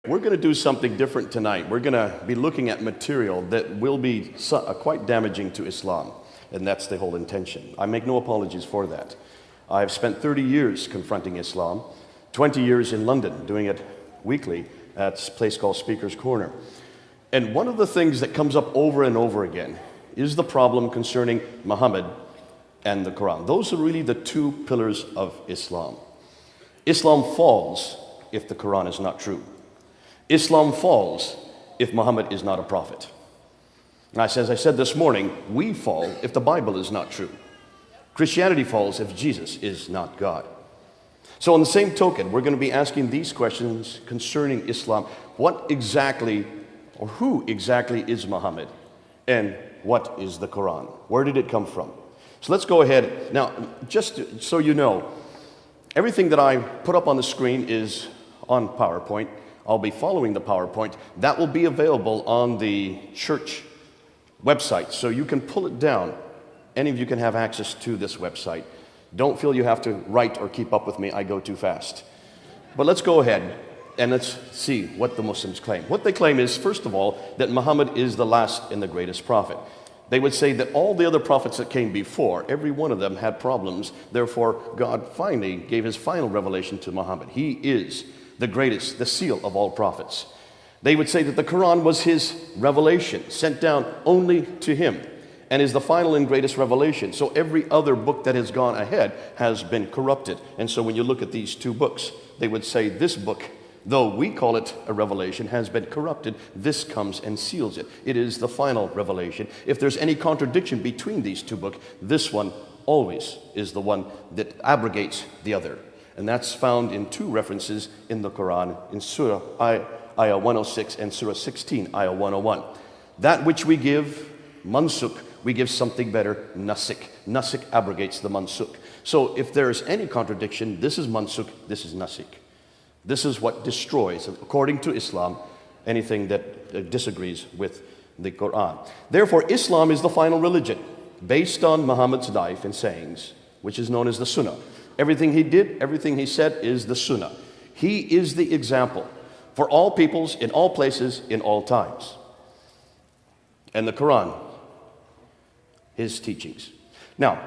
We're going to do something different tonight. We're going to be looking at material that will be quite damaging to Islam, and that's the whole intention. I make no apologies for that. I've spent 30 years confronting Islam, 20 years in London, doing it weekly at a place called Speaker's Corner. And one of the things that comes up over and over again is the problem concerning Muhammad and the Quran. Those are really the two pillars of Islam. Islam falls if the Quran is not true. Islam falls if Muhammad is not a prophet. And as I said this morning, we fall if the Bible is not true. Christianity falls if Jesus is not God. So on the same token, we're going to be asking these questions concerning Islam. What exactly, or who exactly is Muhammad? And what is the Quran? Where did it come from? So let's go ahead. Now, just so you know, everything that I put up on the screen is on PowerPoint. I'll be following the PowerPoint. That will be available on the church website, so you can pull it down. Any of you can have access to this website. Don't feel you have to write or keep up with me. I go too fast. But let's go ahead and let's see what the Muslims claim. What they claim is, first of all, that Muhammad is the last and the greatest prophet. They would say that all the other prophets that came before, every one of them had problems. Therefore, God finally gave his final revelation to Muhammad. He is the greatest, the seal of all prophets. They would say that the Quran was his revelation, sent down only to him, and is the final and greatest revelation. So every other book that has gone ahead has been corrupted. And so when you look at these two books, they would say this book, though we call it a revelation, has been corrupted. This comes and seals it. It is the final revelation. If there's any contradiction between these two books, this one always is the one that abrogates the other. And that's found in two references in the Quran, in Surah Ayah 106 and Surah 16, Ayah 101. That which we give, mansuk, we give something better, nasik. Nasik abrogates the mansuk. So if there is any contradiction, this is mansuk, this is nasik. This is what destroys, according to Islam, anything that disagrees with the Quran. Therefore, Islam is the final religion, based on Muhammad's life and sayings, which is known as the Sunnah. Everything he did, everything he said is the Sunnah. He is the example for all peoples, in all places, in all times. And the Quran, his teachings. Now,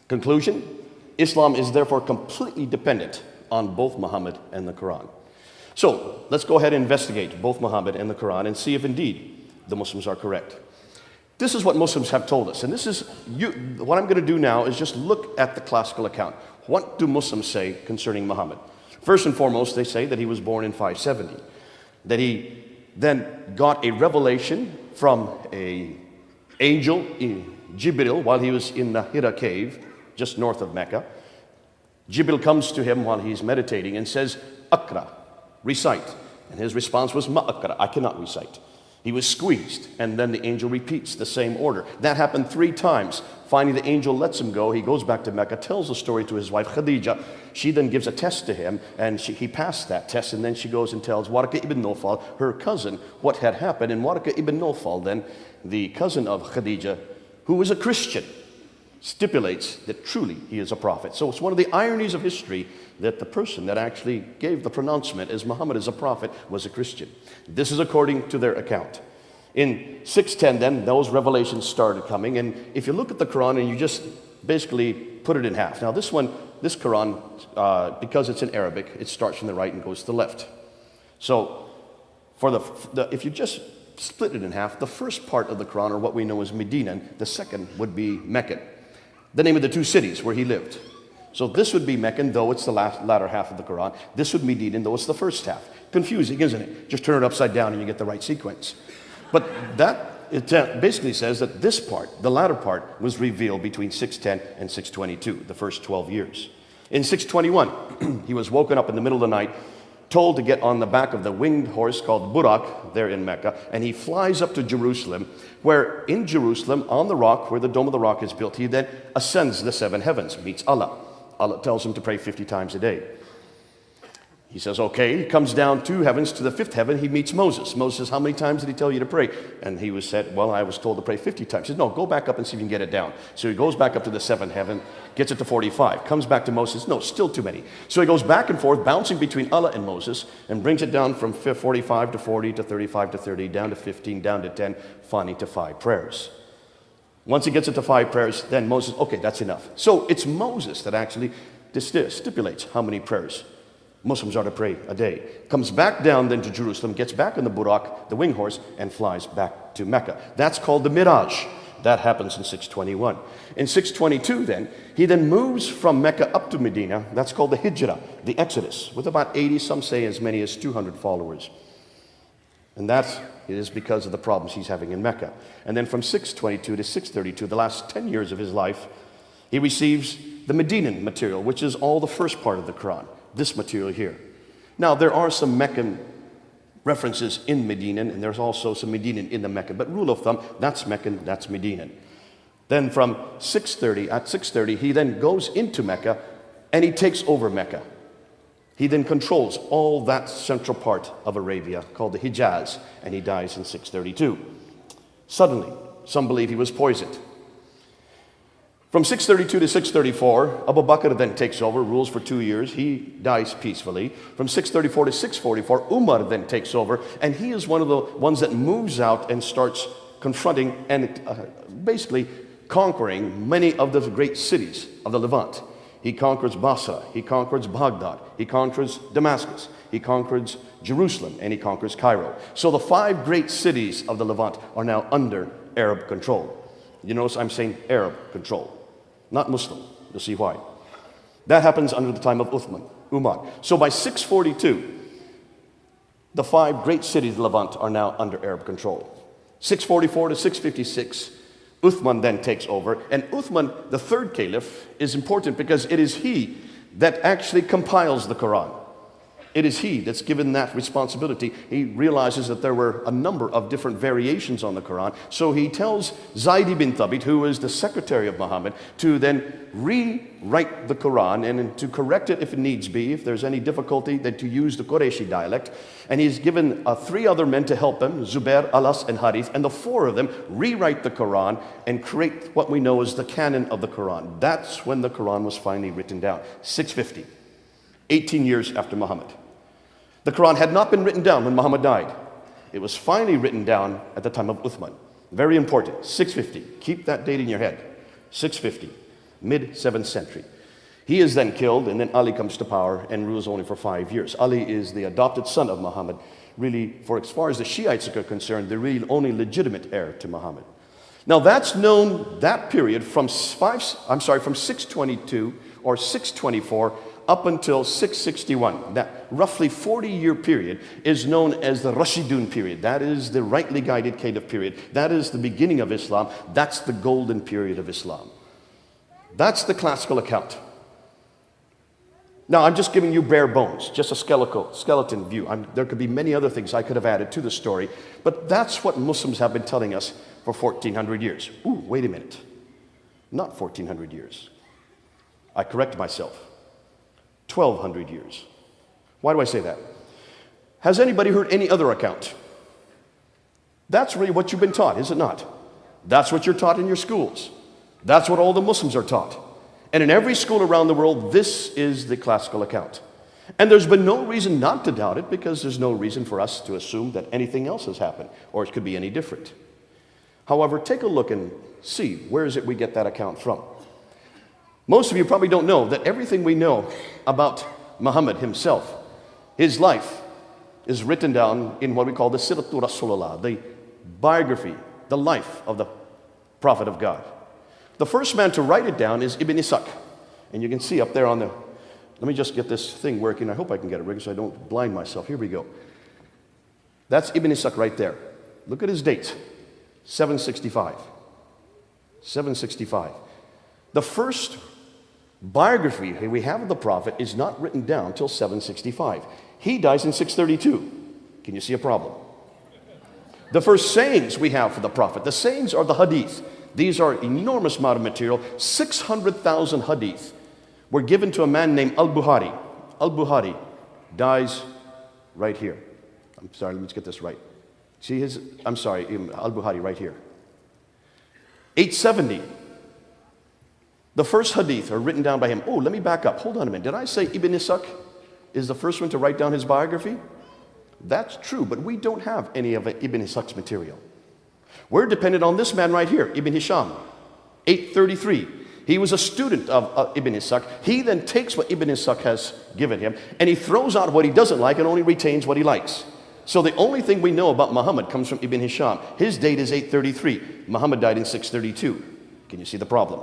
conclusion, Islam is therefore completely dependent on both Muhammad and the Quran. So, let's go ahead and investigate both Muhammad and the Quran and see if indeed the Muslims are correct. This is what Muslims have told us, and this is what I'm going to do now is just look at the classical account. What do Muslims say concerning Muhammad? First and foremost, they say that he was born in 570, that he then got a revelation from an angel, Jibril, while he was in the Hira cave, just north of Mecca. Jibril comes to him while he's meditating and says, "Akra, recite." And his response was, "Ma akra, I cannot recite." He was squeezed, and then the angel repeats the same order. That happened 3 times. Finally, the angel lets him go. He goes back to Mecca, tells the story to his wife, Khadija. She then gives a test to him, and he passed that test, and then she goes and tells Warqa ibn Nawfal, her cousin, what had happened. And Warqa ibn Nawfal, then, the cousin of Khadija, who was a Christian, stipulates that truly he is a prophet. So it's one of the ironies of history that the person that actually gave the pronouncement as Muhammad is a prophet was a Christian. This is according to their account. In 610 then, those revelations started coming, and if you look at the Quran and you just basically put it in half. Now this Quran, because it's in Arabic, it starts from the right and goes to the left. So for if you just split it in half, the first part of the Quran, or what we know as Medina, and the second would be Mecca, the name of the 2 cities where he lived. So this would be Mecca, though it's the latter half of the Quran. This would be Medina, though it's the first half. Confusing, isn't it? Just turn it upside down and you get the right sequence. But it basically says that this part, the latter part, was revealed between 610 and 622, the first 12 years. In 621, he was woken up in the middle of the night, told to get on the back of the winged horse called Burak there in Mecca, and he flies up to Jerusalem, where in Jerusalem, on the rock, where the Dome of the Rock is built, he then ascends the 7 heavens, meets Allah. Allah tells him to pray 50 times a day. He says, okay. He comes down 2 heavens to the 5th heaven. He meets Moses. Moses says, how many times did he tell you to pray? And he said, well, I was told to pray 50 times. He said, no, go back up and see if you can get it down. So he goes back up to the 7th heaven, gets it to 45, comes back to Moses. No, still too many. So he goes back and forth, bouncing between Allah and Moses, and brings it down from 45 to 40 to 35 to 30, down to 15, down to 10, finally to 5 prayers. Once he gets it to 5 prayers, then Moses, okay, that's enough. So it's Moses that actually stipulates how many prayers Muslims are to pray a day. Comes back down then to Jerusalem, gets back on the Buraq, the wing horse, and flies back to Mecca. That's called the Miraj. That happens in 621. In 622 then, he then moves from Mecca up to Medina. That's called the Hijrah, the Exodus, with about 80, some say as many as 200 followers. And that is because of the problems he's having in Mecca. And then from 622 to 632, the last 10 years of his life, he receives the Medinan material, which is all the first part of the Quran. This material here. Now, there are some Meccan references in Medinan, and there's also some Medinan in the Meccan, but rule of thumb, that's Meccan, that's Medinan. Then from 630, he then goes into Mecca, and he takes over Mecca. He then controls all that central part of Arabia, called the Hijaz, and he dies in 632. Suddenly, some believe he was poisoned. From 632 to 634, Abu Bakr then takes over, rules for 2 years. He dies peacefully. From 634 to 644, Umar then takes over, and he is one of the ones that moves out and starts confronting and basically conquering many of the great cities of the Levant. He conquers Basra, he conquers Baghdad, he conquers Damascus, he conquers Jerusalem, and he conquers Cairo. So the 5 great cities of the Levant are now under Arab control. You notice I'm saying Arab control, not Muslim. You'll see why. That happens under the time of Umar. So by 642, the 5 great cities of Levant are now under Arab control. 644 to 656, Uthman then takes over. And Uthman, the 3rd caliph, is important because it is he that actually compiles the Quran. It is he that's given that responsibility. He realizes that there were a number of different variations on the Quran. So he tells Zayd ibn Thabit, who is the secretary of Muhammad, to then rewrite the Quran and to correct it if it needs be, if there's any difficulty, then to use the Qurayshi dialect. And he's given 3 other men to help him, Zubair, Alas, and Harith, and the 4 of them rewrite the Quran and create what we know as the canon of the Quran. That's when the Quran was finally written down, 650, 18 years after Muhammad. The Quran had not been written down when Muhammad died. It was finally written down at the time of Uthman. Very important, 650. Keep that date in your head. 650, mid-7th century. He is then killed, and then Ali comes to power and rules only for 5 years. Ali is the adopted son of Muhammad. Really, for as far as the Shiites are concerned, the really only legitimate heir to Muhammad. Now that's known, that period from 622 or 624 up until 661, that roughly 40-year period is known as the Rashidun period. That is the rightly guided caliph period. That is the beginning of Islam. That's the golden period of Islam. That's the classical account. Now, I'm just giving you bare bones, just a skeleton view. There could be many other things I could have added to the story, but that's what Muslims have been telling us for 1,400 years. Ooh, wait a minute. Not 1,400 years. I correct myself. 1,200 years. Why do I say that? Has anybody heard any other account? That's really what you've been taught, is it not? That's what you're taught in your schools. That's what all the Muslims are taught. And in every school around the world, this is the classical account. And there's been no reason not to doubt it, because there's no reason for us to assume that anything else has happened, or it could be any different. However, take a look and see, where is it we get that account from? Most of you probably don't know that everything we know about Muhammad himself, his life, is written down in what we call the Siratu Rasulullah, the biography, the life of the Prophet of God. The first man to write it down is Ibn Ishaq. And you can see up there on the, let me just get this thing working. I hope I can get it working so I don't blind myself. Here we go. That's Ibn Ishaq right there. Look at his date, 765. 765. The first biography we have of the Prophet is not written down until 765. He dies in 632. Can you see a problem? The first sayings we have for the Prophet, the sayings are the hadith. These are enormous amount of material. 600,000 hadith were given to a man named Al-Bukhari. Al-Bukhari dies right here. I'm sorry, let me just get this right. See his, I'm sorry, al-Bukhari right here. 870. The first hadith are written down by him. Oh, let me back up. Hold on a minute. Did I say Ibn Ishaq is the first one to write down his biography? That's true, but we don't have any of Ibn Ishaq's material. We're dependent on this man right here, Ibn Hisham, 833. He was a student of Ibn Ishaq. He then takes what Ibn Ishaq has given him, and he throws out what he doesn't like and only retains what he likes. So the only thing we know about Muhammad comes from Ibn Hisham. His date is 833. Muhammad died in 632. Can you see the problem?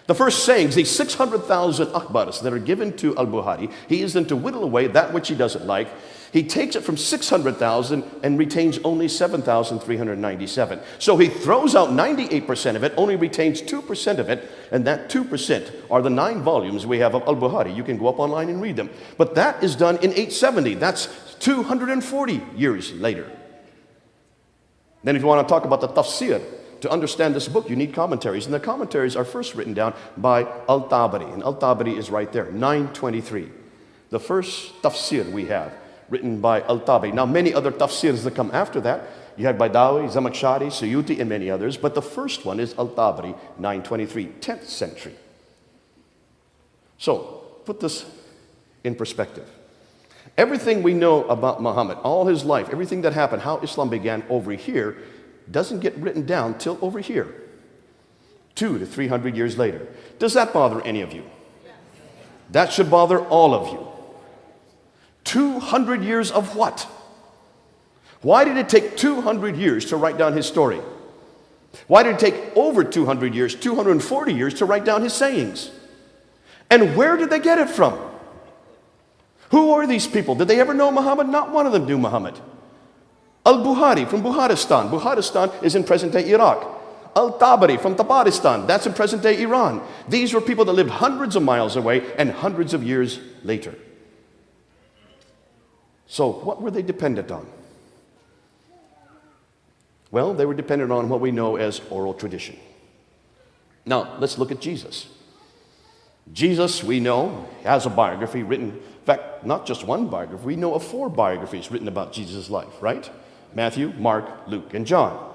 The first sayings, these 600,000 akhbars that are given to al-Bukhari, he is then to whittle away that which he doesn't like. He takes it from 600,000 and retains only 7,397. So he throws out 98% of it, only retains 2% of it, and that 2% are the 9 volumes we have of al-Bukhari. You can go up online and read them. But that is done in 870. That's 240 years later. Then if you want to talk about the tafsir, to understand this book, you need commentaries. And the commentaries are first written down by Al-Tabari. And Al-Tabari is right there, 923. The first tafsir we have, written by Al-Tabari. Now, many other tafsirs that come after that, you have Baidawi, Zamakhshari, Suyuti, and many others. But the first one is Al-Tabari, 923, 10th century. So, put this in perspective. Everything we know about Muhammad, all his life, everything that happened, how Islam began over here, doesn't get written down till over here, 200 to 300 years later. Does that bother any of you? That should bother all of you. 200 years of what? Why did it take 200 years to write down his story? Why did it take over 200 years, 240 years to write down his sayings? And where did they get it from? Who are these people? Did they ever know Muhammad? Not one of them knew Muhammad. Al-Bukhari from Bukharistan. Bukharistan is in present-day Iraq. Al-Tabari from Tabaristan. That's in present-day Iran. These were people that lived hundreds of miles away and hundreds of years later. So what were they dependent on? Well, they were dependent on what we know as oral tradition. Now, let's look at Jesus. Jesus, we know, has a biography written. In fact, not just one biography. We know of 4 biographies written about Jesus' life, right? Matthew, Mark, Luke, and John.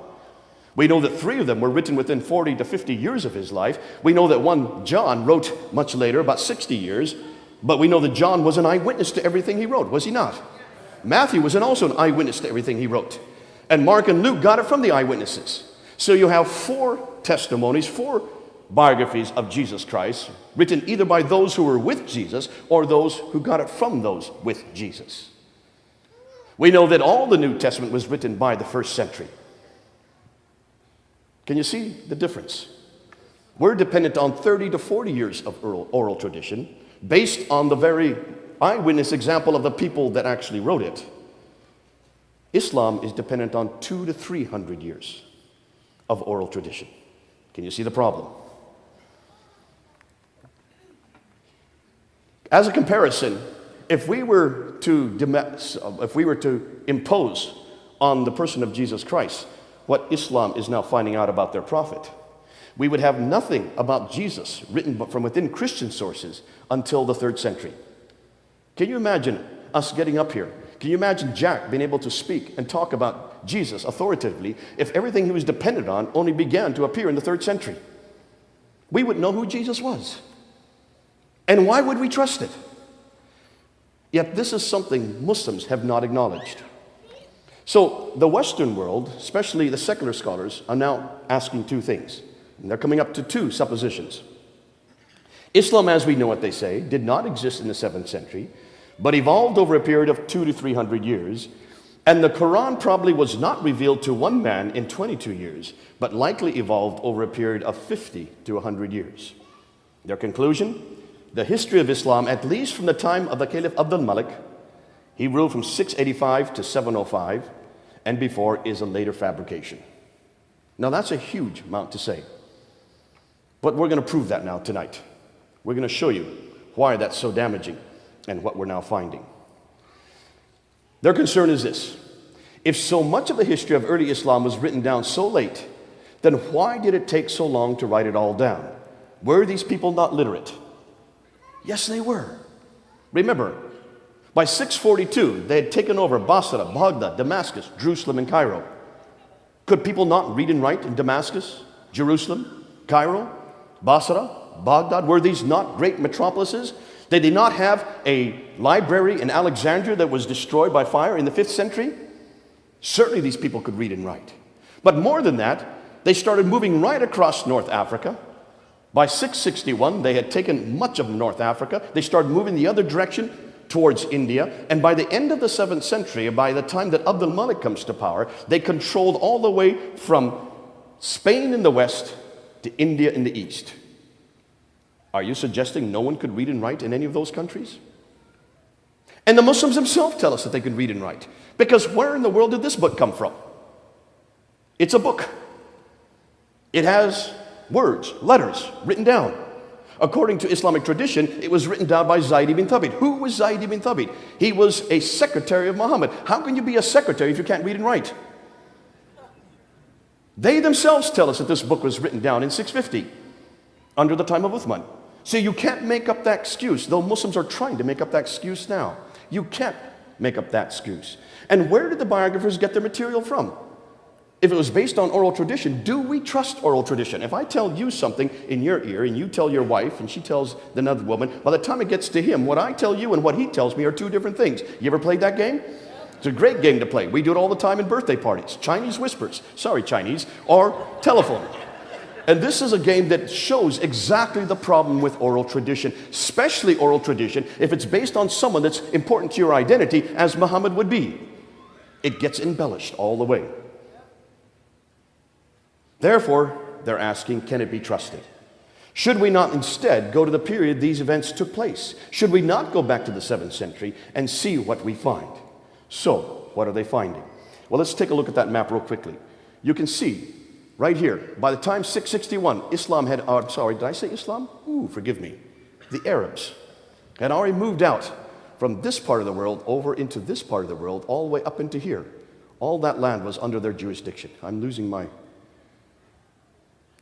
We know that 3 of them were written within 40 to 50 years of his life. We know that one, John, wrote much later, about 60 years. But we know that John was an eyewitness to everything he wrote, was he not? Matthew was also an eyewitness to everything he wrote. And Mark and Luke got it from the eyewitnesses. So you have 4 testimonies, 4 biographies of Jesus Christ, written either by those who were with Jesus or those who got it from those with Jesus. We know that all the New Testament was written by the first century. Can you see the difference? We're dependent on 30 to 40 years of oral tradition based on the very eyewitness example of the people that actually wrote it. Islam is dependent on 200 to 300 years of oral tradition. Can you see the problem? As a comparison, if we were to impose on the person of Jesus Christ what Islam is now finding out about their prophet, we would have nothing about Jesus written from within Christian sources until the 3rd century. Can you imagine us getting up here? Can you imagine Jack being able to speak and talk about Jesus authoritatively if everything he was dependent on only began to appear in the 3rd century? We wouldn't know who Jesus was. And why would we trust it? Yet this is something Muslims have not acknowledged. So the Western world, especially the secular scholars, are now asking 2 things. And they're coming up to 2 suppositions. Islam, as we know it, they say, did not exist in the 7th century, but evolved over a period of 200 to 300 years. And the Quran probably was not revealed to one man in 22 years, but likely evolved over a period of 50 to 100 years. Their conclusion? The history of Islam, at least from the time of the Caliph Abdul Malik, he ruled from 685 to 705, and before is a later fabrication. Now that's a huge amount to say. But we're going to prove that now tonight. We're going to show you why that's so damaging and what we're now finding. Their concern is this. If so much of the history of early Islam was written down so late, then why did it take so long to write it all down? Were these people not literate? Yes, they were. Remember, By 642, they had taken over Basra, Baghdad, Damascus, Jerusalem, and Cairo. Could people not read and write in Damascus, Jerusalem, Cairo, Basra, Baghdad? Were these not great metropolises? Did they not have a library in Alexandria that was destroyed by fire in the 5th century? Certainly these people could read and write. But more than that, they started moving right across North Africa. By 661, they had taken much of North Africa. They started moving the other direction towards India. And by the end of the 7th century, by the time that Abdul Malik comes to power, they controlled all the way from Spain in the west to India in the east. Are you suggesting no one could read and write in any of those countries? And the Muslims themselves tell us that they can read and write. Because where in the world did this book come from? It's a book. It has words, letters written down. According to Islamic tradition, it was written down by Zayd ibn Thabit. Who was Zayd ibn Thabit? He was a secretary of Muhammad. How can you be a secretary if you can't read and write? They themselves tell us that this book was written down in 650, under the time of Uthman. So you can't make up that excuse, though Muslims are trying to make up that excuse now. You can't make up that excuse. And where did the biographers get their material from? If it was based on oral tradition, do we trust oral tradition? If I tell you something in your ear and you tell your wife and she tells another woman, by the time it gets to him, what I tell you and what he tells me are two different things. You ever played that game? It's a great game to play. We do it all the time in birthday parties. Chinese whispers, sorry Chinese, or telephone. And this is a game that shows exactly the problem with oral tradition, especially oral tradition, if it's based on someone that's important to your identity, as Muhammad would be. It gets embellished all the way. Therefore, they're asking, can it be trusted? Should we not instead go to the period these events took place? Should we not go back to the 7th century and see what we find? So, what are they finding? Well, let's take a look at that map real quickly. You can see right here, by the time 661, Islam had, sorry, did I say Islam? Ooh, forgive me. The Arabs had already moved out from this part of the world over into this part of the world, all the way up into here. All that land was under their jurisdiction. I'm losing my...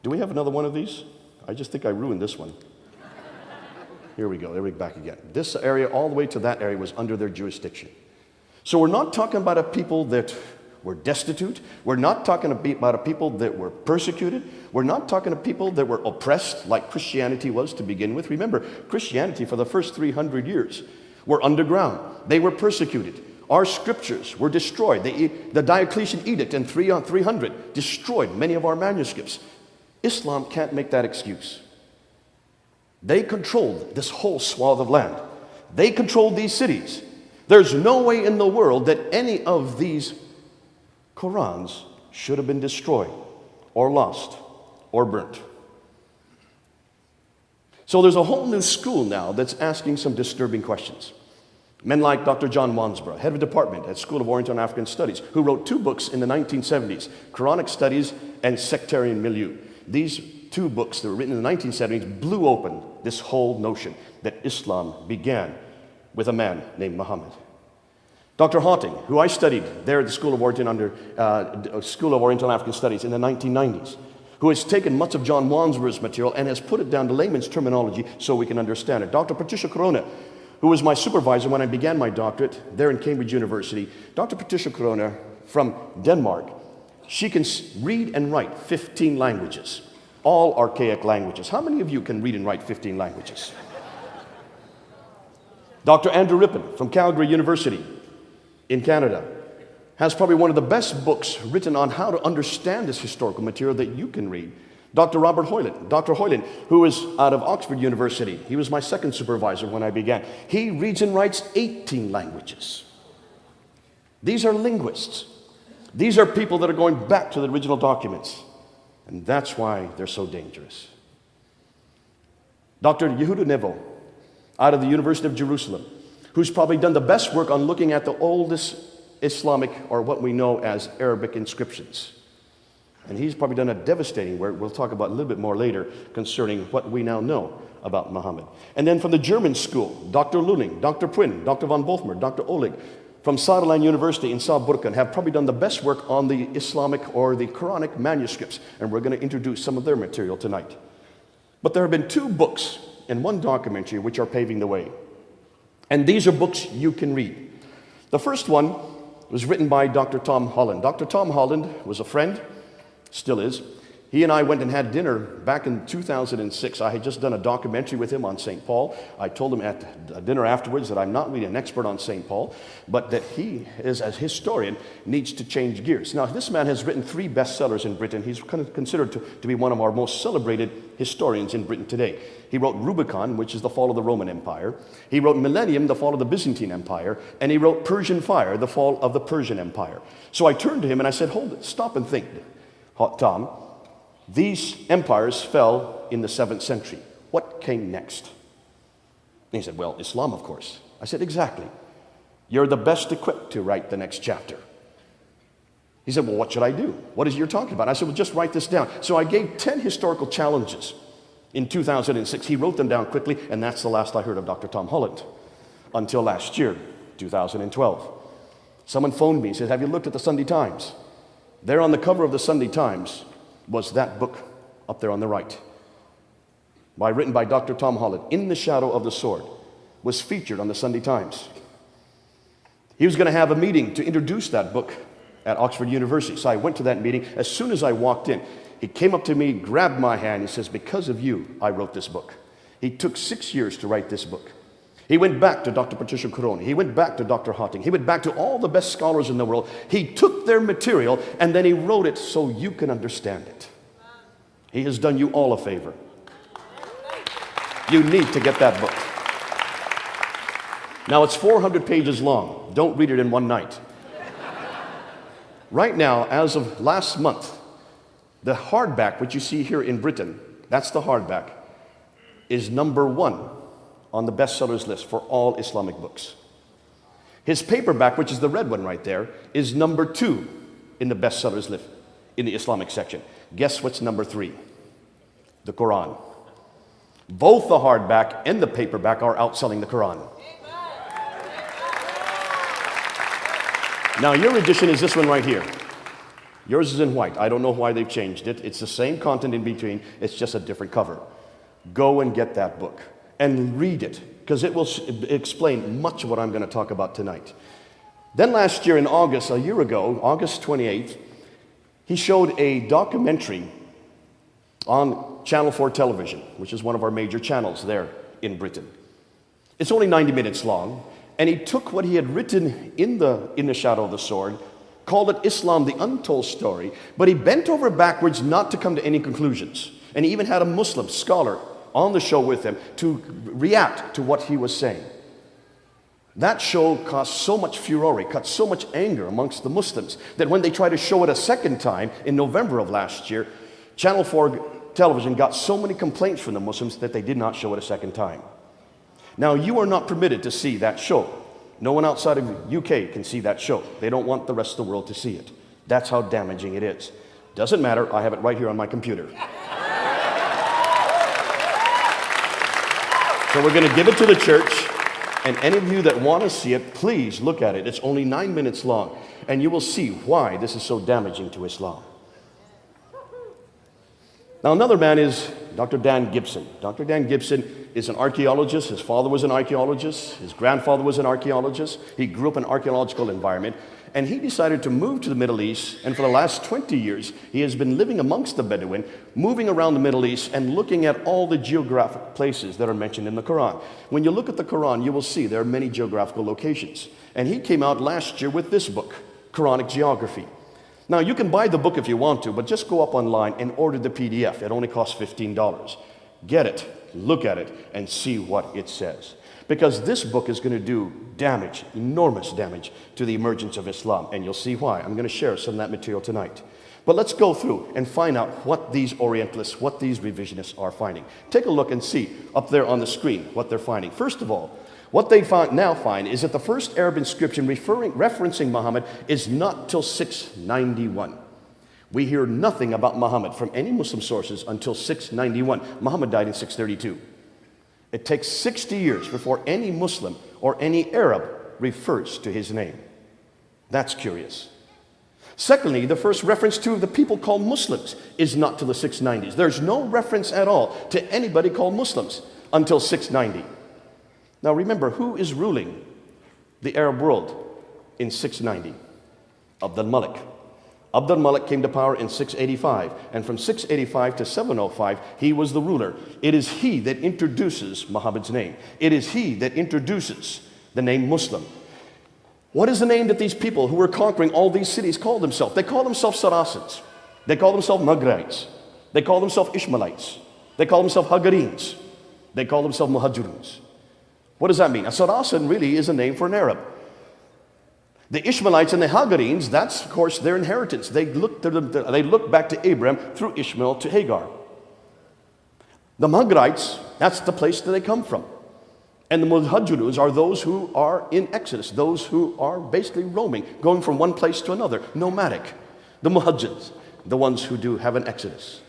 Do we have another one of these? I just think I ruined this one. Here we go, there we go, back again. This area all the way to that area was under their jurisdiction. So we're not talking about a people that were destitute. We're not talking about a people that were persecuted. We're not talking about people that were oppressed like Christianity was to begin with. Remember, Christianity for the first 300 years were underground. They were persecuted. Our scriptures were destroyed. The Diocletian Edict in 300 destroyed many of our manuscripts. Islam can't make that excuse. They controlled this whole swath of land. They controlled these cities. There's no way in the world that any of these Qurans should have been destroyed or lost or burnt. So there's a whole new school now that's asking some disturbing questions. Men like Dr. John Wansbrough, head of department at School of Oriental and African Studies, who wrote 2 books in the 1970s, Quranic Studies and Sectarian Milieu. These 2 books that were written in the 1970s blew open this whole notion that Islam began with a man named Muhammad. Dr. Hawting, who I studied there at the School of Oriental and African Studies in the 1990s, who has taken much of John Wansbrough's material and has put it down to layman's terminology so we can understand it. Dr. Patricia Corona, who was my supervisor when I began my doctorate there in Cambridge University. Dr. Patricia Corona from Denmark, she can read and write 15 languages, all archaic languages. How many of you can read and write 15 languages? Dr. Andrew Rippon from Calgary University in Canada has probably one of the best books written on how to understand this historical material that you can read. Dr. Robert Hoyland, Dr. Hoyland, who is out of Oxford University. He was my second supervisor when I began. He reads and writes 18 languages. These are linguists. These are people that are going back to the original documents. And that's why they're so dangerous. Dr. Yehuda Nevo, out of the University of Jerusalem, who's probably done the best work on looking at the oldest Islamic, or what we know as Arabic inscriptions. And he's probably done a devastating work, we'll talk about a little bit more later, concerning what we now know about Muhammad. And then from the German school, Dr. Luning, Dr. Pwin, Dr. von Bothmer, Dr. Oleg, from Saarland University in Saarbrücken have probably done the best work on the Islamic or the Quranic manuscripts, and we're going to introduce some of their material tonight. But there have been 2 books and 1 documentary which are paving the way. And these are books you can read. The first one was written by Dr. Tom Holland. Dr. Tom Holland was a friend, still is. He and I went and had dinner back in 2006. I had just done a documentary with him on St. Paul. I told him at dinner afterwards that I'm not really an expert on St. Paul, but that he, as a historian, needs to change gears. Now, this man has written 3 bestsellers in Britain. He's kind of considered to be one of our most celebrated historians in Britain today. He wrote Rubicon, which is the fall of the Roman Empire. He wrote Millennium, the fall of the Byzantine Empire. And he wrote Persian Fire, the fall of the Persian Empire. So I turned to him and I said, hold it, stop and think, Tom. These empires fell in the 7th century. What came next? And he said, well, Islam, of course. I said, exactly. You're the best equipped to write the next chapter. He said, well, what should I do? What is it you're talking about? I said, well, just write this down. So I gave 10 historical challenges in 2006. He wrote them down quickly, and that's the last I heard of Dr. Tom Holland until last year, 2012. Someone phoned me and said, have you looked at the Sunday Times? There on the cover of the Sunday Times was that book up there on the right, written by Dr. Tom Holland, In the Shadow of the Sword, was featured on the Sunday Times. He was going to have a meeting to introduce that book at Oxford University. So I went to that meeting. As soon as I walked in, he came up to me, grabbed my hand, and says, because of you, I wrote this book. He took 6 years to write this book. He went back to Dr. Patricia Coroni. He went back to Dr. Hotting. He went back to all the best scholars in the world. He took their material and then he wrote it so you can understand it. He has done you all a favor. You need to get that book. Now it's 400 pages long. Don't read it in one night. Right now, as of last month, the hardback, which you see here in Britain, that's the hardback, is number 1 on the bestsellers list for all Islamic books. His paperback, which is the red one right there, is number 2 in the bestsellers list in the Islamic section. Guess what's number 3? The Quran. Both the hardback and the paperback are outselling the Quran. Now your edition is this one right here. Yours is in white. I don't know why they've changed it. It's the same content in between. It's just a different cover. Go and get that book and read it, because it will explain much of what I'm going to talk about tonight. Then last year in August, a year ago, August 28th, he showed a documentary on Channel 4 television, which is one of our major channels there in Britain. It's only 90 minutes long, and he took what he had written in the Shadow of the Sword, called it Islam, the Untold Story, but he bent over backwards not to come to any conclusions. And he even had a Muslim scholar on the show with him to react to what he was saying. That show caused so much furore, caused so much anger amongst the Muslims, that when they tried to show it a second time in November of last year, Channel 4 television got so many complaints from the Muslims that they did not show it a second time. Now, you are not permitted to see that show. No one outside of the UK can see that show. They don't want the rest of the world to see it. That's how damaging it is. Doesn't matter, I have it right here on my computer. So we're going to give it to the church, and any of you that want to see it, please look at it. It's only 9 minutes long, and you will see why this is so damaging to Islam. Now, another man is Dr. Dan Gibson. Dr. Dan Gibson is an archaeologist. His father was an archaeologist. His grandfather was an archaeologist. He grew up in an archaeological environment, and he decided to move to the Middle East, and for the last 20 years, he has been living amongst the Bedouin, moving around the Middle East and looking at all the geographic places that are mentioned in the Quran. When you look at the Quran, you will see there are many geographical locations. And he came out last year with this book, Quranic Geography. Now, you can buy the book if you want to, but just go up online and order the PDF. It only costs $15. Get it, look at it, and see what it says. Because this book is going to do damage, enormous damage, to the emergence of Islam. And you'll see why. I'm going to share some of that material tonight. But let's go through and find out what these Orientalists, what these revisionists are finding. Take a look and see up there on the screen what they're finding. First of all, what they now find is that the first Arab inscription referencing Muhammad is not till 691. We hear nothing about Muhammad from any Muslim sources until 691. Muhammad died in 632. It takes 60 years before any Muslim or any Arab refers to his name. That's curious. Secondly, the first reference to the people called Muslims is not till the 690s. There's no reference at all to anybody called Muslims until 690. Now remember, who is ruling the Arab world in 690? Abd al-Malik. Abd al-Malik came to power in 685, and from 685 to 705, he was the ruler. It is he that introduces Muhammad's name. It is he that introduces the name Muslim. What is the name that these people who were conquering all these cities called themselves? They call themselves Saracens. They call themselves Maghrites. They call themselves Ishmaelites. They call themselves Hagarenes. They call themselves Muhajiruns. What does that mean? A Saracen really is a name for an Arab. The Ishmaelites and the Hagarenes, that's of course their inheritance. They look back to Abraham through Ishmael to Hagar. The Maghrites, that's the place that they come from. And the Muhajiruns are those who are in Exodus, those who are basically roaming, going from one place to another, nomadic. The Muhajirs, the ones who do have an Exodus.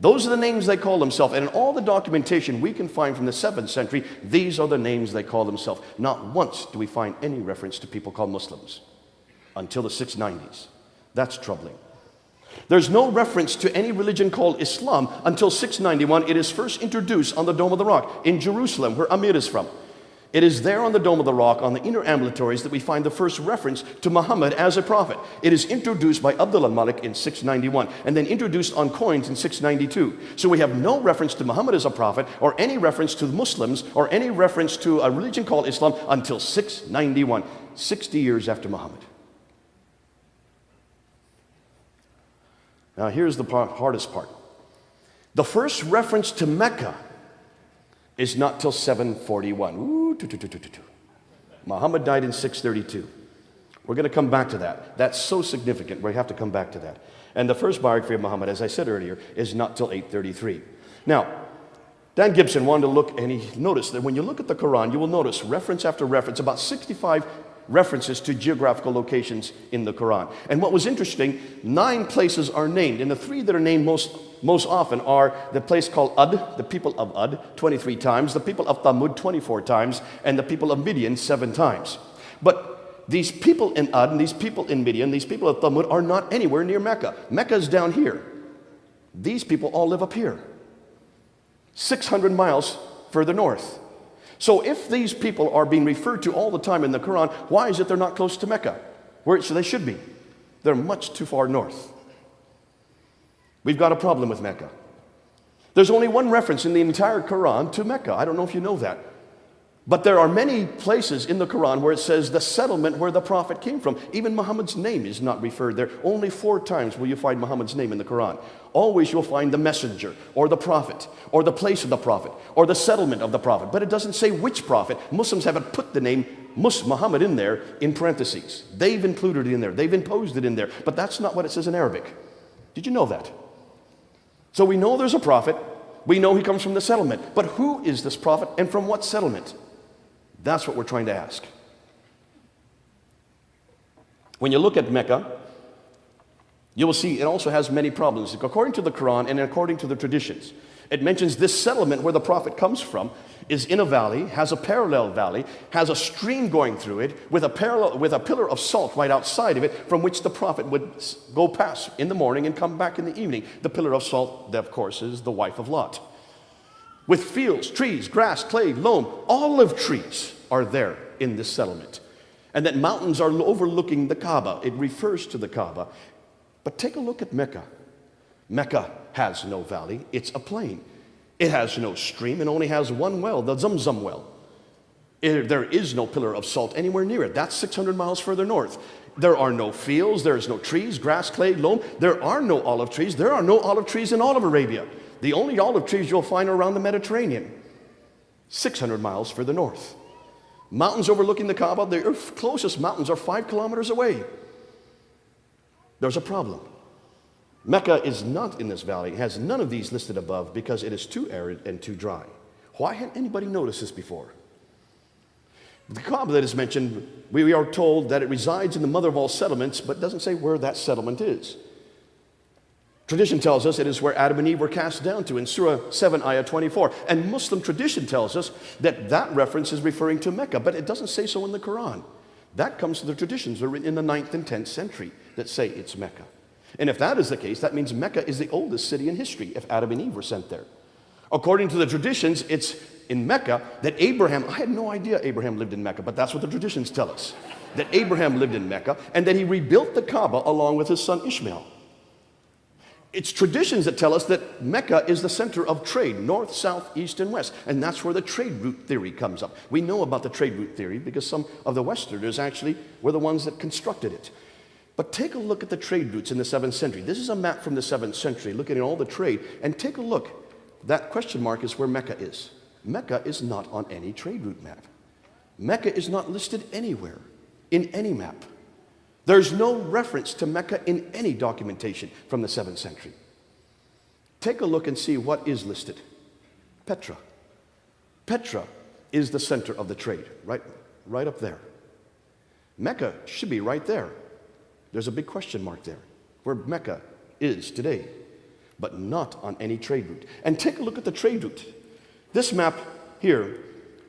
Those are the names they call themselves. And in all the documentation we can find from the 7th century, these are the names they call themselves. Not once do we find any reference to people called Muslims until the 690s. That's troubling. There's no reference to any religion called Islam until 691. It is first introduced on the Dome of the Rock in Jerusalem, where Amir is from. It is there on the Dome of the Rock, on the inner ambulatories, that we find the first reference to Muhammad as a prophet. It is introduced by Abd al-Malik in 691, and then introduced on coins in 692. So we have no reference to Muhammad as a prophet, or any reference to Muslims, or any reference to a religion called Islam until 691, 60 years after Muhammad. Now here's the hardest part. The first reference to Mecca is not till 741. Muhammad died in 632. We're going to come back to that. That's so significant. We have to come back to that. And the first biography of Muhammad, as I said earlier, is not till 833. Now, Dan Gibson wanted to look, and he noticed that when you look at the Quran, you will notice reference after reference, about 65 references to geographical locations in the Quran. And what was interesting, 9 places are named, and the 3 that are named most often are the place called Ad, the people of Ad, 23 times, the people of Thamud, 24 times, and the people of Midian, 7 times. But these people in Ad, and these people in Midian, these people of Thamud are not anywhere near Mecca. Mecca is down here. These people all live up here, 600 miles further north. So if these people are being referred to all the time in the Quran, why is it they're not close to Mecca, where they should be? They're much too far north. We've got a problem with Mecca. There's only one reference in the entire Quran to Mecca. I don't know if you know that. But there are many places in the Quran where it says the settlement where the prophet came from. Even Muhammad's name is not referred there. Only 4 times will you find Muhammad's name in the Quran. Always you'll find the messenger, or the prophet, or the place of the prophet, or the settlement of the prophet. But it doesn't say which prophet. Muslims haven't put the name Muhammad in there in parentheses. They've included it in there. They've imposed it in there. But that's not what it says in Arabic. Did you know that? So we know there's a prophet. We know he comes from the settlement. But who is this prophet, and from what settlement? That's what we're trying to ask. When you look at Mecca, you will see it also has many problems. According to the Quran and according to the traditions, it mentions this settlement where the prophet comes from is in a valley, has a parallel valley, has a stream going through it with a pillar of salt right outside of it, from which the prophet would go past in the morning and come back in the evening. The pillar of salt, that of course, is the wife of Lot. With fields, trees, grass, clay, loam, olive trees are there in this settlement. And that mountains are overlooking the Kaaba. It refers to the Kaaba. But take a look at Mecca. Mecca has no valley. It's a plain. It has no stream. It only has one well, the Zamzam well. There is no pillar of salt anywhere near it. That's 600 miles further north. There are no fields. There is no trees, grass, clay, loam. There are no olive trees. There are no olive trees in all of Arabia. The only olive trees you'll find are around the Mediterranean, 600 miles further north. Mountains overlooking the Kaaba, the closest mountains are 5 kilometers away. There's a problem. Mecca is not in this valley. It has none of these listed above because it is too arid and too dry. Why hadn't anybody noticed this before? The Kaaba that is mentioned, we are told that it resides in the mother of all settlements, but doesn't say where that settlement is. Tradition tells us it is where Adam and Eve were cast down to in Surah 7, Ayah 24. And Muslim tradition tells us that that reference is referring to Mecca, but it doesn't say so in the Quran. That comes to the traditions that are written in the 9th and 10th century that say it's Mecca. And if that is the case, that means Mecca is the oldest city in history if Adam and Eve were sent there. According to the traditions, it's in Mecca that Abraham, I had no idea Abraham lived in Mecca, but that's what the traditions tell us, that Abraham lived in Mecca and that he rebuilt the Kaaba along with his son Ishmael. It's traditions that tell us that Mecca is the center of trade, north, south, east, and west. And that's where the trade route theory comes up. We know about the trade route theory because some of the Westerners actually were the ones that constructed it. But take a look at the trade routes in the 7th century. This is a map from the 7th century looking at all the trade. And take a look. That question mark is where Mecca is. Mecca is not on any trade route map. Mecca is not listed anywhere in any map. There's no reference to Mecca in any documentation from the 7th century. Take a look and see what is listed. Petra. Petra is the center of the trade, right up there. Mecca should be right there. There's a big question mark there, where Mecca is today, but not on any trade route. And take a look at the trade route. This map here,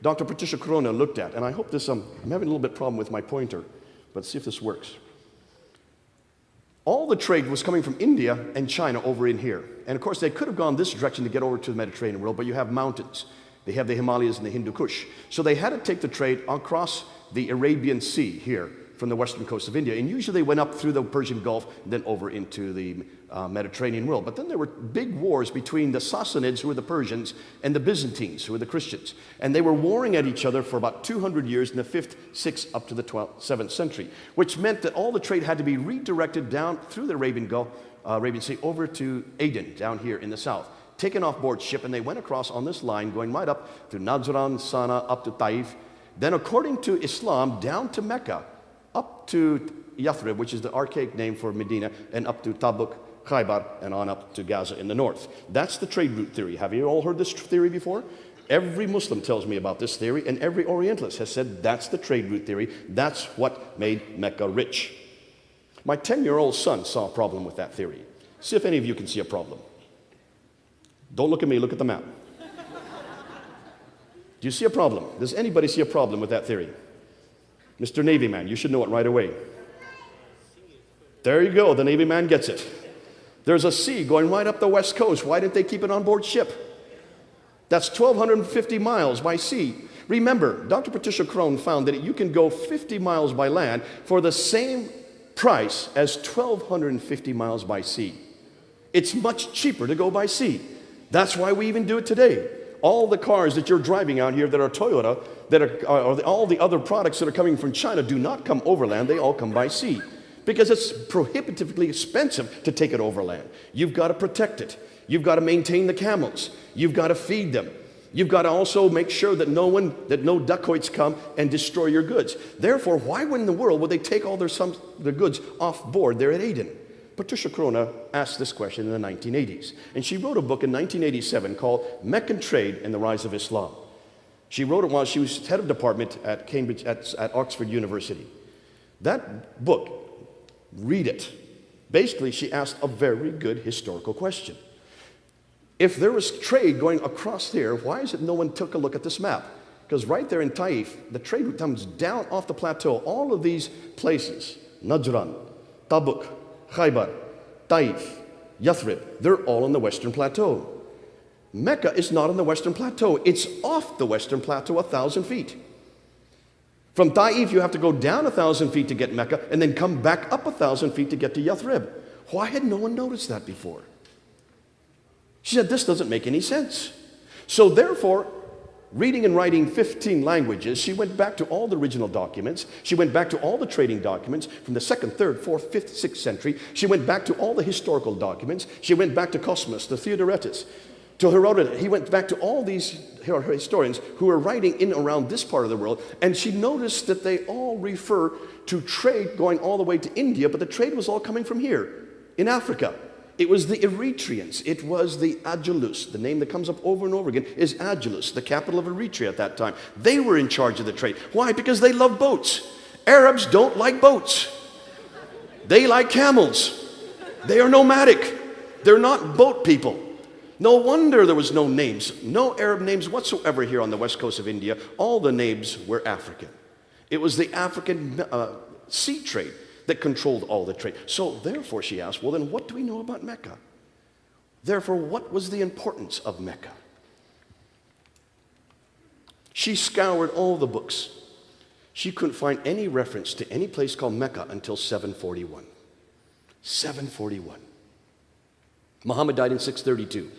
Dr. Patricia Corona looked at, and I hope this, I'm having a little bit problem with my pointer, but see if this works. All the trade was coming from India and China over in here. And of course, they could have gone this direction to get over to the Mediterranean world, but you have mountains. They have the Himalayas and the Hindu Kush. So they had to take the trade across the Arabian Sea here from the western coast of India. And usually they went up through the Persian Gulf, then over into the Mediterranean world. But then there were big wars between the Sassanids, who were the Persians, and the Byzantines, who were the Christians. And they were warring at each other for about 200 years in the 5th, 6th, up to the 7th century, which meant that all the trade had to be redirected down through the Arabian Gulf, Arabian Sea, over to Aden, down here in the south. Taken off board ship, and they went across on this line, going right up through Najran, Sana, up to Taif. Then, according to Islam, down to Mecca, up to Yathrib, which is the archaic name for Medina, and up to Tabuk, Khaybar, and on up to Gaza in the north. That's the trade route theory. Have you all heard this theory before? Every Muslim tells me about this theory, and every Orientalist has said that's the trade route theory. That's what made Mecca rich. My 10-year-old son saw a problem with that theory. See if any of you can see a problem. Don't look at me, look at the map. Do you see a problem? Does anybody see a problem with that theory? Mr. Navy man, you should know it right away. There you go, the Navy man gets it. There's a sea going right up the west coast. Why didn't they keep it on board ship? That's 1,250 miles by sea. Remember, Dr. Patricia Crone found that you can go 50 miles by land for the same price as 1,250 miles by sea. It's much cheaper to go by sea. That's why we even do it today. All the cars that you're driving out here that are Toyota, that are, all the other products that are coming from China do not come overland, they all come by sea. Because it's prohibitively expensive to take it overland. You've got to protect it. You've got to maintain the camels. You've got to feed them. You've got to also make sure that no dacoits come and destroy your goods. Therefore, why in the world would they take all their goods off board there at Aden? Patricia Corona asked this question in the 1980s, and she wrote a book in 1987 called Meccan Trade and the Rise of Islam. She wrote it while she was head of department at Cambridge, at Oxford University. That book, read it. Basically, she asked a very good historical question. If there was trade going across there, why is it no one took a look at this map? Because right there in Taif, the trade route comes down off the plateau. All of these places, Najran, Tabuk, Khaybar, Taif, Yathrib, they're all on the western plateau. Mecca is not on the western plateau. It's off the western plateau 1,000 feet. From Taif, you have to go down 1,000 feet to get Mecca and then come back up 1,000 feet to get to Yathrib. Why had no one noticed that before? She said, this doesn't make any sense. So therefore, reading and writing 15 languages, she went back to all the original documents. She went back to all the trading documents from the 2nd, 3rd, 4th, 5th, 6th century. She went back to all the historical documents. She went back to Cosmas, to Theodoretus, to Herodotus. He went back to all these historians who were writing in around this part of the world, and she noticed that they all refer to trade going all the way to India, but the trade was all coming from here, in Africa. It was the Eritreans. It was the Agilus. The name that comes up over and over again is Agilus, the capital of Eritrea at that time. They were in charge of the trade. Why? Because they love boats. Arabs don't like boats. They like camels. They are nomadic. They're not boat people. No wonder there was no names, no Arab names whatsoever here on the west coast of India. All the names were African. It was the African sea trade that controlled all the trade. So therefore, she asked, well, then what do we know about Mecca? Therefore, what was the importance of Mecca? She scoured all the books. She couldn't find any reference to any place called Mecca until 741. 741. Muhammad died in 632.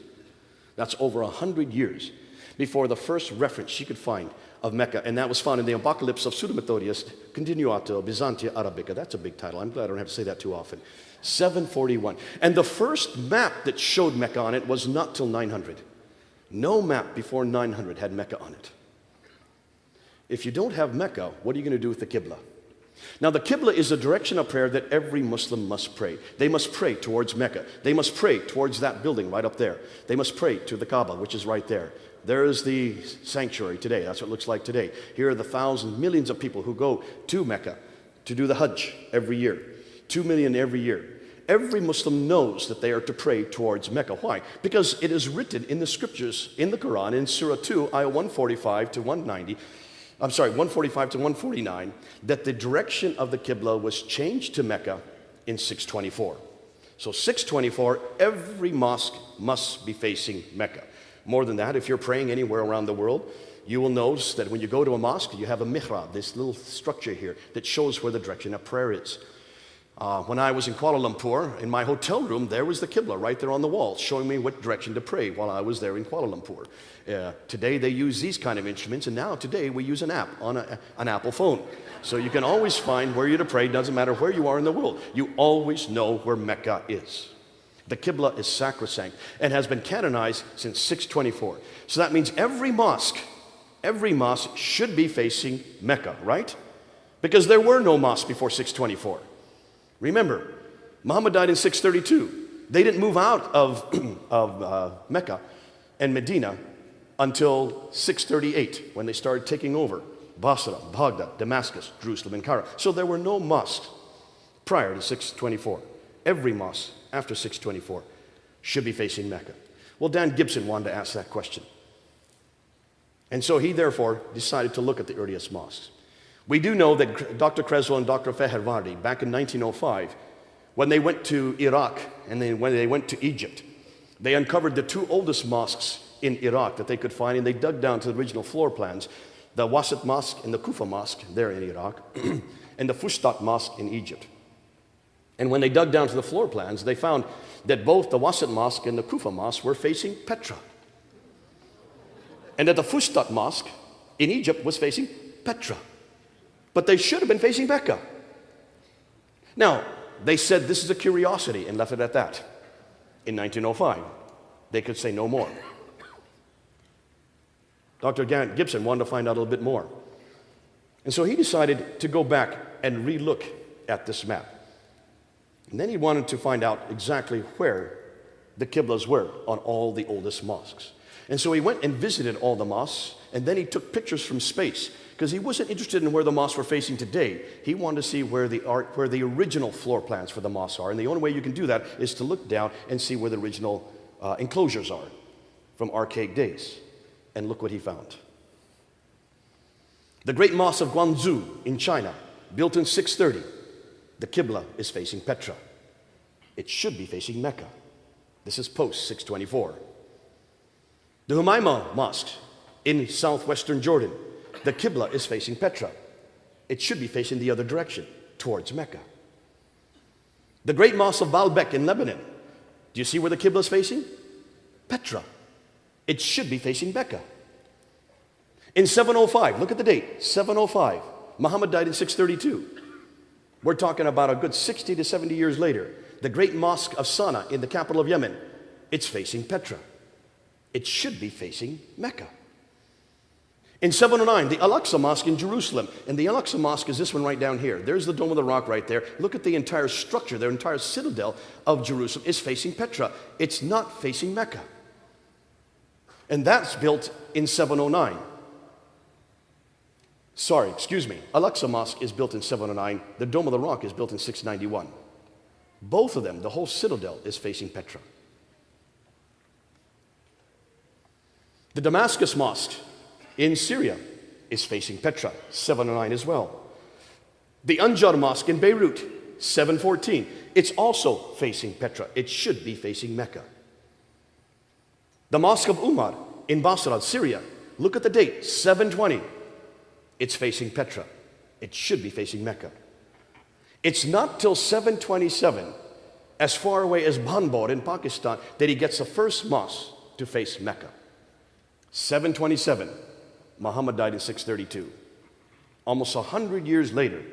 That's over 100 years before the first reference she could find of Mecca, and that was found in the Apocalypse of Pseudo-Methodius Continuato Byzantia Arabica. That's a big title. I'm glad I don't have to say that too often. 741. And the first map that showed Mecca on it was not till 900. No map before 900 had Mecca on it. If you don't have Mecca, what are you going to do with the Qibla? Now, the Qibla is a direction of prayer that every Muslim must pray. They must pray towards Mecca. They must pray towards that building right up there. They must pray to the Kaaba, which is right there. There is the sanctuary today. That's what it looks like today. Here are the thousands, millions of people who go to Mecca to do the Hajj every year. 2 million every year. Every Muslim knows that they are to pray towards Mecca. Why? Because it is written in the scriptures, in the Quran, in Surah 2, ayah 145 to 190, 145 to 149, that the direction of the Qibla was changed to Mecca in 624. So 624, every mosque must be facing Mecca. More than that, if you're praying anywhere around the world, you will notice that when you go to a mosque, you have a mihrab, this little structure here that shows where the direction of prayer is. When I was in Kuala Lumpur, in my hotel room, there was the Qibla right there on the wall, showing me what direction to pray while I was there in Kuala Lumpur. Today they use these kind of instruments, and now today we use an app on an Apple phone. So you can always find where you're to pray, doesn't matter where you are in the world. You always know where Mecca is. The Qibla is sacrosanct and has been canonized since 624. So that means every mosque should be facing Mecca, right? Because there were no mosques before 624. Remember, Muhammad died in 632. They didn't move out of Mecca and Medina until 638, when they started taking over Basra, Baghdad, Damascus, Jerusalem, and Cairo. So there were no mosques prior to 624. Every mosque after 624 should be facing Mecca. Well, Dan Gibson wanted to ask that question. And so he therefore decided to look at the earliest mosques. We do know that Dr. Creswell and Dr. Fehervardi, back in 1905, when they went to Iraq and then when they went to Egypt, they uncovered the two oldest mosques in Iraq that they could find, and they dug down to the original floor plans, the Wasit Mosque and the Kufa Mosque there in Iraq, and the Fustat Mosque in Egypt. And when they dug down to the floor plans, they found that both the Wasit Mosque and the Kufa Mosque were facing Petra. And that the Fustat Mosque in Egypt was facing Petra. But they should have been facing Mecca. Now, they said this is a curiosity and left it at that. In 1905, they could say no more. Dr. Gibson wanted to find out a little bit more. And so he decided to go back and re-look at this map. And then he wanted to find out exactly where the Qiblas were on all the oldest mosques. And so he went and visited all the mosques, and then he took pictures from space, because he wasn't interested in where the mosques were facing today. He wanted to see where the original floor plans for the mosques are. And the only way you can do that is to look down and see where the original enclosures are from archaic days. And look what he found. The Great Mosque of Guangzhou in China, built in 630. The Qibla is facing Petra. It should be facing Mecca. This is post 624. The Humayma Mosque in southwestern Jordan. The Qibla is facing Petra. It should be facing the other direction, towards Mecca. The Great Mosque of Baalbek in Lebanon. Do you see where the Qibla is facing? Petra. It should be facing Mecca. In 705, look at the date, 705. Muhammad died in 632. We're talking about a good 60 to 70 years later. The Great Mosque of Sana'a in the capital of Yemen. It's facing Petra. It should be facing Mecca. In 709, the Al-Aqsa Mosque in Jerusalem. And the Al-Aqsa Mosque is this one right down here. There's the Dome of the Rock right there. Look at the entire structure, the entire citadel of Jerusalem is facing Petra. It's not facing Mecca. And that's built in 709. Al-Aqsa Mosque is built in 709. The Dome of the Rock is built in 691. Both of them, the whole citadel is facing Petra. The Damascus Mosque in Syria is facing Petra, 709 as well. The Anjar Mosque in Beirut, 714. It's also facing Petra. It should be facing Mecca. The Mosque of Umar in Basra, Syria, Look at the date, 720. It's facing Petra. It should be facing Mecca. It's not till 727, as far away as Banbor in Pakistan, that he gets the first mosque to face Mecca. 727. Muhammad died in 632. Almost 100 years later,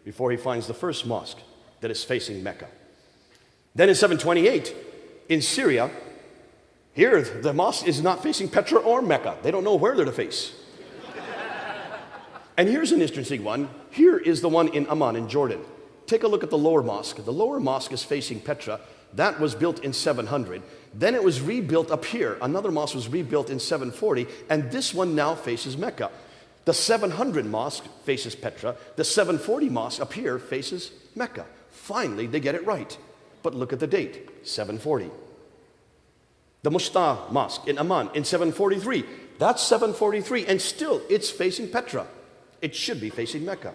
before he finds the first mosque that is facing Mecca. Then in 728, in Syria, here the mosque is not facing Petra or Mecca. They don't know where they're to face. And here's an interesting one. Here is the one in Amman in Jordan. Take a look at the lower mosque. The lower mosque is facing Petra. That was built in 700. Then it was rebuilt up here. Another mosque was rebuilt in 740, and this one now faces Mecca. The 700 mosque faces Petra. The 740 mosque up here faces Mecca. Finally, they get it right. But look at the date, 740. The Mushta Mosque in Amman in 743. That's 743, and still it's facing Petra. It should be facing Mecca.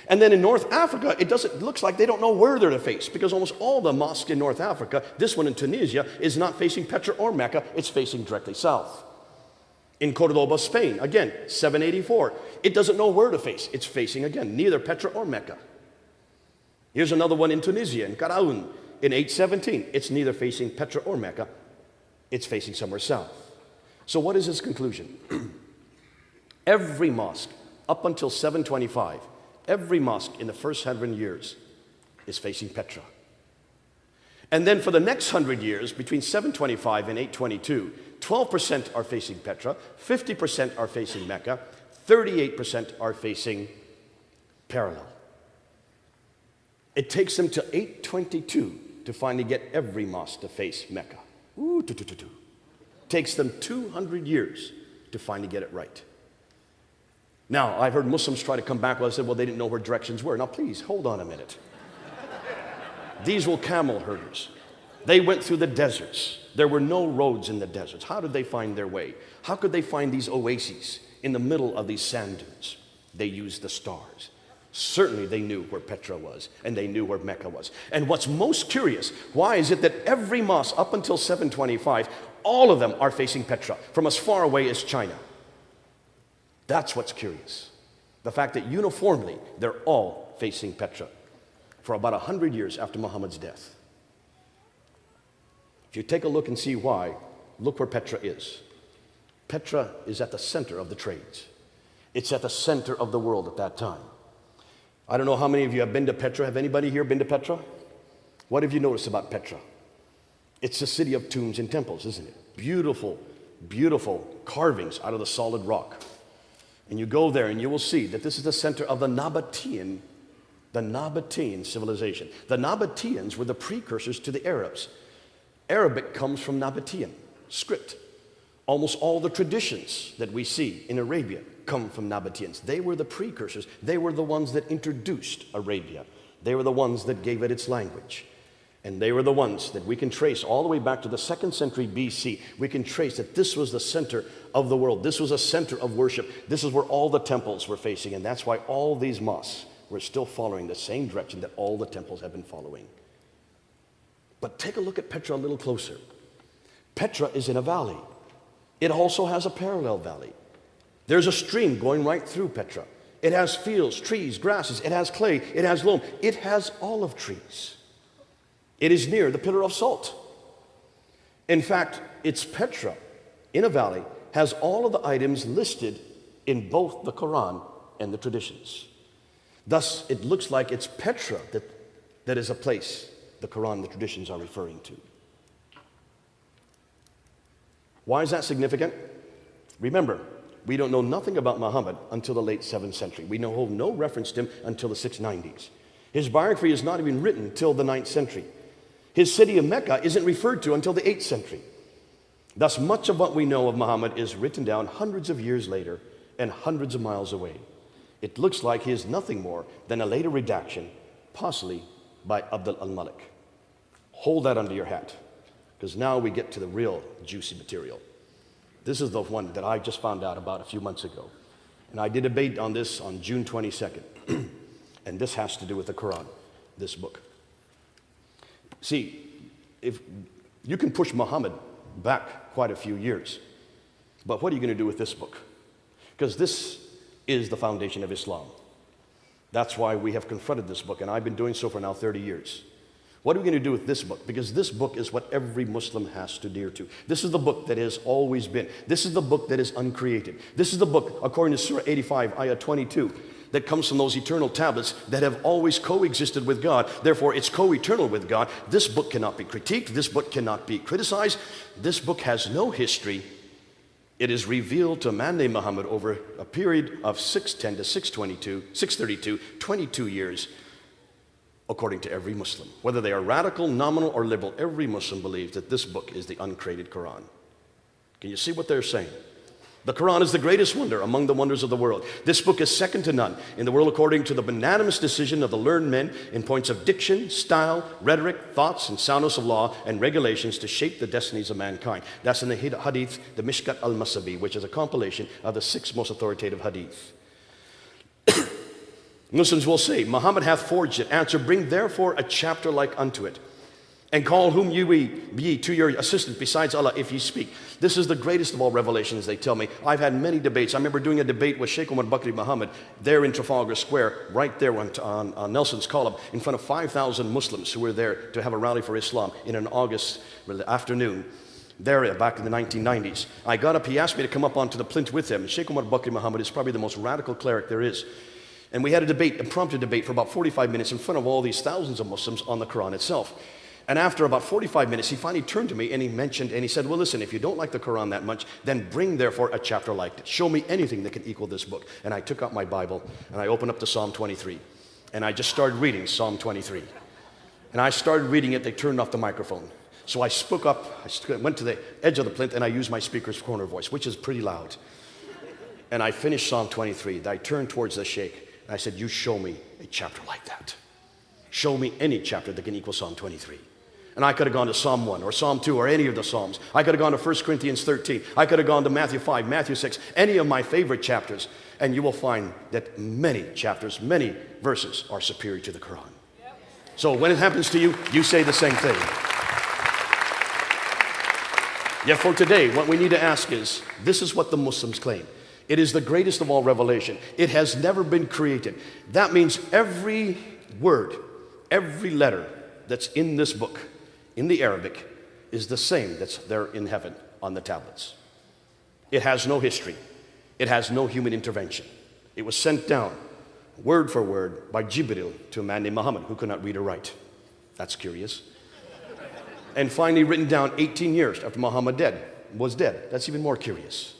And then in North Africa, it looks like they don't know where they're to face, because almost all the mosques in North Africa, this one in Tunisia, is not facing Petra or Mecca, it's facing directly south. In Cordoba, Spain, again, 784, it doesn't know where to face. It's facing, again, neither Petra or Mecca. Here's another one in Tunisia, in Karaoun, in 817. It's neither facing Petra or Mecca, it's facing somewhere south. So what is his conclusion? Every mosque, up until 725, every mosque in the first 100 years is facing Petra. And then for the next 100 years, between 725 and 822, 12% are facing Petra, 50% are facing Mecca, 38% are facing parallel. It takes them to 822 to finally get every mosque to face Mecca. Takes them 200 years to finally get it right. Now, I've heard Muslims try to come back. Well, I said, well, they didn't know where directions were. Now, please, hold on a minute. These were camel herders. They went through the deserts. There were no roads in the deserts. How did they find their way? How could they find these oases in the middle of these sand dunes? They used the stars. Certainly they knew where Petra was, and they knew where Mecca was. And what's most curious, why is it that every mosque up until 725, all of them are facing Petra, from as far away as China? That's what's curious. The fact that uniformly, they're all facing Petra for about 100 years after Muhammad's death. If you take a look and see why, look where Petra is. Petra is at the center of the trades. It's at the center of the world at that time. I don't know how many of you have been to Petra. Have anybody here been to Petra? What have you noticed about Petra? It's a city of tombs and temples, isn't it? Beautiful, beautiful carvings out of the solid rock. And you go there and you will see that this is the center of the Nabatean civilization. The Nabateans were the precursors to the Arabs. Arabic comes from Nabatean script. Almost all the traditions that we see in Arabia come from Nabateans. They were the precursors. They were the ones that introduced Arabia. They were the ones that gave it its language. And they were the ones that we can trace all the way back to the 2nd century BC. We can trace that this was the center of the world. This was a center of worship. This is where all the temples were facing. And that's why all these mosques were still following the same direction that all the temples have been following. But take a look at Petra a little closer. Petra is in a valley. It also has a parallel valley. There's a stream going right through Petra. It has fields, trees, grasses. It has clay. It has loam. It has olive trees. It is near the pillar of salt. In fact, it's Petra in a valley, has all of the items listed in both the Quran and the traditions. Thus, it looks like it's Petra that is a place the Quran and the traditions are referring to. Why is that significant? Remember, we don't know nothing about Muhammad until the late 7th century. We know no reference to him until the 690s. His biography is not even written until the 9th century. His city of Mecca isn't referred to until the 8th century. Thus, much of what we know of Muhammad is written down hundreds of years later and hundreds of miles away. It looks like he is nothing more than a later redaction, possibly by Abd al-Malik. Hold that under your hat, because now we get to the real juicy material. This is the one that I just found out about a few months ago. And I did a debate on this on June 22nd. And this has to do with the Quran, this book. See, if you can push Muhammad back quite a few years. But what are you going to do with this book? Because this is the foundation of Islam. That's why we have confronted this book, and I've been doing so for now 30 years. What are we going to do with this book? Because this book is what every Muslim has to adhere to. This is the book that has always been. This is the book that is uncreated. This is the book, according to Surah 85, Ayah 22, that comes from those eternal tablets that have always coexisted with God. Therefore, it's co-eternal with God. This book cannot be critiqued. This book cannot be criticized. This book has no history. It is revealed to a man named Muhammad over a period of 610 to 632, 22 years, according to every Muslim. Whether they are radical, nominal, or liberal, every Muslim believes that this book is the uncreated Quran. Can you see what they're saying? The Quran is the greatest wonder among the wonders of the world. This book is second to none in the world according to the unanimous decision of the learned men in points of diction, style, rhetoric, thoughts, and soundness of law and regulations to shape the destinies of mankind. That's in the hadith, the Mishkat al-Masabi, which is a compilation of the 6 most authoritative hadith. Muslims will say, Muhammad hath forged it. Answer, bring therefore a chapter like unto it, and call whom ye to your assistance besides Allah if ye speak. This is the greatest of all revelations, they tell me. I've had many debates. I remember doing a debate with Sheikh Umar Bakri Muhammad there in Trafalgar Square, right there on Nelson's Column, in front of 5,000 Muslims who were there to have a rally for Islam in an August afternoon. There, back in the 1990s. I got up, he asked me to come up onto the plinth with him. Sheikh Umar Bakri Muhammad is probably the most radical cleric there is. And we had a debate, impromptu debate for about 45 minutes in front of all these thousands of Muslims on the Quran itself. And after about 45 minutes, he finally turned to me and he said, well, listen, if you don't like the Quran that much, then bring therefore a chapter like it. Show me anything that can equal this book. And I took out my Bible and I opened up to Psalm 23. And I just started reading Psalm 23. And I started reading it, they turned off the microphone. So I spoke up, I went to the edge of the plinth and I used my speaker's corner voice, which is pretty loud. And I finished Psalm 23. I turned towards the Sheikh. I said, you show me a chapter like that. Show me any chapter that can equal Psalm 23. And I could have gone to Psalm 1 or Psalm 2 or any of the Psalms. I could have gone to 1 Corinthians 13. I could have gone to Matthew 5, Matthew 6, any of my favorite chapters. And you will find that many chapters, many verses are superior to the Quran. So when it happens to you, you say the same thing. Yet for today, what we need to ask is, this is what the Muslims claim. It is the greatest of all revelation. It has never been created. That means every word, every letter that's in this book, in the Arabic, is the same that's there in heaven on the tablets. It has no history. It has no human intervention. It was sent down, word for word, by Jibril to a man named Muhammad who could not read or write. That's curious. And finally written down 18 years after Muhammad was dead. That's even more curious.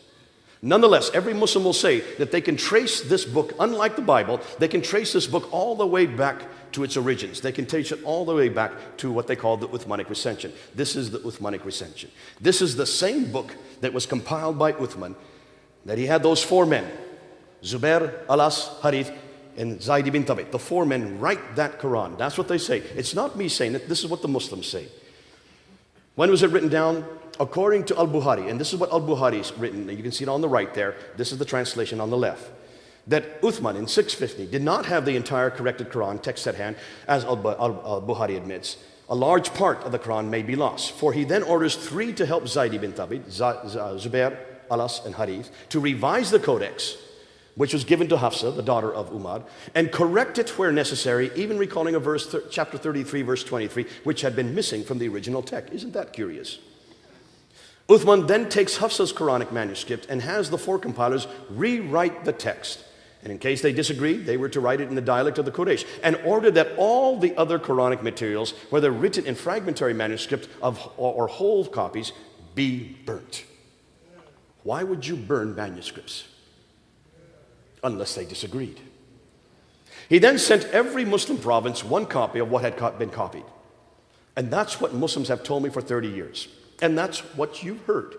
Nonetheless, every Muslim will say that they can trace this book, unlike the Bible, they can trace this book all the way back to its origins. They can trace it all the way back to what they call the Uthmanic Recension. This is the Uthmanic Recension. This is the same book that was compiled by Uthman, that he had those 4 men, Zubair, Alas, Harith, and Zayd ibn Thabit. The 4 men write that Quran. That's what they say. It's not me saying it. This is what the Muslims say. When was it written down? According to Al-Bukhari, and this is what Al-Bukhari's written, you can see it on the right there, this is the translation on the left, that Uthman in 650 did not have the entire corrected Quran text at hand, as Al-Bukhari admits. A large part of the Quran may be lost, for he then orders 3 to help Zayd ibn Thabit, Zubair, Alas, and Harith, to revise the codex, which was given to Hafsa, the daughter of Umar, and correct it where necessary, even recalling a verse, chapter 33, verse 23, which had been missing from the original text. Isn't that curious? Uthman then takes Hafsa's Quranic manuscript and has the 4 compilers rewrite the text. And in case they disagreed, they were to write it in the dialect of the Quraysh and order that all the other Quranic materials, whether written in fragmentary manuscript or whole copies, be burnt. Why would you burn manuscripts? Unless they disagreed. He then sent every Muslim province 1 copy of what had been copied. And that's what Muslims have told me for 30 years. And that's what you've heard,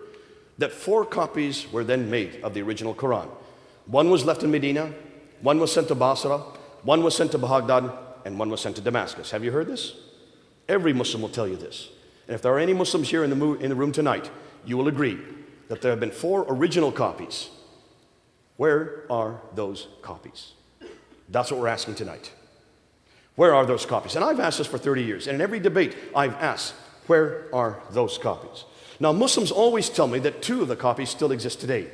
that 4 copies were then made of the original Quran. 1 was left in Medina, 1 was sent to Basra, 1 was sent to Baghdad, and 1 was sent to Damascus. Have you heard this? Every Muslim will tell you this. And if there are any Muslims here in the room tonight, you will agree that there have been 4 original copies. Where are those copies? That's what we're asking tonight. Where are those copies? And I've asked this for 30 years, and in every debate I've asked, where are those copies? Now, Muslims always tell me that two of the copies still exist today.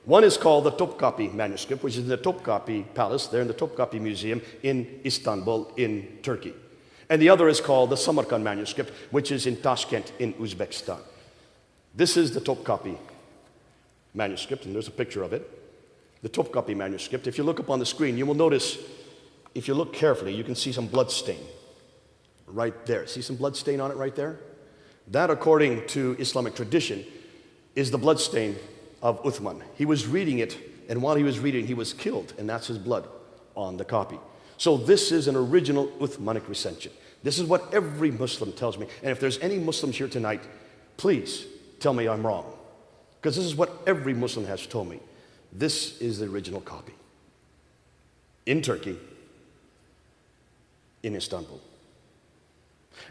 One is called the Topkapi manuscript, which is in the Topkapi Palace, there in the Topkapi Museum in Istanbul, in Turkey. And the other is called the Samarkand manuscript, which is in Tashkent, in Uzbekistan. This is the Topkapi manuscript, and there's a picture of it. The Topkapi manuscript. If you look up on the screen, you will notice, if you look carefully, you can see some blood stain right there. See some blood stain on it right there? That, according to Islamic tradition, is the blood stain of Uthman. He was reading it, and while he was reading, he was killed, and that's his blood on the copy. So this is an original Uthmanic recension. This is what every Muslim tells me. And if there's any Muslims here tonight, please tell me I'm wrong. Because this is what every Muslim has told me. This is the original copy. In Turkey, in Istanbul.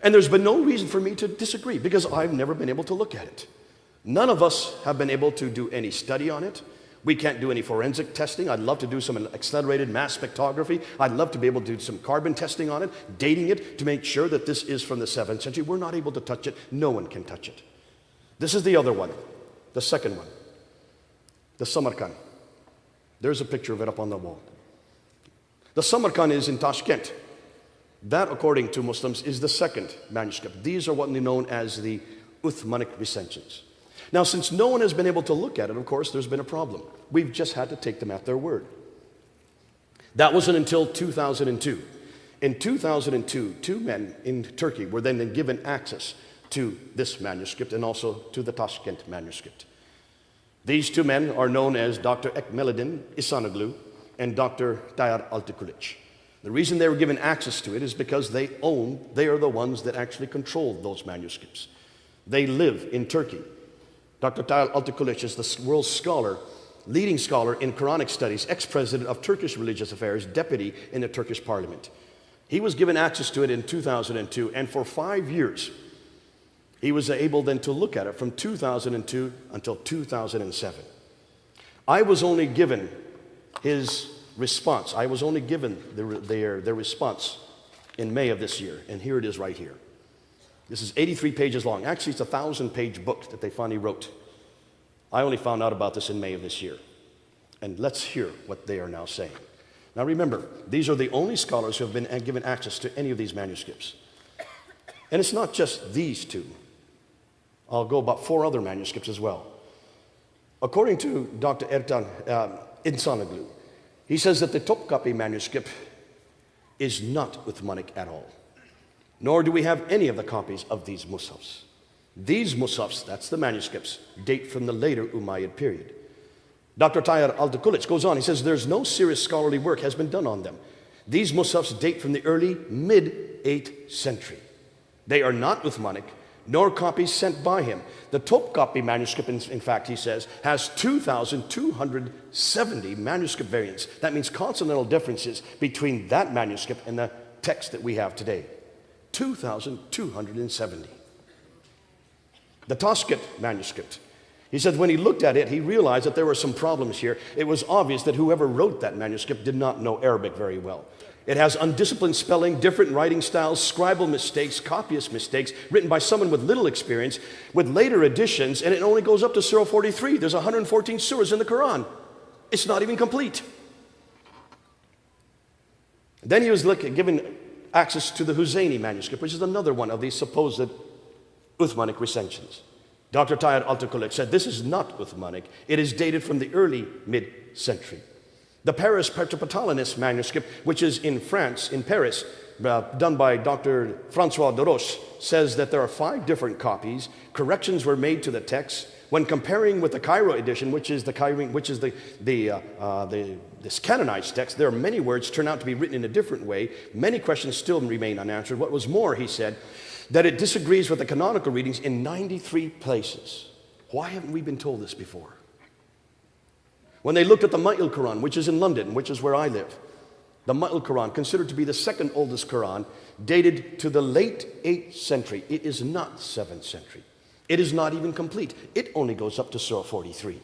And there's been no reason for me to disagree, because I've never been able to look at it. None of us have been able to do any study on it. We can't do any forensic testing. I'd love to do some accelerated mass spectrography. I'd love to be able to do some carbon testing on it, dating it to make sure that this is from the 7th century. We're not able to touch it. No one can touch it. This is the other one, the second one, the Samarkand. There's a picture of it up on the wall. The Samarkand is in Tashkent. That, according to Muslims, is the second manuscript. These are what they known as the Uthmanic recensions. Now, since no one has been able to look at it, of course, there's been a problem. We've just had to take them at their word. That wasn't until 2002. In 2002, two men in Turkey were then given access to this manuscript and also to the Tashkent manuscript. These two men are known as Dr. Ekmeledin Ihsanoglu and Dr. Tayyar Altıkılıç. The reason they were given access to it is because they are the ones that actually control those manuscripts. They live in Turkey. Dr. Tayyar Altıkılıç is the world's scholar, leading scholar in Quranic studies, ex-president of Turkish Religious Affairs, deputy in the Turkish parliament. He was given access to it in 2002, and for 5 years, he was able then to look at it from 2002 until 2007. I was only given his response. I was only given their response in May of this year, and here it is right here. This is 83 pages long. Actually, it's a 1,000-page book that they finally wrote. I only found out about this in May of this year. And let's hear what they are now saying. Now remember, these are the only scholars who have been given access to any of these manuscripts. And it's not just these two. I'll go about 4 other manuscripts as well. According to Dr. Ertan Ihsanoglu, he says that the Topkapi manuscript is not Uthmanic at all. Nor do we have any of the copies of these mushafs. These mushafs, that's the manuscripts, date from the later Umayyad period. Dr. Tayyar Altıkılıç goes on, he says there's no serious scholarly work has been done on them. These mushafs date from the early mid-8th century. They are not Uthmanic, nor copies sent by him. The Topkapi manuscript, in fact, he says, has 2,270 manuscript variants. That means consonantal differences between that manuscript and the text that we have today. 2,270. The Tashkent manuscript. He said when he looked at it, he realized that there were some problems here. It was obvious that whoever wrote that manuscript did not know Arabic very well. It has undisciplined spelling, different writing styles, scribal mistakes, copyist mistakes, written by someone with little experience, with later additions, and it only goes up to Surah 43. There's 114 surahs in the Quran. It's not even complete. Then he was given access to the Huzayni manuscript, which is another one of these supposed Uthmanic recensions. Dr. Tayyar Altıkılıç said this is not Uthmanic. It is dated from the early mid-century. The Paris Petropatalines manuscript, which is in France, in Paris, done by Dr. François Deroche, says that there are 5 different copies. Corrections were made to the text. When comparing with the Cairo edition, which is this canonized text, there are many words turn out to be written in a different way. Many questions still remain unanswered. What was more, he said, that it disagrees with the canonical readings in 93 places. Why haven't we been told this before? When they looked at the Ma'il Quran, which is in London, which is where I live, the Ma'il Quran, considered to be the second oldest Quran, dated to the late 8th century. It is not 7th century. It is not even complete. It only goes up to Surah 43.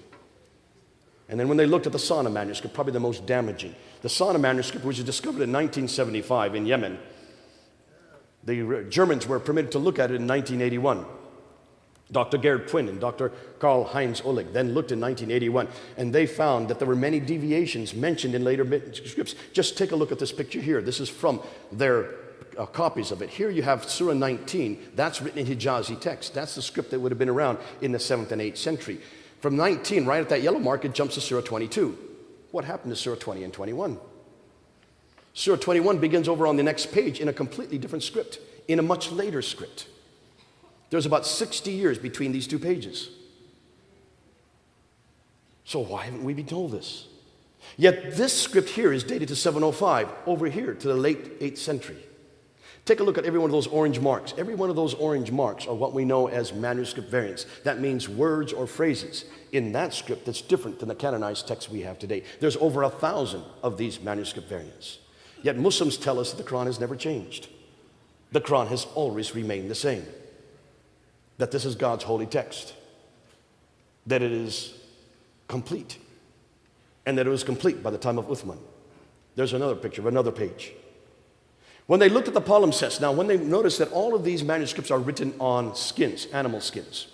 And then when they looked at the Sana manuscript, probably the most damaging, the Sana manuscript, which was discovered in 1975 in Yemen, the Germans were permitted to look at it in 1981. Dr. Gerd Quinn and Dr. Karl-Heinz Oleg then looked in 1981, and they found that there were many deviations mentioned in later manuscripts. Just take a look at this picture here. This is from their copies of it. Here you have Surah 19. That's written in Hijazi text. That's the script that would have been around in the 7th and 8th century. From 19, right at that yellow mark, it jumps to Surah 22. What happened to Surah 20 and 21? Surah 21 begins over on the next page in a completely different script, in a much later script. There's about 60 years between these two pages. So why haven't we been told this? Yet this script here is dated to 705, over here to the late 8th century. Take a look at every one of those orange marks. Every one of those orange marks are what we know as manuscript variants. That means words or phrases in that script that's different than the canonized text we have today. There's over 1,000 of these manuscript variants. Yet Muslims tell us that the Quran has never changed. The Quran has always remained the same. That this is God's holy text. That it is complete. And that it was complete by the time of Uthman. There's another picture of another page. When they looked at the palimpsest, now when they noticed that all of these manuscripts are written on skins, animal skins.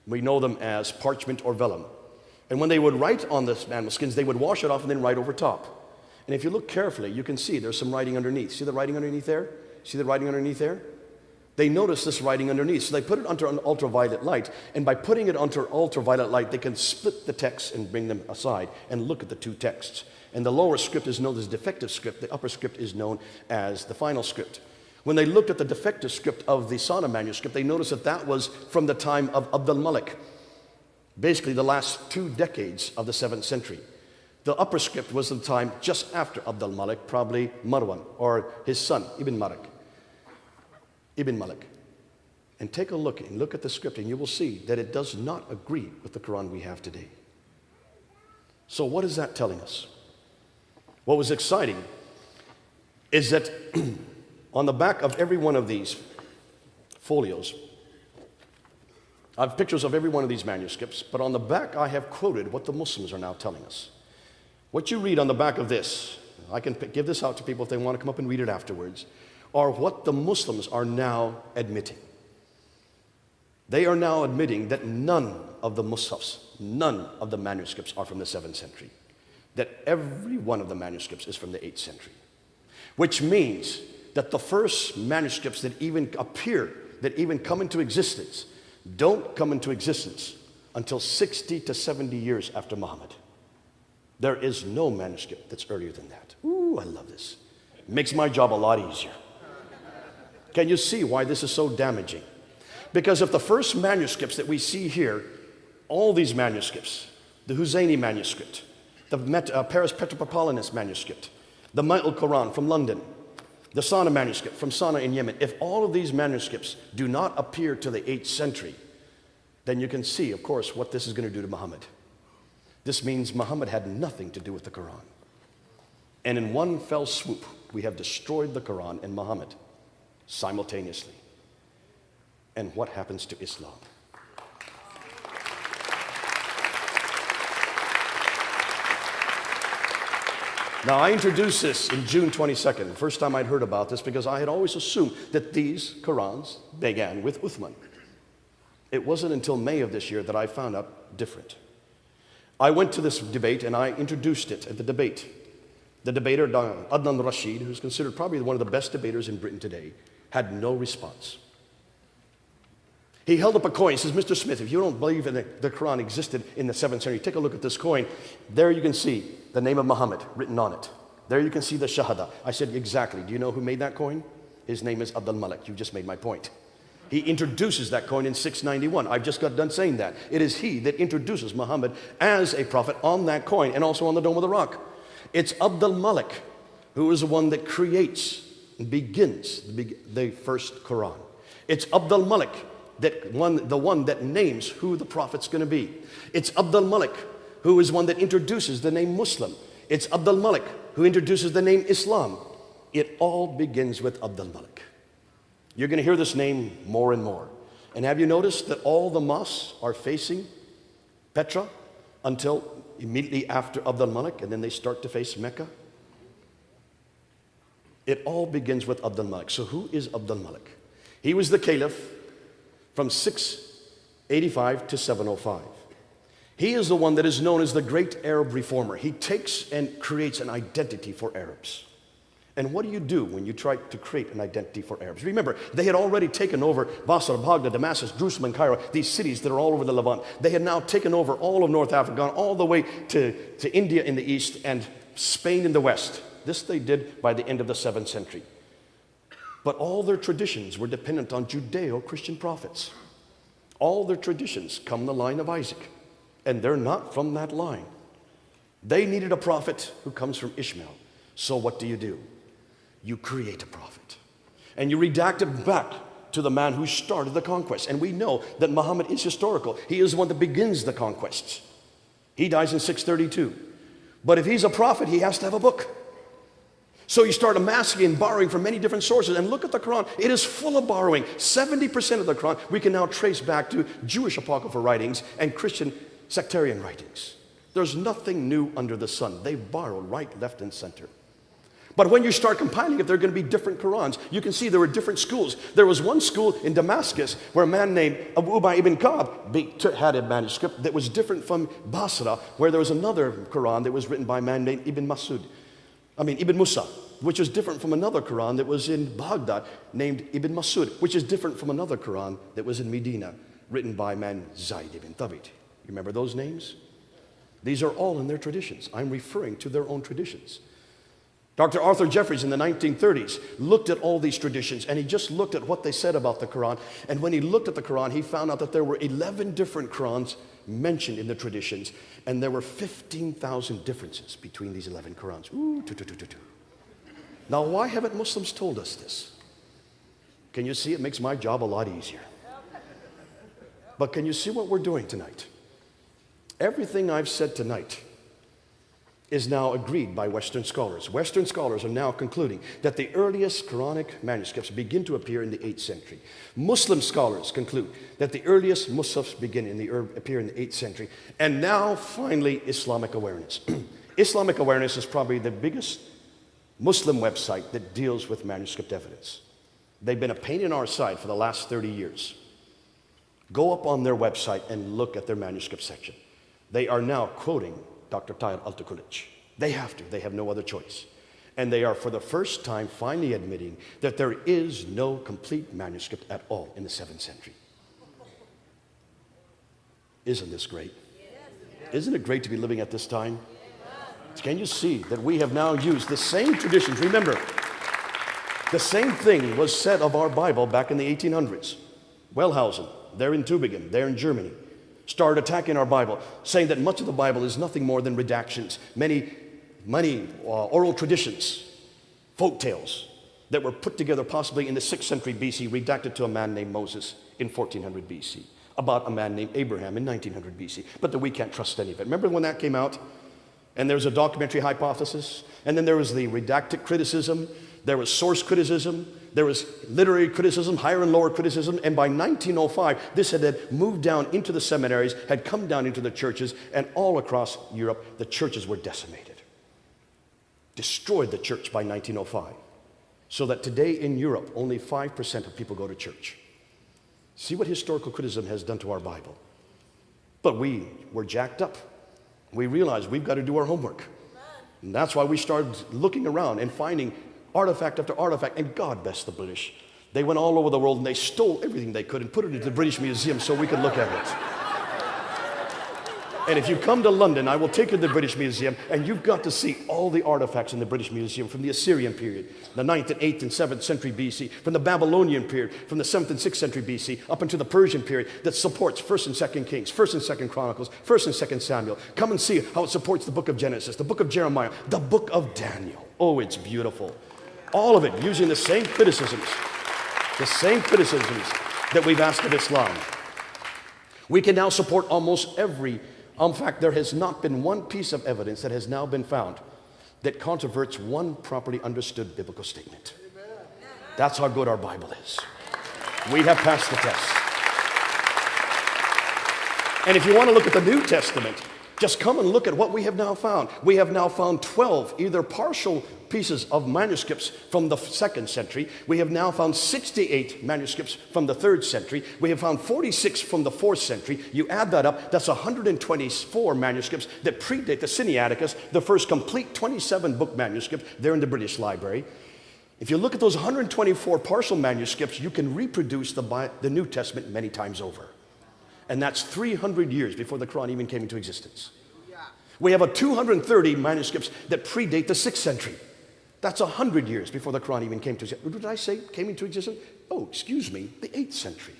We know them as parchment or vellum. And when they would write on the animal skins, they would wash it off and then write over top. And if you look carefully, you can see there's some writing underneath. See the writing underneath there? See the writing underneath there? They notice this writing underneath. So they put it under an ultraviolet light. And by putting it under ultraviolet light, they can split the text and bring them aside and look at the two texts. And the lower script is known as defective script. The upper script is known as the final script. When they looked at the defective script of the Sana manuscript, they noticed that that was from the time of Abd al-Malik, basically the last 2 decades of the 7th century. The upper script was the time just after Abd al-Malik, probably Marwan, or his son, Ibn Malik. And take a look and look at the script, and you will see that it does not agree with the Quran we have today. So what is that telling us? What was exciting is that on the back of every one of these folios, I have pictures of every one of these manuscripts, but on the back I have quoted what the Muslims are now telling us. What you read on the back of this, I can give this out to people if they want to come up and read it afterwards, are what the Muslims are now admitting. They are now admitting that none of the mushafs, none of the manuscripts are from the 7th century. That every one of the manuscripts is from the 8th century. Which means that the first manuscripts that even appear, that even come into existence, don't come into existence until 60 to 70 years after Muhammad. There is no manuscript that's earlier than that. Ooh, I love this. It makes my job a lot easier. Can you see why this is so damaging? Because if the first manuscripts that we see here, all these manuscripts, the Huzayni manuscript, the Paris Petropolitanus manuscript, the Ma'at al-Quran from London, the Sana manuscript from Sana in Yemen, if all of these manuscripts do not appear to the 8th century, then you can see, of course, what this is going to do to Muhammad. This means Muhammad had nothing to do with the Quran. And in one fell swoop, we have destroyed the Quran and Muhammad simultaneously. And what happens to Islam? Now, I introduced this in June 22nd, the first time I'd heard about this, because I had always assumed that these Qurans began with Uthman. It wasn't until May of this year that I found out different. I went to this debate and I introduced it at the debate. The debater, Adnan Rashid, who's considered probably one of the best debaters in Britain today, had no response. He held up a coin. He says, Mr. Smith, if you don't believe in the Quran existed in the 7th century, take a look at this coin. There you can see the name of Muhammad written on it. There you can see the Shahada. I said, exactly. Do you know who made that coin? His name is Abd al-Malik. You just made my point. He introduces that coin in 691. I've just got done saying that. It is he that introduces Muhammad as a prophet on that coin and also on the Dome of the Rock. It's Abd al-Malik who is the one that creates and begins the first Quran. It's Abd al-Malik the one that names who the prophet's going to be. It's Abd al-Malik who is one that introduces the name Muslim. It's Abd al-Malik who introduces the name Islam. It all begins with Abd al-Malik. You're going to hear this name more and more. And have you noticed that all the mosques are facing Petra until immediately after Abd al-Malik, and then they start to face Mecca? It all begins with Abd al-Malik. So who is Abd al-Malik? He was the caliph from 6 85 to 705. He is the one that is known as the great Arab reformer. He takes and creates an identity for Arabs. And what do you do when you try to create an identity for Arabs? Remember, they had already taken over Basra, Baghdad, Damascus, Jerusalem, and Cairo, these cities that are all over the Levant. They had now taken over all of North Africa, gone all the way to India in the east and Spain in the west. This they did by the end of the 7th century. But all their traditions were dependent on Judeo-Christian prophets. All their traditions come in the line of Isaac, and they're not from that line. They needed a prophet who comes from Ishmael. So what do? You create a prophet, and you redact it back to the man who started the conquest. And we know that Muhammad is historical. He is the one that begins the conquests. He dies in 632. But if he's a prophet, he has to have a book. So you start amassing and borrowing from many different sources. And look at the Quran. It is full of borrowing. 70% of the Quran we can now trace back to Jewish apocryphal writings and Christian sectarian writings. There's nothing new under the sun. They borrow right, left, and center. But when you start compiling it, there are going to be different Qurans. You can see there were different schools. There was one school in Damascus where a man named Abu Ubay ibn Ka'b had a manuscript that was different from Basra, where there was another Quran that was written by a man named Ibn Musa, which was different from another Quran that was in Baghdad named Ibn Masud, which is different from another Quran that was in Medina, written by a man Zayd ibn Thabit. You remember those names? These are all in their traditions. I'm referring to their own traditions. Dr. Arthur Jeffries in the 1930s looked at all these traditions, and he just looked at what they said about the Quran. And when he looked at the Quran, he found out that there were 11 different Qurans mentioned in the traditions, and there were 15,000 differences between these 11 Qurans. Now, why haven't Muslims told us this? Can you see? It makes my job a lot easier. But can you see what we're doing tonight? Everything I've said tonight is now agreed by Western scholars. Western scholars are now concluding that the earliest Quranic manuscripts begin to appear in the 8th century. Muslim scholars conclude that the earliest Musafs appear in the 8th century. And now, finally, Islamic Awareness. Islamic Awareness is probably the biggest Muslim website that deals with manuscript evidence. They've been a pain in our side for the last 30 years. Go up on their website and look at their manuscript section. They are now quoting Dr. Tahir Altukulich. They have to. They have no other choice. And they are, for the first time, finally admitting that there is no complete manuscript at all in the 7th century. Isn't this great? Isn't it great to be living at this time? Can you see that we have now used the same traditions? Remember, the same thing was said of our Bible back in the 1800s. Wellhausen, there in Tübingen, there in Germany, started attacking our Bible, saying that much of the Bible is nothing more than redactions, many oral traditions, folk tales that were put together possibly in the 6th century BC, redacted to a man named Moses in 1400 BC, about a man named Abraham in 1900 BC, but that we can't trust any of it. Remember when that came out? And there was a documentary hypothesis, and then there was the redacted criticism, there was source criticism, there was literary criticism, higher and lower criticism, and by 1905, this had moved down into the seminaries, had come down into the churches, and all across Europe, the churches were decimated. Destroyed the church by 1905. So that today in Europe, only 5% of people go to church. See what historical criticism has done to our Bible. But we were jacked up. We realized we've got to do our homework. And that's why we started looking around and finding artifact after artifact. And God bless the British. They went all over the world and they stole everything they could and put it into the British Museum so we could look at it. And if you come to London, I will take you to the British Museum, and you've got to see all the artifacts in the British Museum from the Assyrian period, the 9th and 8th and 7th century BC, from the Babylonian period, from the 7th and 6th century BC, up into the Persian period that supports 1st and 2nd Kings, 1st and 2nd Chronicles, 1st and 2nd Samuel. Come and see how it supports the book of Genesis, the book of Jeremiah, the book of Daniel. Oh, it's beautiful. All of it using the same criticisms that we've asked of Islam. We can now support almost every. In fact, there has not been one piece of evidence that has now been found that controverts one properly understood biblical statement. That's how good our Bible is. We have passed the test. And if you want to look at the New Testament, Just come and look at what we have now found. We have now found 12 either partial pieces of manuscripts from the 2nd century. We have now found 68 manuscripts from the 3rd century. We have found 46 from the 4th century. You add that up, that's 124 manuscripts that predate the Sinaiticus, the first complete 27-book manuscript there in the British Library. If you look at those 124 partial manuscripts, you can reproduce the New Testament many times over. And that's 300 years before the Quran even came into existence. We have 230 manuscripts that predate the 6th century. That's 100 years before the Quran even came to existence. What did I say came into existence? Oh, excuse me, the 8th century.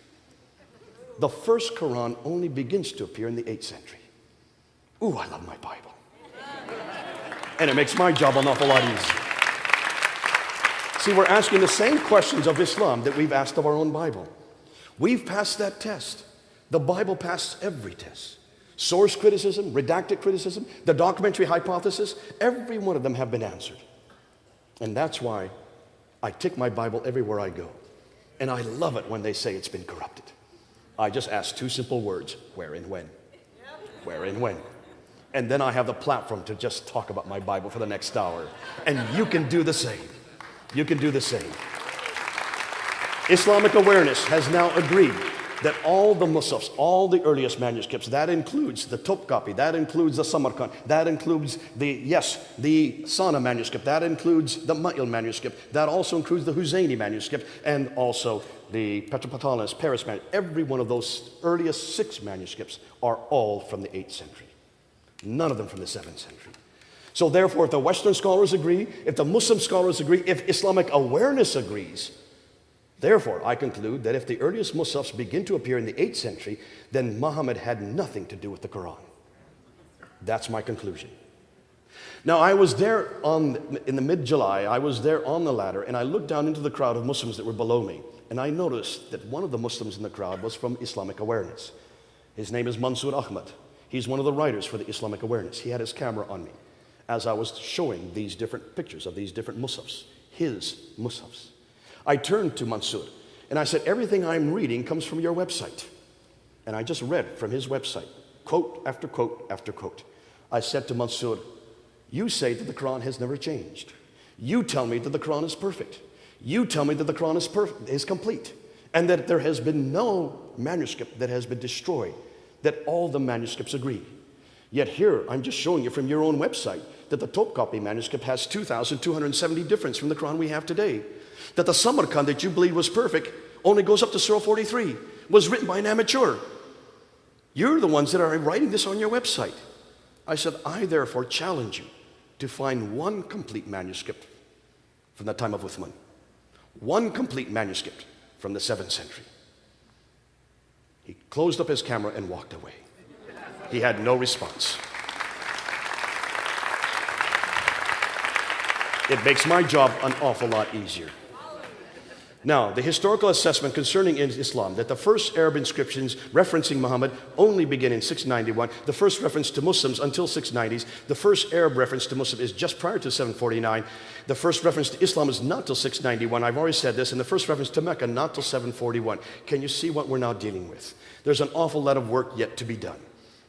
The first Quran only begins to appear in the 8th century. Ooh, I love my Bible. And it makes my job an awful lot easier. See, we're asking the same questions of Islam that we've asked of our own Bible. We've passed that test. The Bible passed every test. Source criticism, redacted criticism, the documentary hypothesis, every one of them have been answered. And that's why I take my Bible everywhere I go. And I love it when they say it's been corrupted. I just ask 2 simple words, where and when? Where and when? And then I have the platform to just talk about my Bible for the next hour. And you can do the same. You can do the same. Islamic Awareness has now agreed that all the Musafs, all the earliest manuscripts, that includes the Topkapi, that includes the Samarkand, that includes the Sana manuscript, that includes the Ma'il manuscript, that also includes the Huzayni manuscript, and also the Petropatalus Paris manuscript. Every one of those earliest 6 manuscripts are all from the 8th century. None of them from the 7th century. So therefore, if the Western scholars agree, if the Muslim scholars agree, if Islamic Awareness agrees, therefore, I conclude that if the earliest Musafs begin to appear in the 8th century, then Muhammad had nothing to do with the Quran. That's my conclusion. Now, I was there in the mid-July, I was there on the ladder, and I looked down into the crowd of Muslims that were below me, and I noticed that one of the Muslims in the crowd was from Islamic Awareness. His name is Mansour Ahmad. He's one of the writers for the Islamic Awareness. He had his camera on me as I was showing these different pictures of these different Musafs, his Musafs. I turned to Mansour and I said, everything I'm reading comes from your website. And I just read from his website, quote after quote after quote. I said to Mansour, you say that the Quran has never changed. You tell me that the Quran is perfect. You tell me that the Quran is complete. And that there has been no manuscript that has been destroyed, that all the manuscripts agree. Yet here, I'm just showing you from your own website that the Topkapi manuscript has 2,270 difference from the Quran we have today. That the Samarkand that you believe was perfect only goes up to Surah 43, was written by an amateur. You're the ones that are writing this on your website. I said, I therefore challenge you to find one complete manuscript from the time of Uthman. One complete manuscript from the 7th century. He closed up his camera and walked away. He had no response. It makes my job an awful lot easier. Now, the historical assessment concerning Islam, that the first Arab inscriptions referencing Muhammad only begin in 691. The first reference to Muslims until 690s. The first Arab reference to Muslim is just prior to 749. The first reference to Islam is not till 691. I've already said this. And the first reference to Mecca, not till 741. Can you see what we're now dealing with? There's an awful lot of work yet to be done.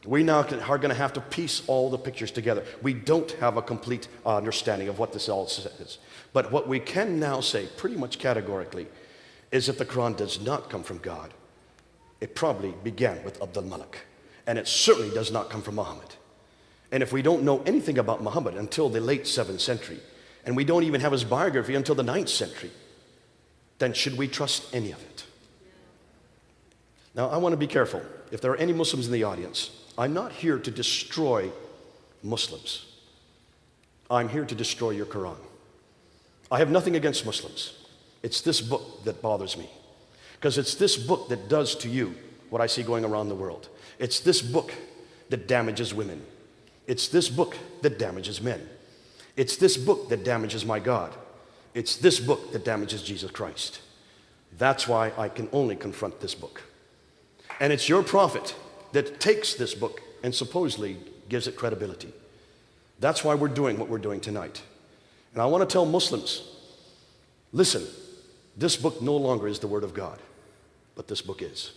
We now are going to have to piece all the pictures together. We don't have a complete understanding of what this all says. But what we can now say pretty much categorically is that the Quran does not come from God. It probably began with Abdul Malik. And it certainly does not come from Muhammad. And if we don't know anything about Muhammad until the late 7th century, and we don't even have his biography until the 9th century, then should we trust any of it? Now, I want to be careful. If there are any Muslims in the audience, I'm not here to destroy Muslims. I'm here to destroy your Quran. I have nothing against Muslims. It's this book that bothers me. Because it's this book that does to you what I see going around the world. It's this book that damages women. It's this book that damages men. It's this book that damages my God. It's this book that damages Jesus Christ. That's why I can only confront this book. And it's your prophet that takes this book and supposedly gives it credibility. That's why we're doing what we're doing tonight. And I want to tell Muslims, listen, this book no longer is the Word of God, but this book is.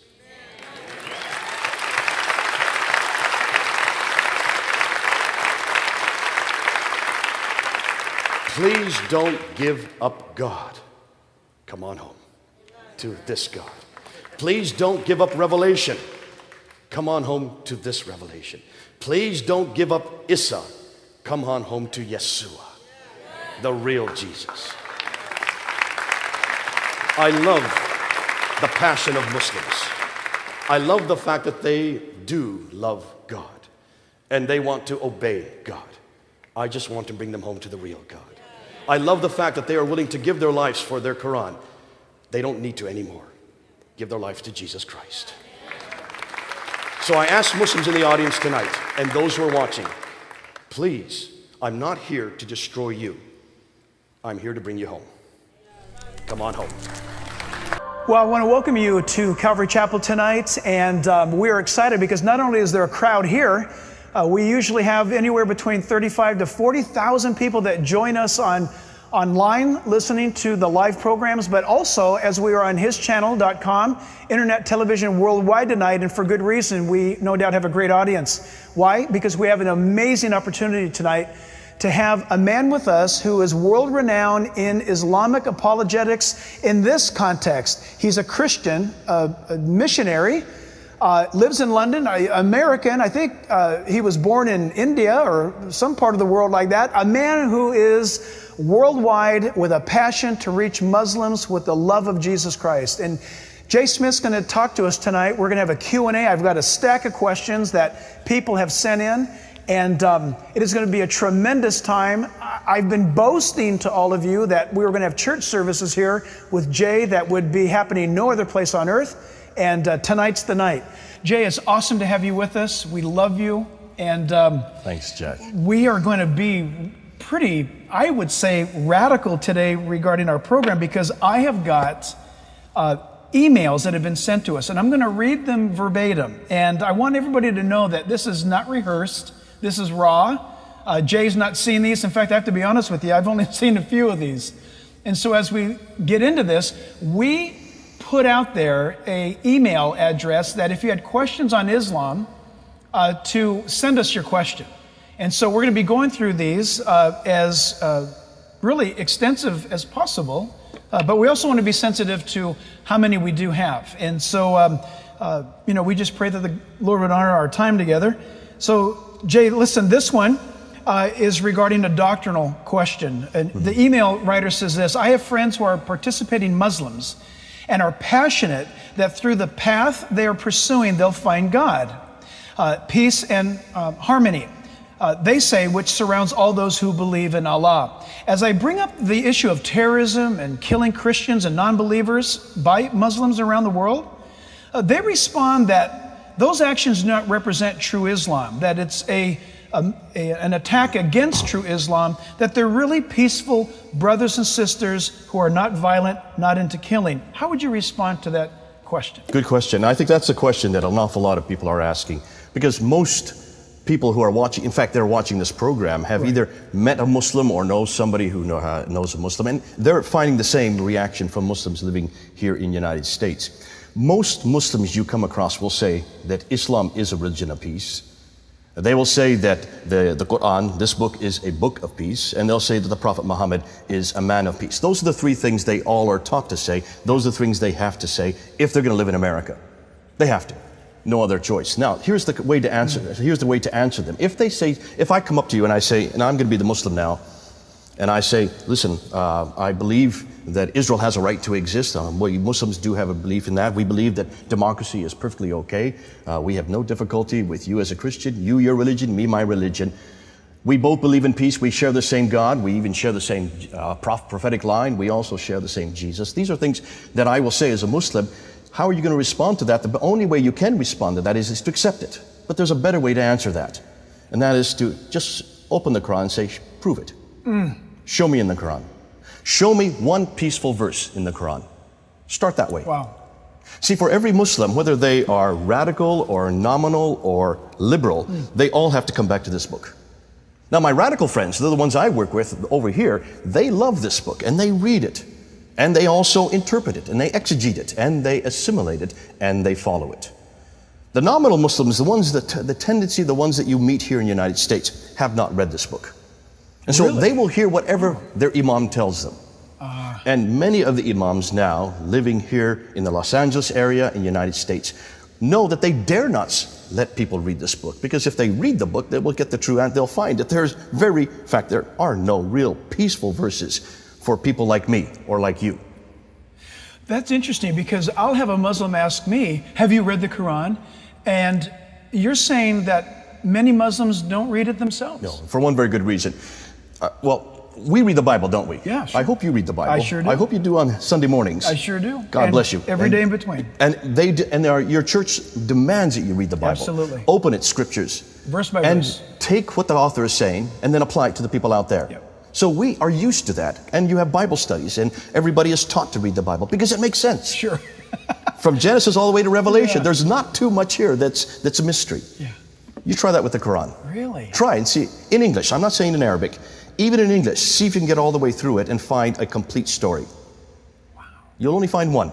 Please don't give up God. Come on home to this God. Please don't give up revelation. Come on home to this revelation. Please don't give up Isa. Come on home to Yeshua, the real Jesus. I love the passion of Muslims. I love the fact that they do love God and they want to obey God. I just want to bring them home to the real God. I love the fact that they are willing to give their lives for their Quran. They don't need to anymore. Give their life to Jesus Christ. So I ask Muslims in the audience tonight and those who are watching, please, I'm not here to destroy you. I'm here to bring you home. Come on home. Well, I want to welcome you to Calvary Chapel tonight, and we're excited because not only is there a crowd here, we usually have anywhere between 35 to 40,000 people that join us online listening to the live programs, but also as we are on hischannel.com, internet television worldwide tonight, and for good reason. We no doubt have a great audience. Why? Because we have an amazing opportunity tonight to have a man with us who is world-renowned in Islamic apologetics in this context. He's a Christian, a missionary, lives in London, American. I think he was born in India or some part of the world like that. A man who is worldwide with a passion to reach Muslims with the love of Jesus Christ. And Jay Smith's going to talk to us tonight. We're going to have a Q&A. I've got a stack of questions that people have sent in. And it is going to be a tremendous time. I've been boasting to all of you that we were going to have church services here with Jay that would be happening no other place on earth. And tonight's the night. Jay, it's awesome to have you with us. We love you. And thanks, Jack. We are going to be pretty, I would say, radical today regarding our program because I have got emails that have been sent to us. And I'm going to read them verbatim. And I want everybody to know that this is not rehearsed. This is raw. Jay's not seen these. In fact, I have to be honest with you, I've only seen a few of these. And so as we get into this, we put out there an email address that if you had questions on Islam, to send us your question. And so we're going to be going through these as really extensive as possible, but we also want to be sensitive to how many we do have. And so, we just pray that the Lord would honor our time together. So, Jay, listen, this one is regarding a doctrinal question. And the email writer says this: I have friends who are participating Muslims and are passionate that through the path they are pursuing, they'll find God, peace and harmony, they say, which surrounds all those who believe in Allah. As I bring up the issue of terrorism and killing Christians and non-believers by Muslims around the world, they respond that those actions do not represent true Islam, that it's an attack against true Islam, that they're really peaceful brothers and sisters who are not violent, not into killing. How would you respond to that question? Good question. I think that's a question that an awful lot of people are asking, because most people who are watching, in fact, they're watching this program, have either met a Muslim or know somebody who knows a Muslim, and they're finding the same reaction from Muslims living here in the United States. Most Muslims you come across will say that Islam is a religion of peace. They will say that the Quran, this book, is a book of peace, and they'll say that the Prophet Muhammad is a man of peace. Those are the three things they all are taught to say. Those are the things they have to say if they're going to live in America. They have to. No other choice. Now, here's the way to answer this. Here's the way to answer them. If they say, if I come up to you and I say, and I'm going to be the Muslim now, and I say, listen, I believe that Israel has a right to exist. We Muslims do have a belief in that. We believe that democracy is perfectly okay. We have no difficulty with you as a Christian, you your religion, me my religion. We both believe in peace. We share the same God. We even share the same prophetic line. We also share the same Jesus. These are things that I will say as a Muslim. How are you going to respond to that? The only way you can respond to that is to accept it. But there's a better way to answer that. And that is to just open the Quran and say, prove it. Show me in the Quran. Show me one peaceful verse in the Quran. Start that way. Wow. See, for every Muslim, whether they are radical or nominal or liberal, they all have to come back to this book. Now, my radical friends, they're the ones I work with over here, they love this book and they read it. And they also interpret it and they exegete it and they assimilate it and they follow it. The nominal Muslims, the ones that, the tendency, the ones that you meet here in the United States, have not read this book. And so Really? they will hear whatever their imam tells them. And many of the imams now living here in the Los Angeles area in the United States know that they dare not let people read this book, because if they read the book, they will get the true answer. They'll find that there are no real peaceful verses for people like me or like you. That's interesting, because I'll have a Muslim ask me, have you read the Quran? And you're saying that many Muslims don't read it themselves. No, for one very good reason. Well, we read the Bible, don't we? Yeah, sure. I hope you read the Bible. I sure do. I hope you do on Sunday mornings. I sure do. God And bless you. Every day in between. And your church demands that you read the Bible. Absolutely. Open its scriptures. Verse by and verse. take what the author is saying and then apply it to the people out there. Yep. So we are used to that. And you have Bible studies, and everybody is taught to read the Bible because it makes sense. Sure. From Genesis all the way to Revelation, Yeah. there's not too much here that's a mystery. Yeah. You try that with the Quran. Really? Try and see. In English, I'm not saying in Arabic. Even in English, see if you can get all the way through it and find a complete story. Wow. You'll only find one.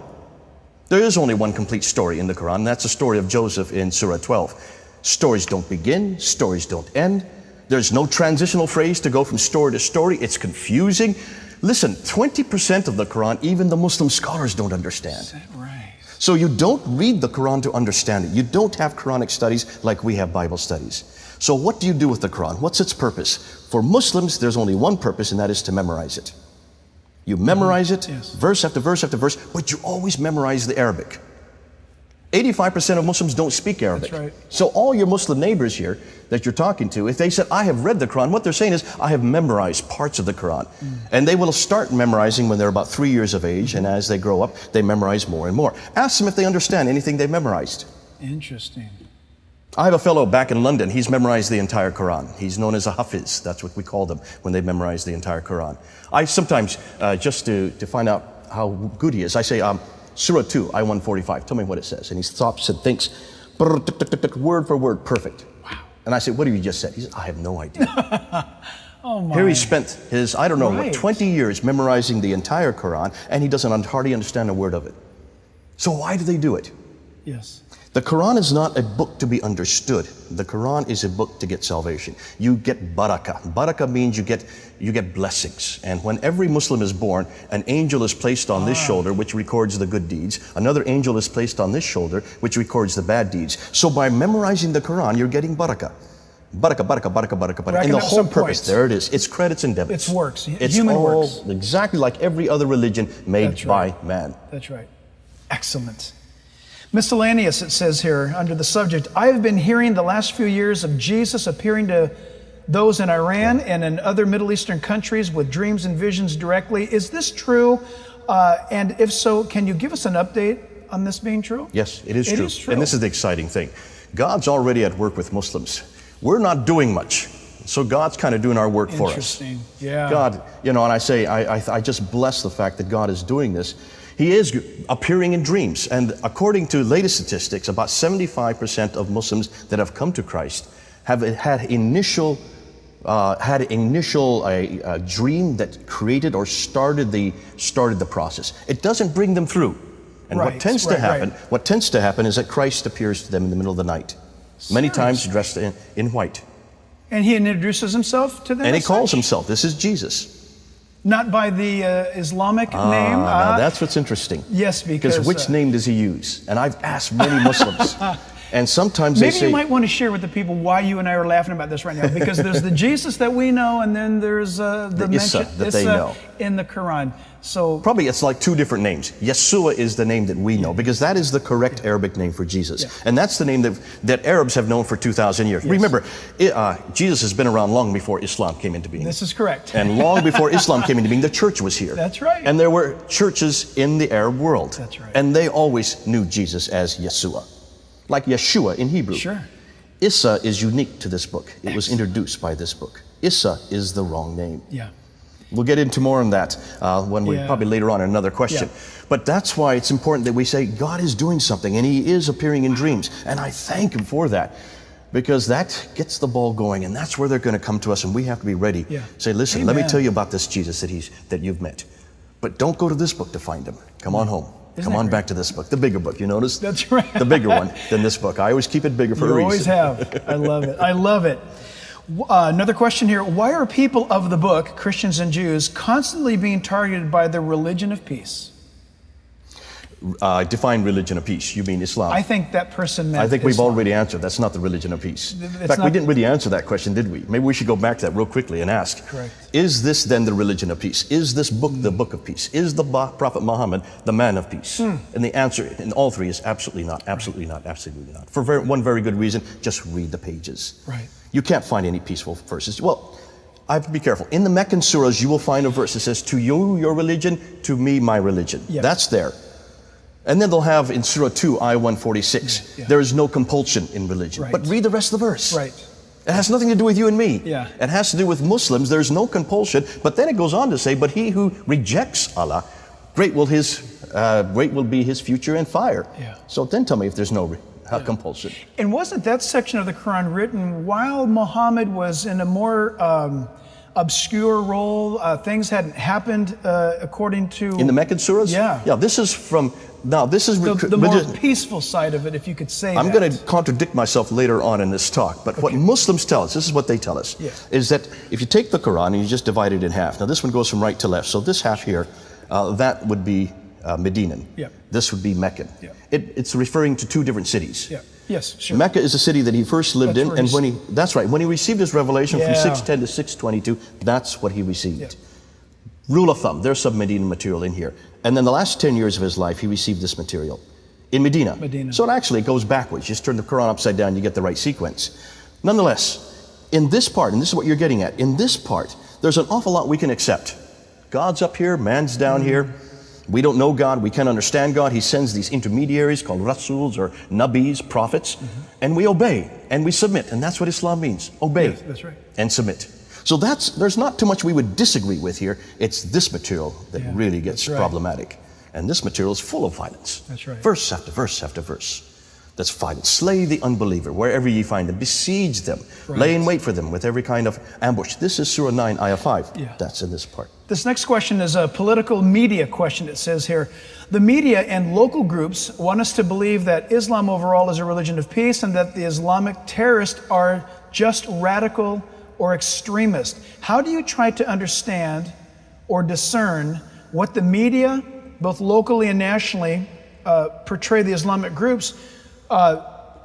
There is only one complete story in the Quran, and that's the story of Joseph in Surah 12. Stories don't begin, stories don't end. There's no transitional phrase to go from story to story. It's confusing. Listen, 20% of the Quran, even the Muslim scholars don't understand. Is that right? So you don't read the Quran to understand it. You don't have Quranic studies like we have Bible studies. So what do you do with the Quran? What's its purpose? For Muslims, there's only one purpose, and that is to memorize it. You memorize it, Yes. verse after verse after verse, but you always memorize the Arabic. 85% of Muslims don't speak Arabic. That's right. So all your Muslim neighbors here that you're talking to, if they said, I have read the Quran, what they're saying is, I have memorized parts of the Quran. And they will start memorizing when they're about 3 years of age, and as they grow up, they memorize more and more. Ask them if they understand anything they've memorized. Interesting. I have a fellow back in London, he's memorized the entire Quran. He's known as a Hafiz, that's what we call them when they memorize the entire Quran. I sometimes, just to find out how good he is, I say, Surah 2, I 145, tell me what it says. And he stops and thinks, word for word, perfect. Wow. And I say, what have you just said? He says, I have no idea. Oh my. Here he spent his, I don't know, Right. 20 years memorizing the entire Quran, and he doesn't hardly understand a word of it. So why do they do it? Yes. The Quran is not a book to be understood. The Quran is a book to get salvation. You get barakah. Barakah means you get blessings. And when every Muslim is born, an angel is placed on this shoulder, which records the good deeds. Another angel is placed on this shoulder, which records the bad deeds. So by memorizing the Quran, you're getting barakah. Barakah, barakah, barakah, barakah, barakah. Racking And the up whole some purpose, points. there it is. It's credits and debits. It's works, It's human all works. exactly like every other religion made That's right. by man. That's right. Excellent. Miscellaneous, it says here, under the subject, I have been hearing the last few years of Jesus appearing to those in Iran and in other Middle Eastern countries with dreams and visions directly. Is this true? And if so, can you give us an update on this being true? Yes, it is It true. is true. And this is the exciting thing. God's already at work with Muslims. We're not doing much. So God's kind of doing our work for us. Interesting. Yeah. God, and I say, I just bless the fact that God is doing this. He is appearing in dreams. And according to latest statistics, about 75% of Muslims that have come to Christ have had initial dream that created or started the process. It doesn't bring them through. And Right, what tends to happen is that Christ appears to them in the middle of the night. Many times dressed in white. And he introduces himself to them? And he as calls such? himself, this is Jesus. Not by the Islamic name? Now that's what's interesting. Yes, because which name does he use? And I've asked many Muslims, and sometimes they maybe say, you might want to share with the people why you and I are laughing about this right now, because there's the Jesus that we know, and then there's the Issa mention that they know. in the Quran. So probably it's like two different names. Yeshua is the name that we know, because that is the correct Arabic name for Jesus. Yeah. And that's the name that Arabs have known for 2,000 years. Remember, Jesus has been around long before Islam came into being. this is correct. And long before Islam came into being, the church was here. That's right. And there were churches in the Arab world. That's right. And they always knew Jesus as Yeshua. Like Yeshua in Hebrew. Sure. Issa is unique to this book. It was introduced by this book. Issa is the wrong name. Yeah. We'll get into more on that when we Yeah. probably later on in another question. Yeah. But that's why it's important that we say God is doing something, and He is appearing in dreams. And I thank Him for that, because that gets the ball going, and that's where they're going to come to us, and we have to be ready. Yeah. Say, listen, let me Amen. tell you about this Jesus that you've met. But don't go to this book to find Him. Come on home. Isn't Come that on great? back to this book, the bigger book. You notice? That's right. The bigger one than this book. I always keep it bigger for a You reason. always have. I love it. I love it. Another question here. Why are people of the book, Christians and Jews, constantly being targeted by the religion of peace? Define religion of peace. You mean Islam? I think that person meant I think we've Islam. already answered. That's not the religion of peace. In fact, we not- didn't really answer that question, did we? Maybe we should go back to that real quickly and ask. Correct. Is this then the religion of peace? Is this book the book of peace? Is the Prophet Muhammad the man of peace? And the answer in all three is absolutely not, absolutely not, absolutely not. For one very good reason, just read the pages. Right. You can't find any peaceful verses. Well, I have to be careful. In the Meccan surahs, you will find a verse that says, to you, your religion, to me, my religion. Yeah. That's there. And then they'll have in Surah 2, Ayah 146, Yeah. there is no compulsion in religion. Right. But read the rest of the verse. Right. It has nothing to do with you and me. Yeah. It has to do with Muslims. There's no compulsion. But then it goes on to say, but he who rejects Allah, great will be his future in fire. Yeah. So then tell me if there's no compulsion. And wasn't that section of the Quran written while Muhammad was in a more obscure role? Things hadn't happened according to... In the Meccan surahs? Yeah. Yeah, this is from... Now, this is... the more peaceful side of it, if you could say I'm that. going to contradict myself later on in this talk, but what Muslims tell us, this is what they tell us, Yeah. is that if you take the Quran and you just divide it in half, now this one goes from right to left, so this half here, that would be Medinan. Yeah. This would be Meccan. Yeah. It's referring to two different cities. Yeah. Yes, sure. Mecca is the city that he first lived That's in, where and he's- that's right, when he received his revelation from Yeah. 610 to 622, that's what he received. Yeah. Rule of thumb, there's some Medinan material in here. And then the last 10 years of his life, he received this material in Medina. Medina. So it actually goes backwards. You just turn the Quran upside down, you get the right sequence. Nonetheless, in this part, and this is what you're getting at, in this part, there's an awful lot we can accept. God's up here, man's down here. We don't know God, we can't understand God. He sends these intermediaries called Rasuls or Nabis, prophets, and we obey and we submit. And that's what Islam means, obey Yes, that's right. and submit. So there's not too much we would disagree with here. It's this material that Yeah, really gets that's right. problematic. And this material is full of violence. That's right. Verse after verse after verse. That's violence. Slay the unbeliever wherever ye find them. Besiege them. Right. Lay in wait for them with every kind of ambush. This is Surah 9, Ayah 5. Yeah. That's in this part. This next question is a political media question. It says here, the media and local groups want us to believe that Islam overall is a religion of peace and that the Islamic terrorists are just radical or extremist. How do you try to understand or discern what the media, both locally and nationally, portray the Islamic groups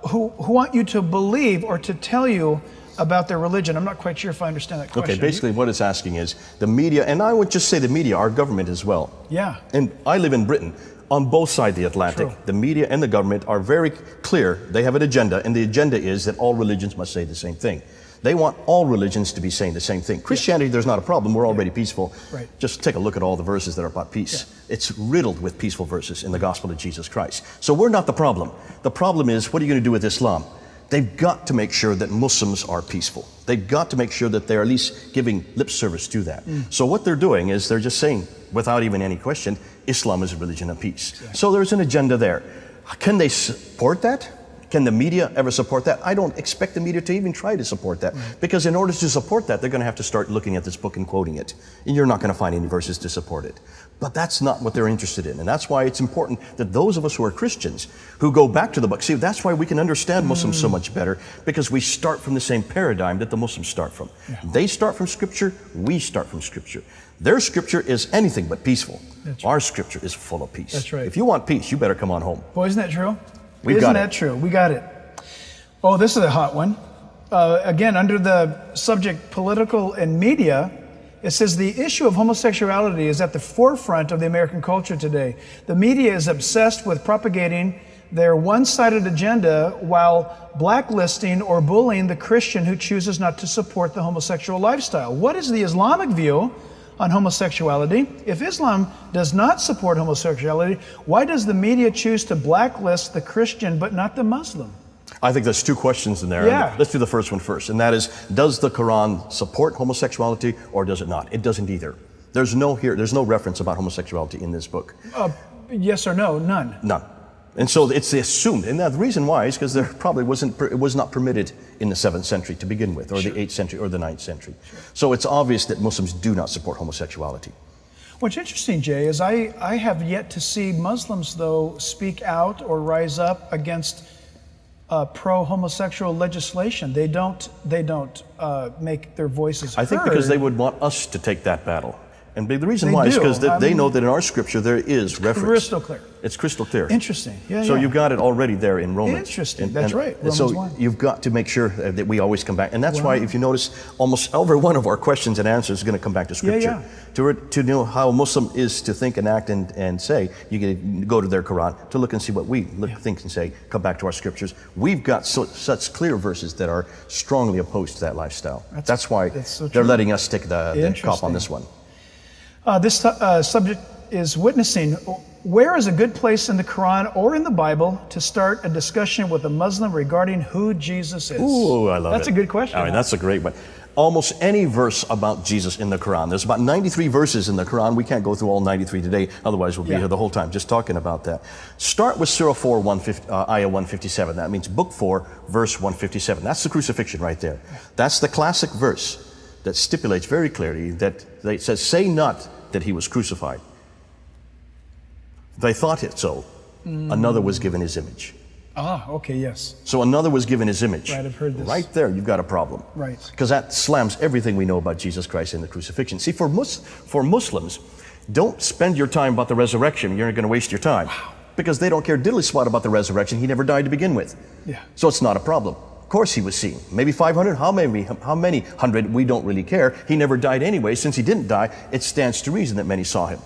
who want you to believe or to tell you about their religion? I'm not quite sure if I understand that question. Okay, basically what it's asking is the media, and I would just say the media, our government as well. Yeah. And I live in Britain. On both sides of the Atlantic, True. the media and the government are very clear. They have an agenda, and the agenda is that all religions must say the same thing. They want all religions to be saying the same thing. Christianity, there's not a problem. We're already peaceful. Right. Just take a look at all the verses that are about peace. It's riddled with peaceful verses in the gospel of Jesus Christ. So we're not the problem. The problem is, what are you going to do with Islam? They've got to make sure that Muslims are peaceful. They've got to make sure that they're at least giving lip service to that. So what they're doing is they're just saying, without even any question, Islam is a religion of peace. So there's an agenda there. Can they support that? Can the media ever support that? I don't expect the media to even try to support that, because in order to support that, they're going to have to start looking at this book and quoting it. And you're not going to find any verses to support it. But that's not what they're interested in. And that's why it's important that those of us who are Christians, who go back to the book, see, that's why we can understand Muslims so much better, because we start from the same paradigm that the Muslims start from. They start from Scripture, we start from Scripture. Their Scripture is anything but peaceful. Our Scripture is full of peace. That's right. If you want peace, you better come on home. Boy, isn't that true? We've Isn't got that it. true? We got it. Oh, this is a hot one. Again, under the subject political and media, it says the issue of homosexuality is at the forefront of the American culture today. The media is obsessed with propagating their one-sided agenda while blacklisting or bullying the Christian who chooses not to support the homosexual lifestyle. What is the Islamic view on homosexuality? If Islam does not support homosexuality, why does the media choose to blacklist the Christian but not the Muslim? I think there's two questions in there. Yeah. Let's do the first one first, and that is, does the Quran support homosexuality or does it not? It doesn't either. There's no reference about homosexuality in this book. Yes or no? None. None. And so it's assumed, and the reason why is because there probably it was not permitted in the 7th century to begin with, or the 8th century, or the 9th century. So it's obvious that Muslims do not support homosexuality. What's interesting, Jay, is I have yet to see Muslims, though, speak out or rise up against pro-homosexual legislation. They don't make their voices heard. I think because they would want us to take that battle. And the reason why is do. because I they mean, know that in our scripture there is reference. crystal clear. It's crystal clear. Interesting. Yeah, So yeah. you've got it already there in Romans. Interesting. That's right. Romans so 1. you've got to make sure that we always come back. And that's Wow. why, if you notice, almost every one of our questions and answers is going to come back to Scripture. To know how a Muslim is to think and act and say, you can go to their Quran to look and see what we think and say, come back to our Scriptures. We've got such clear verses that are strongly opposed to that lifestyle. That's why so they're true. letting us take the cop on this one. This subject is witnessing. Where is a good place in the Quran or in the Bible to start a discussion with a Muslim regarding who Jesus is? Ooh, I love it. That's a good question. I mean, that's a great one. Almost any verse about Jesus in the Quran. There's about 93 verses in the Quran. We can't go through all 93 today, otherwise we'll be here the whole time just talking about that. Start with Surah 4, Ayah 157. That means Book 4, verse 157. That's the crucifixion right there. That's the classic verse that stipulates very clearly that it says, say not that he was crucified. They thought it so. Another was given his image. Ah, okay, yes. So another was given his image. Right, I've heard this. Right there, you've got a problem. Right. Because that slams everything we know about Jesus Christ in the crucifixion. See, for Muslims, don't spend your time about the resurrection. You're going to waste your time. Wow. Because they don't care diddly squat about the resurrection. He never died to begin with. Yeah. So it's not a problem. Of course he was seen. Maybe 500, how many hundred, we don't really care. He never died anyway. Since he didn't die, it stands to reason that many saw him.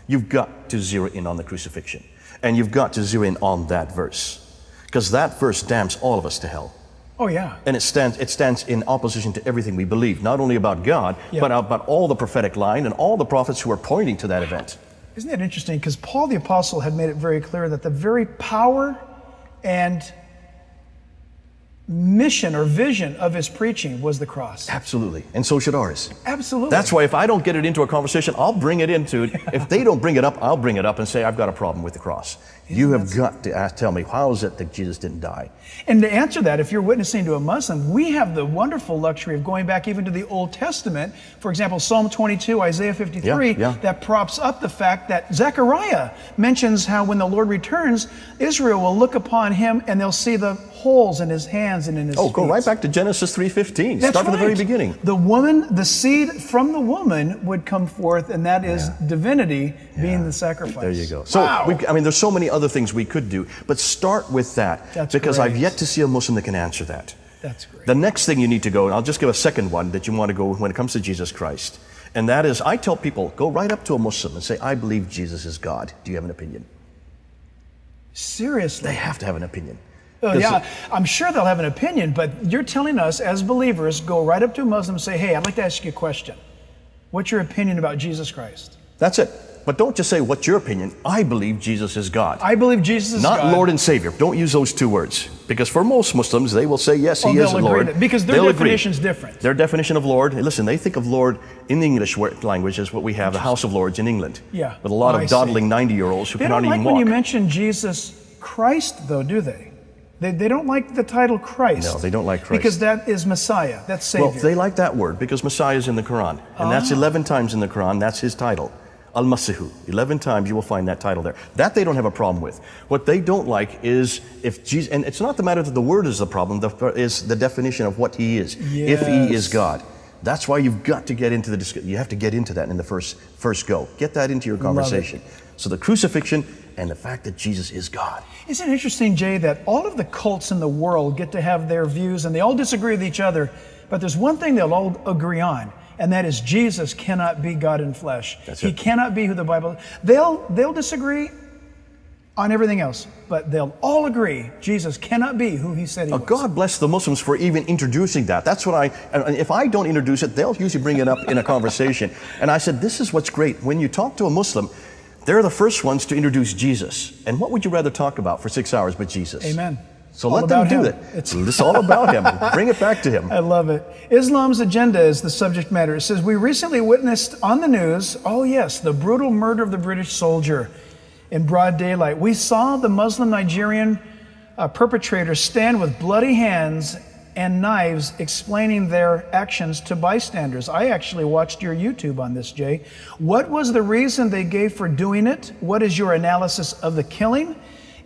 You've got to zero in on the crucifixion. And you've got to zero in on that verse. Because that verse damns all of us to hell. Oh, yeah. And it stands in opposition to everything we believe, not only about God, but about all the prophetic line and all the prophets who are pointing to that event. Isn't that interesting? Because Paul the Apostle had made it very clear that the very power and mission or vision of his preaching was the cross. Absolutely. And so should ours. Absolutely. That's why if I don't get it into a conversation, I'll bring it into it. If they don't bring it up, I'll bring it up and say, I've got a problem with the cross. You have got to tell me, how is it that Jesus didn't die? And to answer that, if you're witnessing to a Muslim, we have the wonderful luxury of going back even to the Old Testament. For example, Psalm 22, Isaiah 53, that props up the fact that Zechariah mentions how when the Lord returns, Israel will look upon him and they'll see the holes in his hands and in his feet. Go right back to Genesis 3:15. Start from the very beginning. The woman, the seed from the woman would come forth, and that is divinity being the sacrifice. There you go. So, wow. there's so many other things we could do, but start with that. That's because great. I've yet to see a Muslim that can answer that. That's great. The next thing you need to go, and I'll just give a second one that you want to go when it comes to Jesus Christ, and that is, I tell people, go right up to a Muslim and say, I believe Jesus is God. Do you have an opinion? Seriously? They have to have an opinion. Oh, yeah, I'm sure they'll have an opinion, but you're telling us as believers, go right up to a Muslim and say, hey, I'd like to ask you a question. What's your opinion about Jesus Christ? That's it. But don't just say, what's your opinion? I believe Jesus is God. I believe Jesus is God. God. Not Lord and Savior. Don't use those two words. Because for most Muslims, they will say, yes, He is Lord. Because their definition is different. Their definition of Lord, listen, they think of Lord in the English language as what we have, the House of Lords in England. Yeah. With a lot of dawdling 90-year-olds who cannot even walk. They don't like when you mention Jesus Christ, though, do they? They don't like the title Christ. No, they don't like Christ. Because that is Messiah. That's Savior. Well, they like that word because Messiah is in the Quran. And that's 11 times in the Quran. That's his title. Al-Masihu. 11 times you will find that title there. That they don't have a problem with. What they don't like is if Jesus, and it's not the matter that the word is the problem, is the definition of what he is. Yes. If he is God. That's why you've got to get into the discussion. You have to get into that in the first go. Get that into your conversation. So the crucifixion and the fact that Jesus is God. Isn't it interesting, Jay, that all of the cults in the world get to have their views and they all disagree with each other, but there's one thing they'll all agree on, and that is Jesus cannot be God in flesh. He cannot be who the Bible. They'll disagree on everything else, but they'll all agree Jesus cannot be who he said he was. God bless the Muslims for even introducing that. That's what and if I don't introduce it, they'll usually bring it up in a conversation. And I said, this is what's great. When you talk to a Muslim, they're the first ones to introduce Jesus. And what would you rather talk about for 6 hours but Jesus? Amen. So let them do it. It's all about him. Bring it back to him. I love it. Islam's agenda is the subject matter. It says, we recently witnessed on the news, oh yes, the brutal murder of the British soldier in broad daylight. We saw the Muslim Nigerian perpetrators stand with bloody hands and knives explaining their actions to bystanders. I actually watched your YouTube on this, Jay. What was the reason they gave for doing it? What is your analysis of the killing?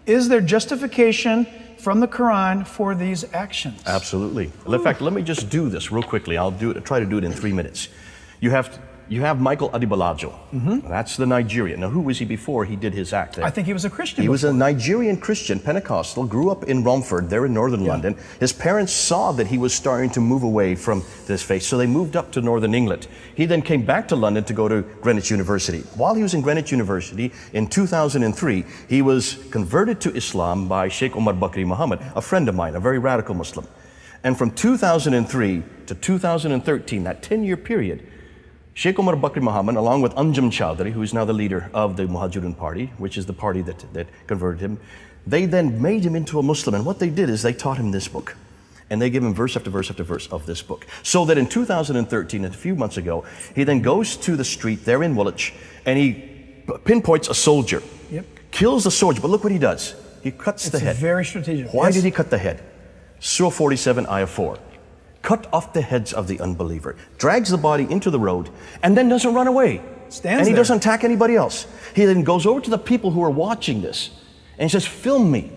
Is there justification from the Quran for these actions? Absolutely. In fact, let me just do this real quickly. Try to do it in 3 minutes. You have Michael Adibalajo. That's the Nigerian. Now, who was he before he did his act there? I think he was a Christian. He was a Nigerian Christian, Pentecostal, grew up in Romford, there in northern London. His parents saw that he was starting to move away from this faith, so they moved up to northern England. He then came back to London to go to Greenwich University. While he was in Greenwich University, in 2003, he was converted to Islam by Sheikh Omar Bakri Muhammad, a friend of mine, a very radical Muslim. And from 2003 to 2013, that 10-year period, Sheikh Omar Bakri Muhammad, along with Anjum Chowdhury, who is now the leader of the Muhajirun Party, which is the party that converted him, they then made him into a Muslim. And what they did is they taught him this book. And they give him verse after verse after verse of this book. So that in 2013, a few months ago, he then goes to the street there in Woolwich, and he pinpoints a soldier, kills the soldier, but look what he does. He cuts the head. It's very strategic. Why did he cut the head? Surah 47, Ayah 4. Cut off the heads of the unbeliever, drags the body into the road, and then doesn't run away. And he doesn't attack anybody else. He then goes over to the people who are watching this, and he says, film me.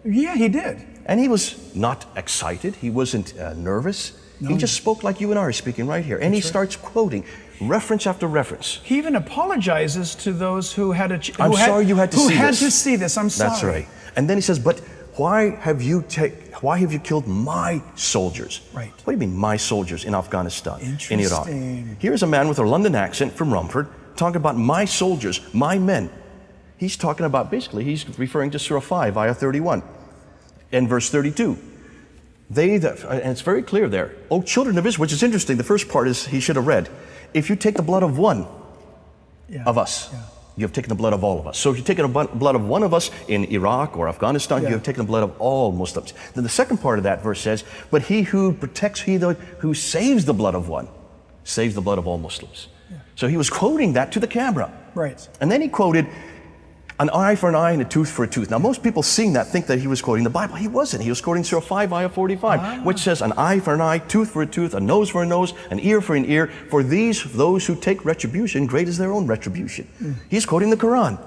Yeah, he did. And he was not excited. He wasn't nervous. No. He just spoke like you and I are speaking right here. And he starts quoting reference after reference. He even apologizes to those who had a... I'm sorry you had to see this. Who had to see this. I'm sorry. That's right. And then he says, but why have you killed my soldiers? Right. What do you mean, my soldiers in Afghanistan, in Iraq? Interesting. Here's a man with a London accent from Romford talking about my soldiers, my men. He's talking about, basically, he's referring to Surah 5, Ayah 31, and verse 32. And it's very clear there. Oh, children of Israel, which is interesting. The first part is he should have read, if you take the blood of one of us, you have taken the blood of all of us. So if you've taken the blood of one of us in Iraq or Afghanistan, you have taken the blood of all Muslims. Then the second part of that verse says, but he who protects, who saves the blood of one, saves the blood of all Muslims. So he was quoting that to the camera. Right. And then he quoted, an eye for an eye and a tooth for a tooth. Now, most people seeing that think that he was quoting the Bible. He wasn't. He was quoting Surah 5, Ayah 45, which says, an eye for an eye, tooth for a tooth, a nose for a nose, an ear for an ear. For those who take retribution, great is their own retribution. He's quoting the Quran.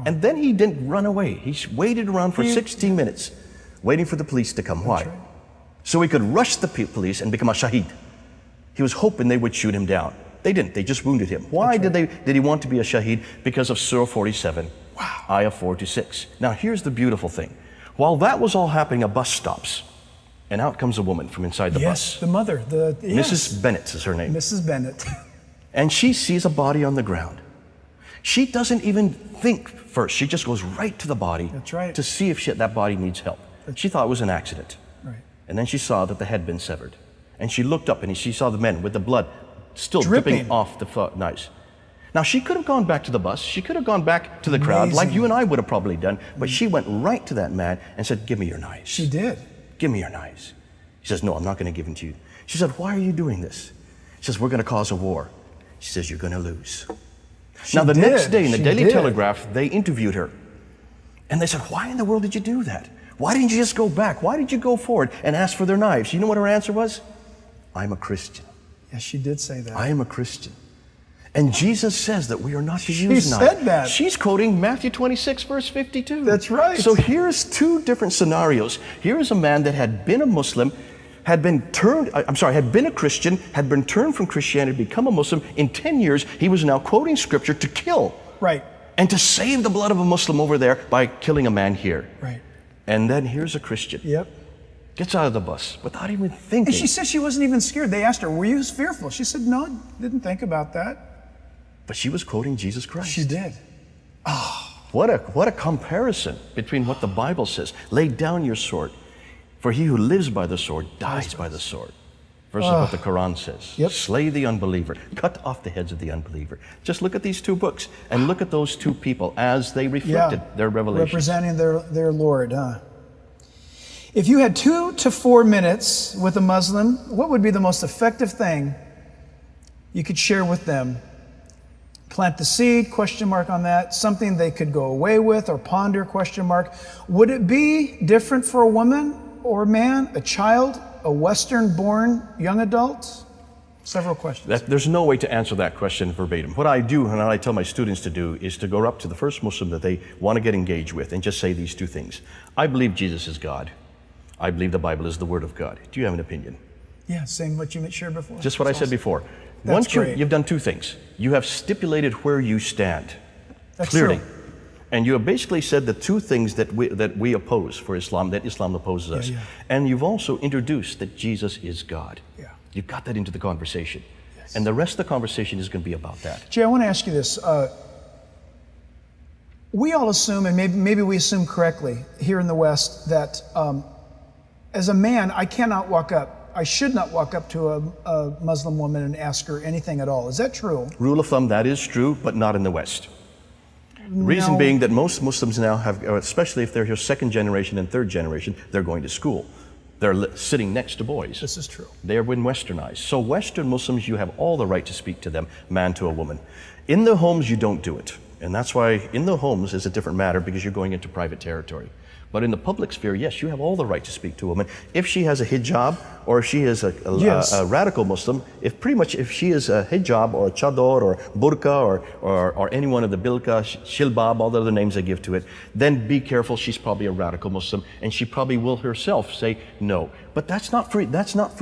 And then he didn't run away. He waited around for 16 minutes, waiting for the police to come. Why? So he could rush the police and become a shaheed. He was hoping they would shoot him down. They didn't. They just wounded him. Why did he want to be a shaheed? Because of Surah 47. Ayah 4 to 6. Now here's the beautiful thing. While that was all happening, a bus stops. And out comes a woman from inside the bus. Yes, the mother. Mrs. Bennett is her name. Mrs. Bennett. And she sees a body on the ground. She doesn't even think first. She just goes right to the body. That's right. To see if that body needs help. She thought it was an accident. Right. And then she saw that the head had been severed. And she looked up and she saw the men with the blood still dripping off the knives. Now, she could have gone back to the bus. She could have gone back to the crowd like you and I would have probably done. But she went right to that man and said, give me your knives. She did. Give me your knives. He says, no, I'm not going to give them to you. She said, why are you doing this? She says, we're going to cause a war. She says, you're going to lose. Now, the next day in the Daily Telegraph, they interviewed her. And they said, why in the world did you do that? Why didn't you just go back? Why did you go forward and ask for their knives? You know what her answer was? I'm a Christian. Yes, she did say that. I am a Christian. And Jesus says that we are not to use knives. She said that. She's quoting Matthew 26, verse 52. That's right. So here's two different scenarios. Here's a man that had been a Muslim, had been a Christian, had been turned from Christianity to become a Muslim. In 10 years, he was now quoting scripture to kill. Right. And to save the blood of a Muslim over there by killing a man here. Right. And then here's a Christian. Yep. Gets out of the bus without even thinking. And she said she wasn't even scared. They asked her, were you fearful? She said, no, didn't think about that. But she was quoting Jesus Christ. She did. What a comparison between what the Bible says. Lay down your sword, for he who lives by the sword dies by the sword. Versus what the Quran says. Yep. Slay the unbeliever. Cut off the heads of the unbeliever. Just look at these two books and look at those two people as they reflected their revelation. Representing their Lord. If you had 2 to 4 minutes with a Muslim, what would be the most effective thing you could share with them? Plant the seed, question mark on that. Something they could go away with or ponder, question mark. Would it be different for a woman or a man, a child, a Western-born young adult? Several questions. There's no way to answer that question verbatim. What I do and what I tell my students to do is to go up to the first Muslim that they want to get engaged with and just say these two things. I believe Jesus is God. I believe the Bible is the Word of God. Do you have an opinion? Yeah, same what you shared before. Just what I said before. That's Once great. you've done two things. You have stipulated where you stand That's clearly. true. And you have basically said the two things that we oppose for Islam, that Islam opposes us. yeah. And you've also introduced that Jesus is God. Yeah. You've got that into the conversation. And the rest of the conversation is going to be about that. Jay, I want to ask you this. We all assume, and maybe we assume correctly here in the West, that as a man, I should not walk up to a Muslim woman and ask her anything at all. Is that true? Rule of thumb, that is true, but not in the West. Reason being that most Muslims now have, especially if they're here second generation and third generation, they're going to school. They're sitting next to boys. This is true. They have been westernized. So Western Muslims, you have all the right to speak to them, man to a woman. In the homes, you don't do it. And that's why in the homes is a different matter, because you're going into private territory. But in the public sphere, yes, you have all the right to speak to a woman. If she has a hijab, or if she is a radical Muslim, if she is a hijab or a chador or burqa or any one of the bilqa, shilbab, all the other names they give to it, then be careful, she's probably a radical Muslim, and she probably will herself say no. But that's not for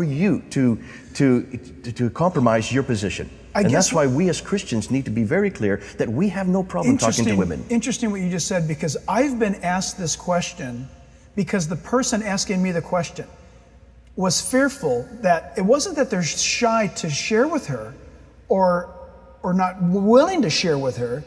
you to compromise your position. And that's why we as Christians need to be very clear that we have no problem talking to women. Interesting what you just said, because I've been asked this question because the person asking me the question was fearful that it wasn't that they're shy to share with her or not willing to share with her.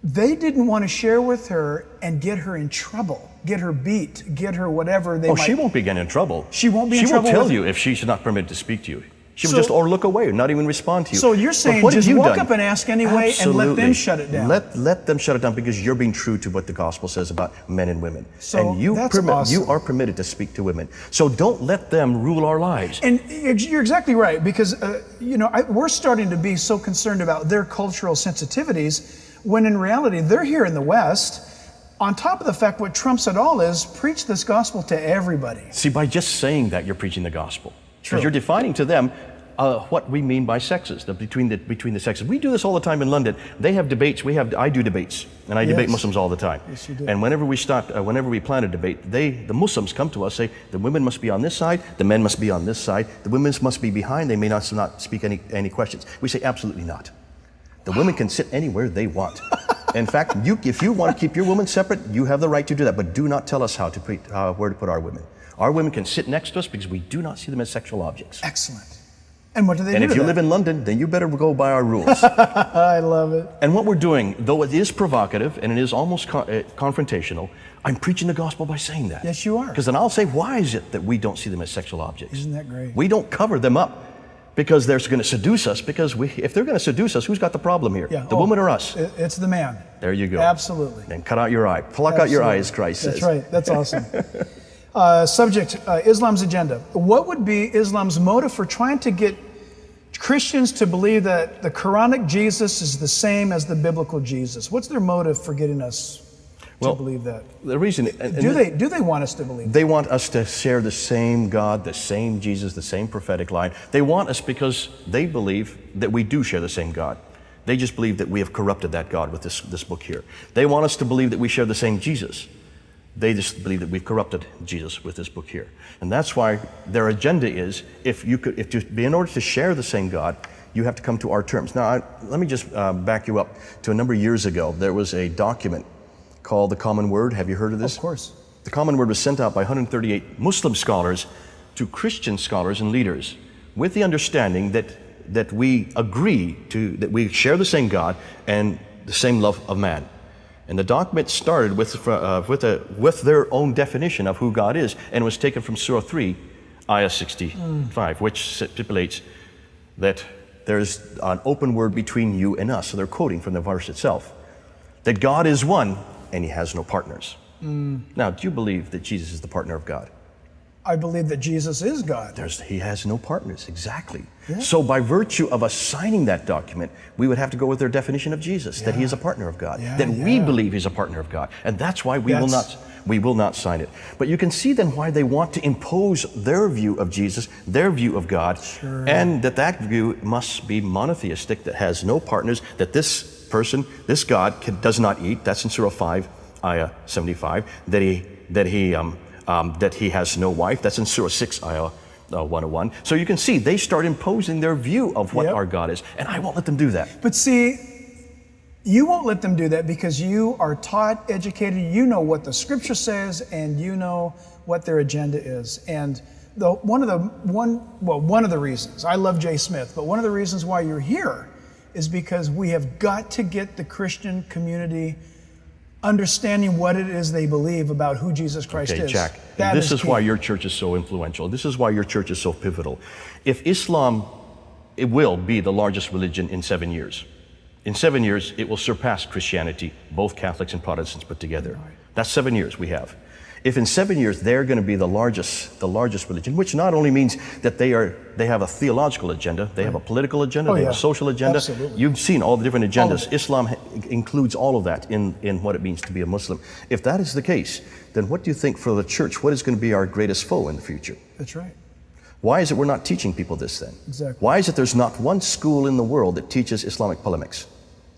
They didn't want to share with her and get her in trouble, get her beat, get her whatever they might. She won't be getting in trouble. She won't be in trouble. She will tell you if she's not permitted to speak to you. She would just or look away or not even respond to you. So you're saying just walk up and ask anyway. Absolutely. And let them shut it down. Let them shut it down, because you're being true to what the gospel says about men and women. So and you awesome. You are permitted to speak to women. So don't let them rule our lives. And you're exactly right, because we're starting to be so concerned about their cultural sensitivities, when in reality they're here in the West. On top of the fact, what trumps it all is preach this gospel to everybody. See, by just saying that, you're preaching the gospel. True. Because you're defining to them what we mean by sexes, between the sexes. We do this all the time in London. They have debates. I do debates, and I debate Muslims all the time. Yes, you do. And whenever we plan a debate, the Muslims come to us, say the women must be on this side, the men must be on this side, the women must be behind. They may not speak any questions. We say absolutely not. The women can sit anywhere they want. In fact, if you want to keep your women separate, you have the right to do that. But do not tell us where to put our women. Our women can sit next to us because we do not see them as sexual objects. Excellent. And what do they do? And if you live in London, then you better go by our rules. I love it. And what we're doing, though it is provocative and it is almost confrontational, I'm preaching the gospel by saying that. Yes, you are. Because then I'll say, why is it that we don't see them as sexual objects? Isn't that great? We don't cover them up because they're going to seduce us. Because if they're going to seduce us, who's got the problem here? Yeah. The woman or us? It's the man. There you go. Absolutely. Then cut out your eye. Pluck out your eye, as Christ says. That's right. That's awesome. Subject, Islam's agenda. What would be Islam's motive for trying to get Christians to believe that the Quranic Jesus is the same as the biblical Jesus? What's their motive for getting us to believe that? The reason... Do they want us to believe that? They want us to share the same God, the same Jesus, the same prophetic line. They want us because they believe that we do share the same God. They just believe that we have corrupted that God with this book here. They want us to believe that we share the same Jesus. They just believe that we've corrupted Jesus with this book here. And that's why their agenda is, in order to share the same God, you have to come to our terms. Now, let me just back you up to a number of years ago. There was a document called the Common Word. Have you heard of this? Of course. The Common Word was sent out by 138 Muslim scholars to Christian scholars and leaders with the understanding that we agree that we share the same God and the same love of man. And the document started with their own definition of who God is, and it was taken from Surah 3, Ayah 65, which stipulates that there's an open word between you and us. So they're quoting from the verse itself. That God is one, and He has no partners. Now, do you believe that Jesus is the partner of God? I believe that Jesus is God. He has no partners, exactly. Yeah. So by virtue of us signing that document, we would have to go with their definition of Jesus, that He is a partner of God, we believe He's a partner of God. And that's why we We will not sign it. But you can see then why they want to impose their view of Jesus, their view of God, and that view must be monotheistic, that has no partners, that this person, this God, does not eat. That's in Surah 5, Ayah 75. That he has no wife. That's in Surah 6, Ayah 101. So you can see they start imposing their view of what our God is, and I won't let them do that. But see, you won't let them do that because you are taught, educated, you know what the scripture says, and you know what their agenda is. And one of the reasons, I love Jay Smith, but one of the reasons why you're here is because we have got to get the Christian community understanding what it is they believe about who Jesus Christ is. Jack, That this is key. why your church is so influential. This is why your church is so pivotal. If Islam, it will be the largest religion in 7 years. In 7 years, it will surpass Christianity, both Catholics and Protestants put together. Right. That's 7 years we have. If in 7 years they're going to be the largest religion, which not only means that they have a theological agenda, they have a political agenda, they have a social agenda. Absolutely. You've seen all the different agendas. Islam includes all of that in what it means to be a Muslim. If that is the case, then what do you think for the church, what is going to be our greatest foe in the future? That's right. Why is it we're not teaching people this then? Exactly. Why is it there's not one school in the world that teaches Islamic polemics?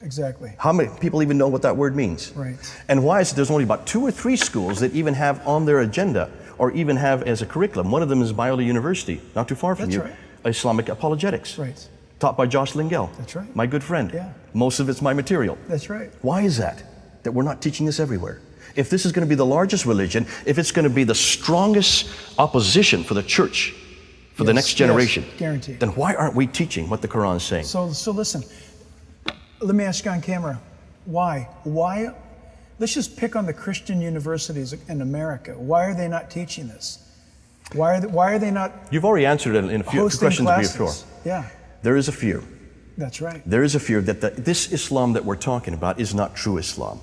Exactly. How many people even know what that word means? Right. And why is it there's only about 2 or 3 schools that even have on their agenda or even have as a curriculum? One of them is Biola University, not too far from That's you, right. Islamic apologetics. Right. Taught by Josh Lingell. That's right. My good friend. Yeah. Most of it's my material. That's right. Why is that we're not teaching this everywhere? If this is going to be the largest religion, if it's going to be the strongest opposition for the church for the next generation, guaranteed. then why aren't we teaching what the Quran is saying? So listen, let me ask you on camera, why? Let's just pick on the Christian universities in America. Why are they not teaching this? Why are they not You've already answered it in a few hosting questions classes? before. Yeah, There is a fear. that's right. There is a fear that this Islam that we're talking about is not true Islam,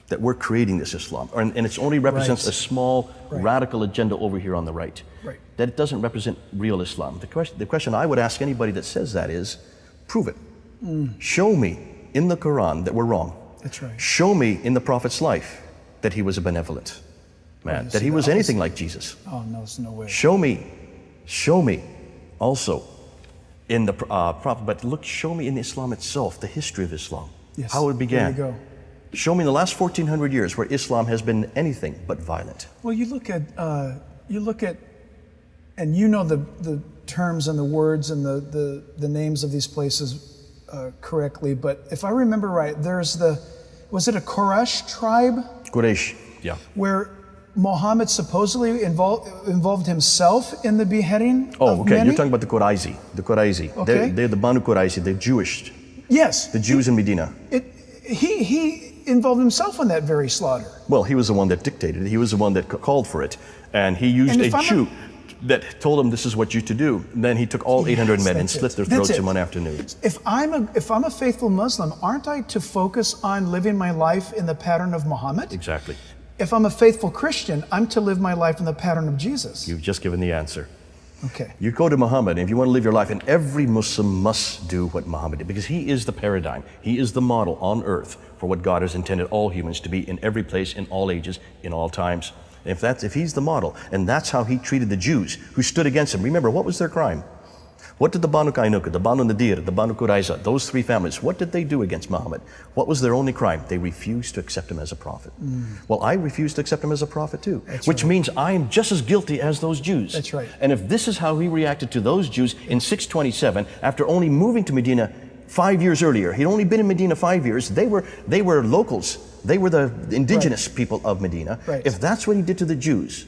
that we're creating this Islam, and it only represents Right. a small Right. radical agenda over here on the right. Right. That it doesn't represent real Islam. The question I would ask anybody that says that is, prove it. Show me in the Quran that we're wrong. That's right. Show me in the Prophet's life that he was a benevolent man, you that see he the was anything opposite. like Jesus. Oh, no, there's no way. Show me also in the Prophet, but look, show me in Islam itself, the history of Islam, Yes, how it began. There you go. Show me in the last 1400 years where Islam has been anything but violent. Well, you look at, and you know the terms and the words and the names of these places correctly, but if I remember right, was it a Quraysh tribe Quraysh, yeah. where Muhammad supposedly involved himself in the beheading Oh, of okay, many? you're talking about the Qurayzi. The Qurayzi. Okay. They're the Banu Qurayzi, the Jewish, Yes. the Jews in Medina. He involved himself in that very slaughter. Well, he was the one that dictated it. He was the one that called for it. And he used And a if I'm Jew that told him this is what you to do. And then he took all 800 men and that's slit it. their That's throats it. in one afternoon. If I'm a faithful Muslim, aren't I to focus on living my life in the pattern of Muhammad? Exactly. If I'm a faithful Christian, I'm to live my life in the pattern of Jesus. You've just given the answer. Okay. You go to Muhammad, and if you want to live your life, and every Muslim must do what Muhammad did, because he is the paradigm. He is the model on earth for what God has intended all humans to be in every place, in all ages, in all times. And if he's the model, and that's how he treated the Jews who stood against him. Remember, what was their crime? What did the Banu Qaynuqa, the Banu Nadir, the Banu Qurayza, those 3 families, what did they do against Muhammad? What was their only crime? They refused to accept him as a prophet. Well, I refuse to accept him as a prophet too, which means I am just as guilty as those Jews. That's right. And if this is how he reacted to those Jews in 627, after only moving to Medina 5 years earlier, he'd only been in Medina 5 years, they were locals. They were the indigenous people of Medina. Right. If that's what he did to the Jews,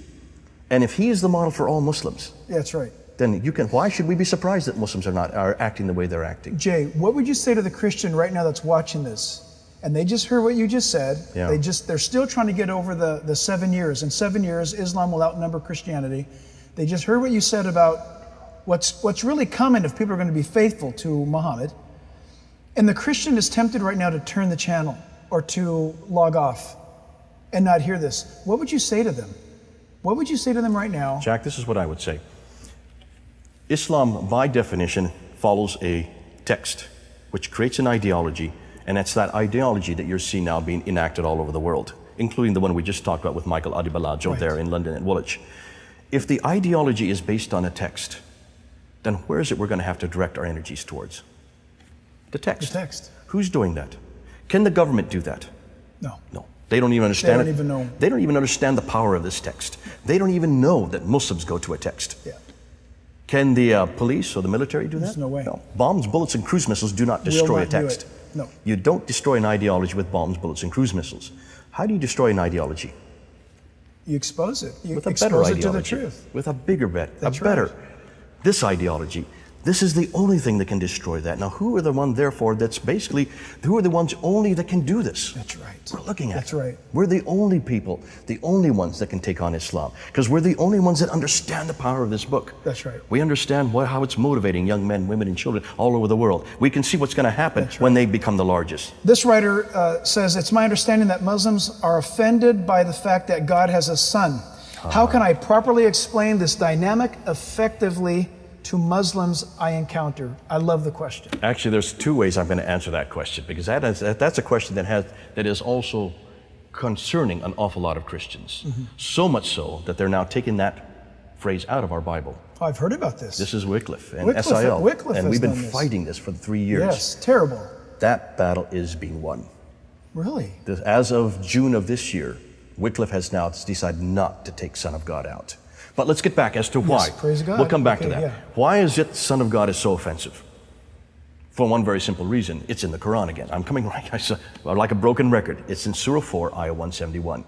and if he is the model for all Muslims, That's right. then why should we be surprised that Muslims are acting the way they're acting? Jay, what would you say to the Christian right now that's watching this? And they just heard what you just said. Yeah. They're still trying to get over the 7 years. In 7 years, Islam will outnumber Christianity. They just heard what you said about what's really coming if people are going to be faithful to Muhammad. And the Christian is tempted right now to turn the channel or to log off and not hear this. What would you say to them? What would you say to them right now? Jack, this is what I would say. Islam, by definition, follows a text which creates an ideology, and it's that ideology that you're seeing now being enacted all over the world. including the one we just talked about with Michael Adibalajo there in London and Woolwich. If the ideology is based on a text, then where is it we're going to have to direct our energies towards? The text. The text. Who's doing that? Can the government do that? No. No. They don't even understand They don't even know. They don't even understand the power of this text. They don't even know that Muslims go to a text. Yeah. Can the police or the military do that? There's no way. No. Bombs, bullets, and cruise missiles do not destroy a not do text. it. No. You don't destroy an ideology with bombs, bullets, and cruise missiles. How do you destroy an ideology? You expose it. You With a better expose it ideology. to the truth. With a bigger bet. That's a better. right. This ideology. This is the only thing that can destroy that. Now, who are the one, therefore, that's basically, who are the ones only that can do this? That's right. We're looking at That's it. right. We're the only people, the only ones that can take on Islam. Because we're the only ones that understand the power of this book. That's right. We understand how it's motivating young men, women, and children all over the world. We can see what's going to happen That's right. when they become the largest. This writer says, it's my understanding that Muslims are offended by the fact that God has a son. How can I properly explain this dynamic effectively to Muslims I encounter? I love the question. Actually, there's two ways I'm going to answer that question, because that's a question that is also concerning an awful lot of Christians. So much so that they're now taking that phrase out of our Bible. Oh, I've heard about this. This is Wycliffe and Wycliffe- SIL, Wycliffe and has we've been done this. fighting this for 3 years. Yes, terrible. That battle is being won. Really? As of June of this year, Wycliffe has now decided not to take Son of God out. But let's get back as to why. Yes, praise God. We'll come back to Okay, that. yeah. Why is it Son of God is so offensive? For one very simple reason. It's in the Quran again. I'm coming like a broken record. It's in Surah 4, Ayah 171.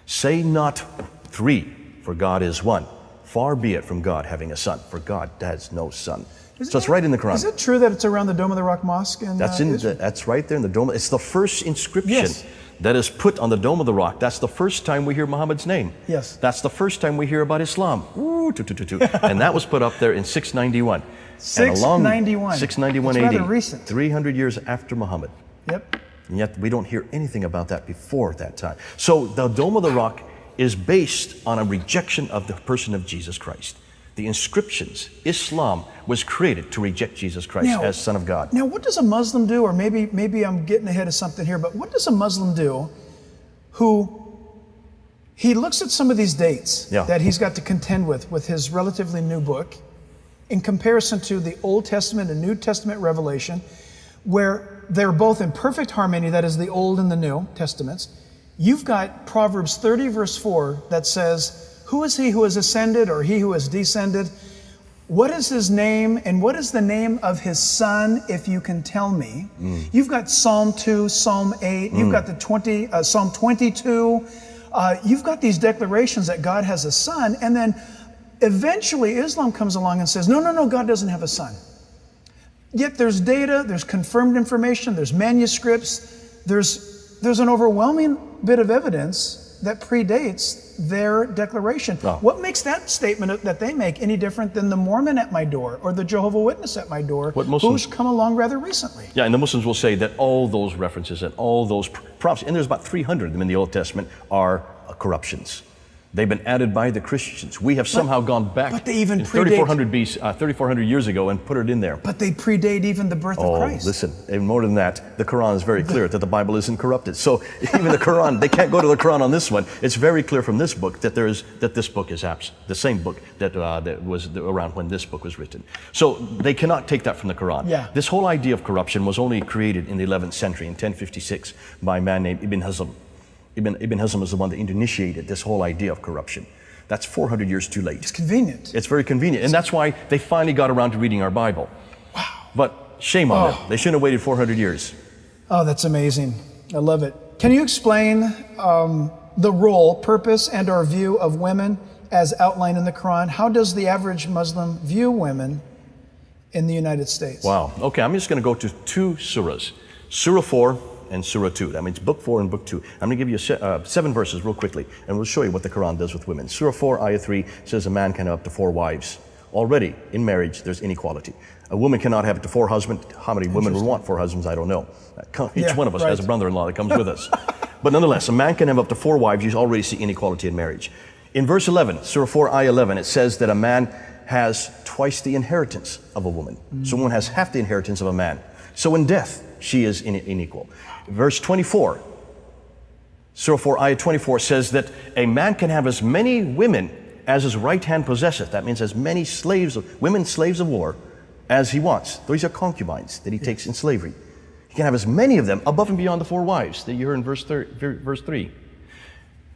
Say not three, for God is one. Far be it from God having a son, for God has no son. So it's right in the Quran. Is it true that it's around the Dome of the Rock Mosque? That's right there in the Dome. It's the first inscription Yes. that is put on the Dome of the Rock. That's the first time we hear Muhammad's name. Yes. That's the first time we hear about Islam. Ooh, and that was put up there in 691. 691. 691 It's AD. rather recent. 300 years after Muhammad. Yep. And yet we don't hear anything about that before that time. So the Dome of the Rock is based on a rejection of the person of Jesus Christ. The inscriptions, Islam was created to reject Jesus Christ as Son of God. Now, what does a Muslim do, or maybe I'm getting ahead of something here, but what does a Muslim do who he looks at some of these dates that he's got to contend with his relatively new book in comparison to the Old Testament and New Testament revelation, where they're both in perfect harmony, that is the Old and the New Testaments. You've got Proverbs 30 verse 4 that says, who is he who has ascended or he who has descended? What is his name and what is the name of his son, if you can tell me? You've got Psalm 2, Psalm 8, you've got the Psalm 22. You've got these declarations that God has a son, and then eventually Islam comes along and says, no, God doesn't have a son. Yet there's data, there's confirmed information, there's manuscripts, there's an overwhelming bit of evidence that predates their declaration. What makes that statement that they make any different than the Mormon at my door or the Jehovah's Witness at my door, who's come along rather recently? Yeah, and the Muslims will say that all those references and all those prophets, and there's about 300 of them in the Old Testament, are corruptions. They've been added by the Christians. We have somehow gone back but they even 3,400 3,400 years ago and put it in there. But they predate even the birth of Christ. Listen, and more than that, the Quran is very clear that the Bible isn't corrupted. So even the Quran, they can't go to the Quran on this one. It's very clear from this book that this book is the same book that was around when this book was written. So they cannot take that from the Quran. Yeah. This whole idea of corruption was only created in the 11th century, in 1056, by a man named Ibn Hazm. Ibn Hazm is the one that initiated this whole idea of corruption. That's 400 years too late. It's convenient. It's very convenient. And that's why they finally got around to reading our Bible. Wow. But shame on them. They shouldn't have waited 400 years. Oh, that's amazing. I love it. Can you explain the role, purpose, and or view of women as outlined in the Quran? How does the average Muslim view women in the United States? Wow. Okay, I'm just going to go to two surahs. Surah 4 and Surah 2. That means book 4 and book 2. I'm going to give you 7 verses real quickly, and we'll show you what the Quran does with women. Surah 4, Ayah 3 says a man can have up to 4 wives. Already, in marriage, there's inequality. A woman cannot have up to 4 husbands. How many women would want 4 husbands? I don't know. Each one of us has a brother-in-law that comes with us. But nonetheless, a man can have up to 4 wives. You already see inequality in marriage. In verse 11, Surah 4, Ayah 11, it says that a man has twice the inheritance of a woman. So a woman has half the inheritance of a man. So in death, she is unequal. Verse 24 Surah 4, ayah 24 says that a man can have as many women as his right hand possesseth. That means as many women slaves of war as he wants. Those are concubines that he takes in slavery. He can have as many of them above and beyond the 4 wives that you heard in verse 3.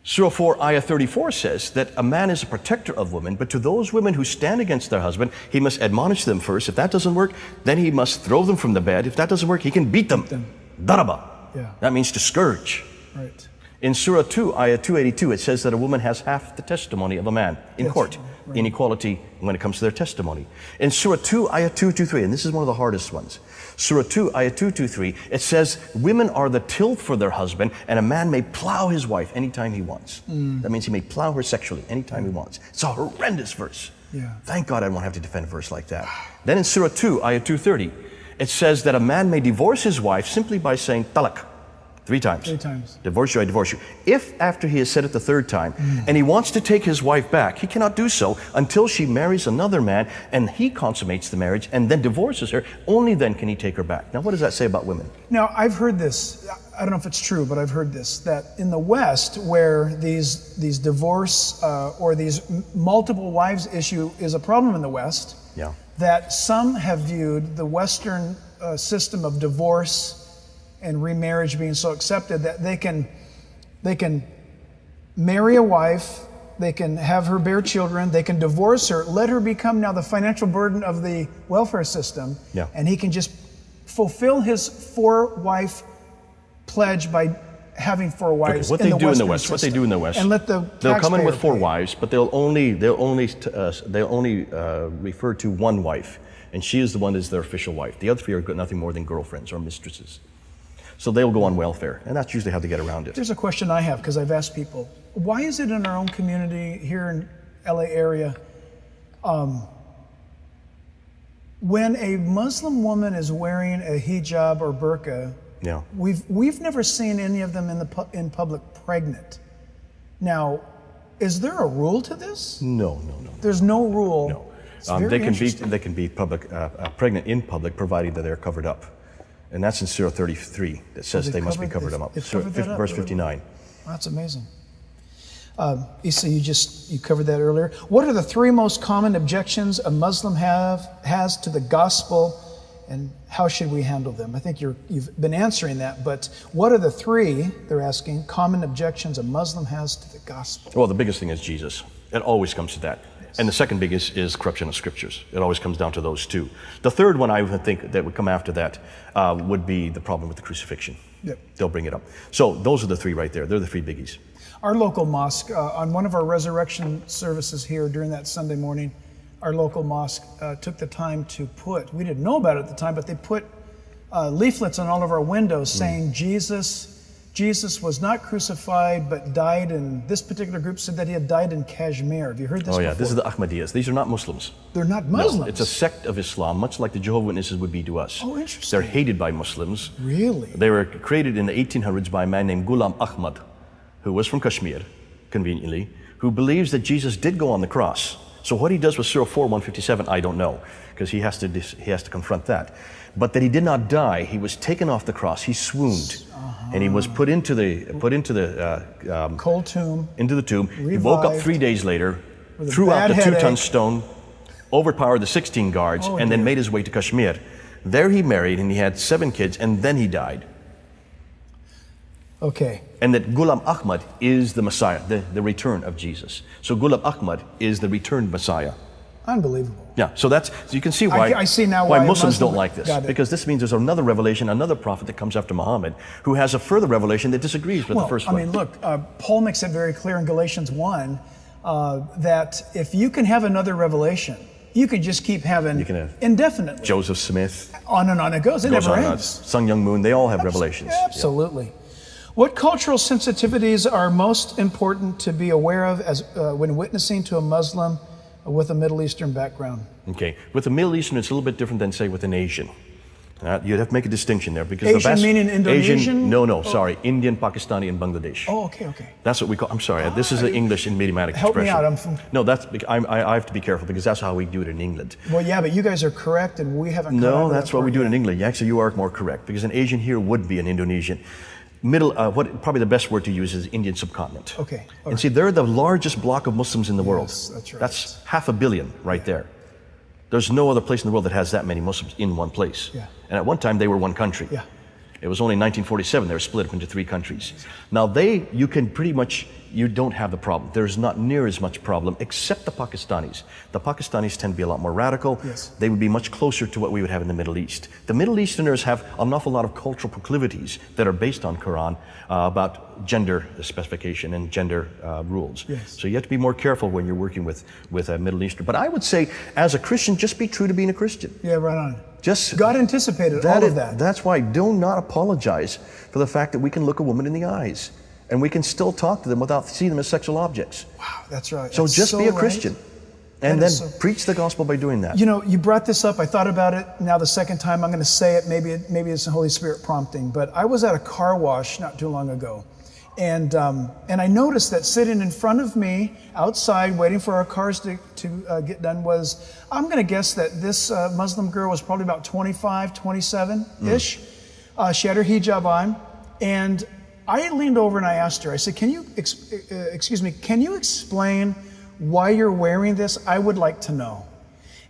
Surah 4, ayah 34 says that a man is a protector of women, but to those women who stand against their husband, he must admonish them first. If that doesn't work, then he must throw them from the bed. If that doesn't work, he can beat them. Daraba. Yeah. That means to scourge. Right. In Surah 2, ayah 282, it says that a woman has half the testimony of a man in court. Right. Inequality when it comes to their testimony. In Surah 2, ayah 223, and this is one of the hardest ones. Surah 2, ayah 223, it says, women are the till for their husband, and a man may plow his wife anytime he wants. That means he may plow her sexually anytime he wants. It's a horrendous verse. Yeah. Thank God I won't have to defend a verse like that. Then in Surah 2, ayah 230, it says that a man may divorce his wife simply by saying talak. 3 times. 3 times. Divorce you, I divorce you. If after he has said it the 3rd time, and he wants to take his wife back, he cannot do so until she marries another man and he consummates the marriage and then divorces her. Only then can he take her back. Now, what does that say about women? Now, I've heard this, I don't know if it's true, but I've heard this, that in the West, where these divorce or these multiple wives issue is a problem in the West, Yeah. that some have viewed the Western system of divorce and remarriage being so accepted that they can marry a wife, they can have her bear children, they can divorce her, let her become now the financial burden of the welfare system, Yeah. and he can just fulfill his 4-wife pledge by having 4 wives. What they do in the Western West, what they system. do in the West, and let the they'll come in with taxpayer 4 pay. wives, but they'll only refer to 1 wife, and she is the one that's their official wife. The other 3 are nothing more than girlfriends or mistresses. So they'll go on welfare, and that's usually how they get around it. There's a question I have, because I've asked people, why is it in our own community here in LA area, when a Muslim woman is wearing a hijab or burqa, Yeah. we've never seen any of them in public pregnant. Now, is there a rule to this? No. There's no rule. No. It's very interesting. They can be pregnant in public, provided that they're covered up. And that's in Surah 33 that says they must be covered up. Verse 59. That's amazing. Issa, you covered that earlier. What are the 3 most common objections a Muslim has to the gospel, and how should we handle them? I think you've been answering that, but what are the 3, they're asking, common objections a Muslim has to the gospel? Well, the biggest thing is Jesus. It always comes to that. And the second biggest is corruption of scriptures. It always comes down to those 2. The third one I would think that would come after that would be the problem with the crucifixion. Yep. They'll bring it up. So those are the 3 right there. They're the 3 biggies. Our local mosque, on one of our resurrection services here during that Sunday morning, our local mosque took the time to we didn't know about it at the time, but they put leaflets on all of our windows saying Jesus was not crucified, but died, and this particular group said that he had died in Kashmir. Have you heard this before? Oh yeah, this is the Ahmadiyas. These are not Muslims. They're not Muslims? No, it's a sect of Islam, much like the Jehovah's Witnesses would be to us. Oh, interesting. They're hated by Muslims. Really? They were created in the 1800s by a man named Ghulam Ahmad, who was from Kashmir, conveniently, who believes that Jesus did go on the cross. So what he does with Surah 4, 157, I don't know, because he has to confront that. But that he did not die. He was taken off the cross. He swooned, and he was put into the cold tomb. Into the tomb. He woke up 3 days later, threw out the 2-ton stone, overpowered the 16 guards, and then made his way to Kashmir. There he married, and he had 7 kids, and then he died. Okay. And that Ghulam Ahmad is the Messiah, the return of Jesus. So Ghulam Ahmad is the returned Messiah. Unbelievable. Yeah, so you can see why, I see now why Muslims don't like this. Got it. Because this means there's another revelation, another prophet that comes after Muhammad, who has a further revelation that disagrees with the first one. I mean, look, Paul makes it very clear in Galatians 1 that if you can have another revelation, you can just keep having indefinitely. Joseph Smith. On and on it goes. It never ends. Sun Young Moon, they all have revelations. Absolutely. Yeah. What cultural sensitivities are most important to be aware of when witnessing to a Muslim with a Middle Eastern background? Okay, with a Middle Eastern, it's a little bit different than, say, with an Asian. You'd have to make a distinction there because Asian meaning Indonesian? Asian, no, sorry, Indian, Pakistani, and Bangladesh. Oh, okay. That's what we call. I'm sorry, this is an English and idiomatic help expression. Help me out. No, I have to be careful because that's how we do it in England. Well, yeah, but you guys are correct, and we haven't. No, that's what we do it in England. Actually, you are more correct because an Asian here would be an Indonesian. probably the best word to use is Indian subcontinent. Okay. And see, they're the largest block of Muslims in the world. That's right. That's 500 million right there. There's no other place in the world that has that many Muslims in one place. Yeah. And at one time, they were one country. Yeah. It was only in 1947 they were split up into 3 countries. Now you don't have the problem. There's not near as much problem, except the Pakistanis. The Pakistanis tend to be a lot more radical. Yes. They would be much closer to what we would have in the Middle East. The Middle Easterners have an awful lot of cultural proclivities that are based on Quran about gender specification and gender rules. Yes. So you have to be more careful when you're working with a Middle Eastern. But I would say, as a Christian, just be true to being a Christian. Yeah, right on. Just God anticipated all of that. That's why do not apologize for the fact that we can look a woman in the eyes and we can still talk to them without seeing them as sexual objects. Wow, that's right. So That's just be a right. Christian and That then is so- preach the gospel by doing that. You know, you brought this up. I thought about it. Now the second time I'm going to say it. Maybe it's the Holy Spirit prompting. But I was at a car wash not too long ago, and I noticed that sitting in front of me outside, waiting for our cars to get done, was, I'm going to guess that this Muslim girl was probably about 25, 27-ish. She had her hijab on, and I leaned over and I asked her. I said, "Can you explain why you're wearing this? I would like to know."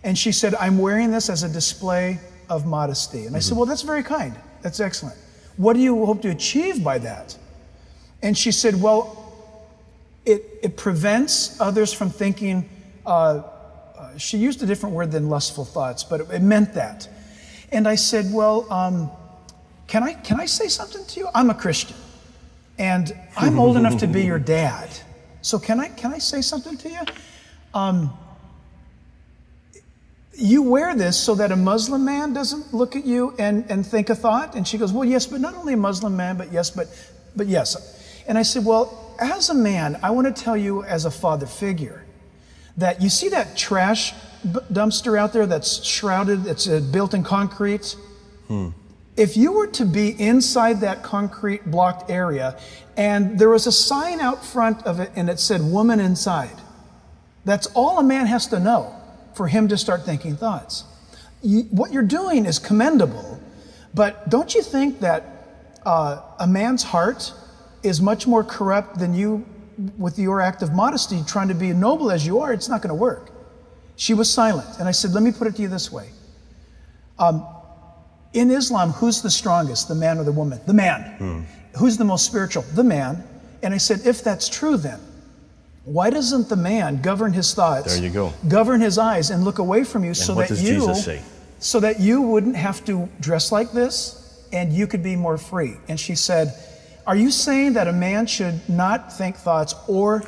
And she said, "I'm wearing this as a display of modesty." And I said, "Well, that's very kind. That's excellent. What do you hope to achieve by that?" And she said, "Well, it prevents others from thinking," she used a different word than lustful thoughts, but it meant that. And I said, "Well, can I say something to you? I'm a Christian, and I'm old enough to be your dad. So can I say something to you? You wear this so that a Muslim man doesn't look at you and think a thought?" And she goes, "Well, yes, but not only a Muslim man, but yes. And I said, "Well, as a man, I want to tell you as a father figure that you see that trash dumpster out there that's shrouded, it's built in concrete? If you were to be inside that concrete blocked area and there was a sign out front of it and it said woman inside, that's all a man has to know for him to start thinking thoughts. What you're doing is commendable, but don't you think that a man's heart is much more corrupt than you, with your act of modesty, trying to be noble as you are? It's not going to work." She was silent. And I said, "Let me put it to you this way. In Islam, who's the strongest, the man or the woman? The man. Who's the most spiritual? The man." And I said, "If that's true, then why doesn't the man govern his thoughts? There you go. Govern his eyes and look away from you, what does Jesus say? so that you wouldn't have to dress like this and you could be more free?" And she said, "Are you saying that a man should not think thoughts or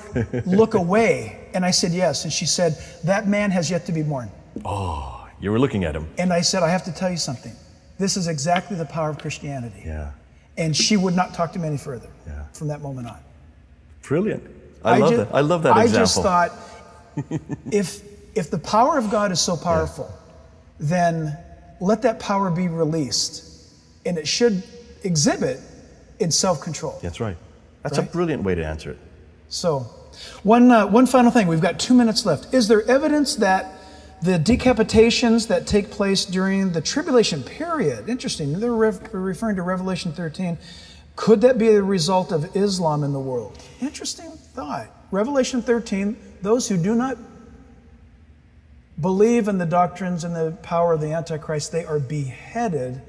look away?" And I said, "Yes." And she said, "That man has yet to be born." Oh, you were looking at him. And I said, "I have to tell you something. This is exactly the power of Christianity." Yeah. And she would not talk to me any further Yeah. from that moment on. Brilliant. I love that. I love that example. I just thought, if the power of God is so powerful, then let that power be released. And it should exhibit in self-control. That's right. That's Right? a brilliant way to answer it. So, one final thing. We've got 2 minutes left. Is there evidence that the decapitations that take place during the tribulation period, interesting, they're referring to Revelation 13, could that be a result of Islam in the world? Interesting thought. Revelation 13, those who do not believe in the doctrines and the power of the Antichrist, they are beheaded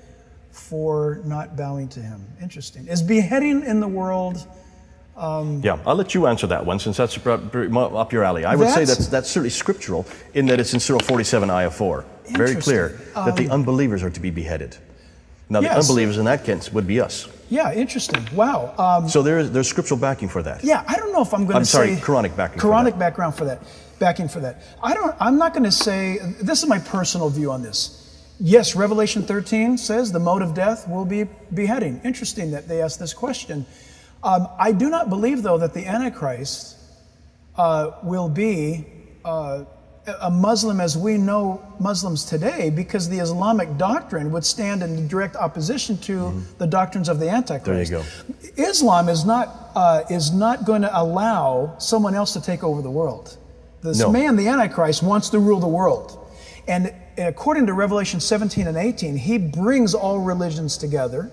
for not bowing to him. Interesting. Is beheading in the world... Yeah, I'll let you answer that one since that's up your alley. I would say that's certainly scriptural in that it's in Surah 47, Ayah 4. Very clear that the unbelievers are to be beheaded. Now, the unbelievers in that case would be us. Yeah, interesting. Wow. So there's scriptural backing for that. Yeah, I don't know if I'm going to say... I'm sorry, Quranic backing for that. Backing for that. I'm not going to say... This is my personal view on this. Yes, Revelation 13 says the mode of death will be beheading. Interesting that they asked this question. I do not believe, though, that the Antichrist will be a Muslim as we know Muslims today, because the Islamic doctrine would stand in direct opposition to the doctrines of the Antichrist. There you go. Islam is not going to allow someone else to take over the world. This man, the Antichrist, wants to rule the world. And according to Revelation 17 and 18, he brings all religions together.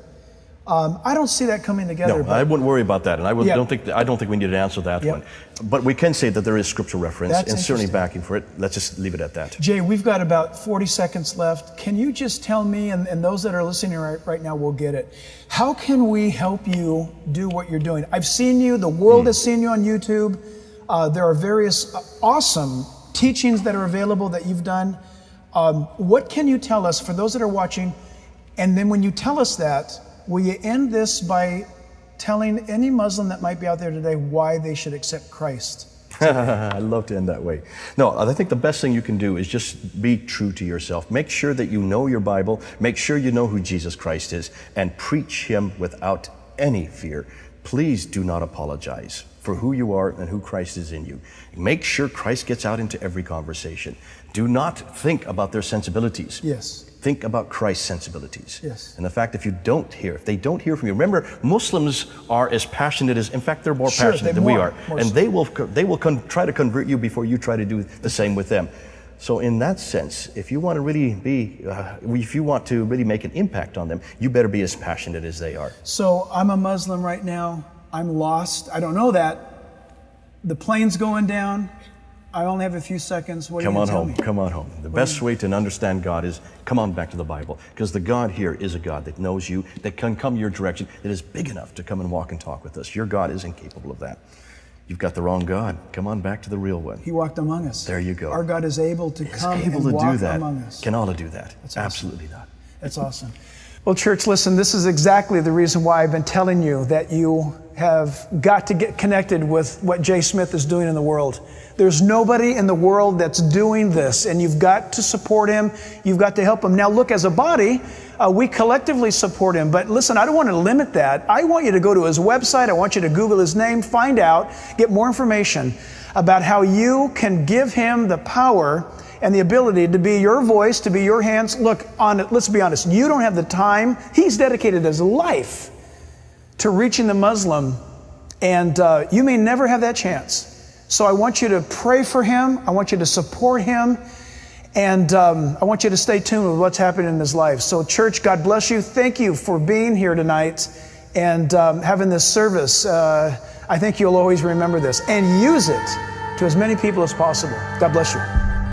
I don't see that coming together. No, but I wouldn't worry about that, and I Yeah. don't think we need to answer that Yep. one. But we can say that there is scriptural reference That's and certainly interesting. backing for it. Let's just leave it at that. Jay, we've got about 40 seconds left. Can you just tell me, and those that are listening right now will get it, how can we help you do what you're doing? I've seen you, the world has seen you on YouTube. There are various awesome teachings that are available that you've done. What can you tell us for those that are watching? And then when you tell us that, will you end this by telling any Muslim that might be out there today why they should accept Christ? I love to end that way. No, I think the best thing you can do is just be true to yourself. Make sure that you know your Bible. Make sure you know who Jesus Christ is, and preach Him without any fear. Please do not apologize for who you are and who Christ is in you. Make sure Christ gets out into every conversation. Do not think about their sensibilities. Yes. Think about Christ's sensibilities. Yes. And the fact if they don't hear from you. Remember, Muslims are as passionate as, in fact, they're more passionate than we are. And so. they will try to convert you before you try to do the same with them. So in that sense, if you want to really make an impact on them, you better be as passionate as they are. So I'm a Muslim right now. I'm lost. I don't know that. The plane's going down. I only have a few seconds. What are you going to tell me? Come on home. The best way to understand God is come on back to the Bible, because the God here is a God that knows you, that can come your direction, that is big enough to come and walk and talk with us. Your God is incapable of that. You've got the wrong God. Come on back to the real one. He walked among us. There you go. Our God is able to come able and to walk do that. among us. Can Allah do that? That's awesome. Absolutely not. That's awesome. Well, church, listen, this is exactly the reason why I've been telling you that you have got to get connected with what Jay Smith is doing in the world. There's nobody in the world that's doing this, and you've got to support him. You've got to help him. Now, look, as a body, we collectively support him. But listen, I don't want to limit that. I want you to go to his website. I want you to Google his name, find out, get more information about how you can give him the power and the ability to be your voice, to be your hands. Look, let's be honest, you don't have the time. He's dedicated his life to reaching the Muslim, and you may never have that chance. So I want you to pray for him. I want you to support him. And I want you to stay tuned with what's happening in his life. So church, God bless you. Thank you for being here tonight and having this service. I think you'll always remember this and use it to as many people as possible. God bless you.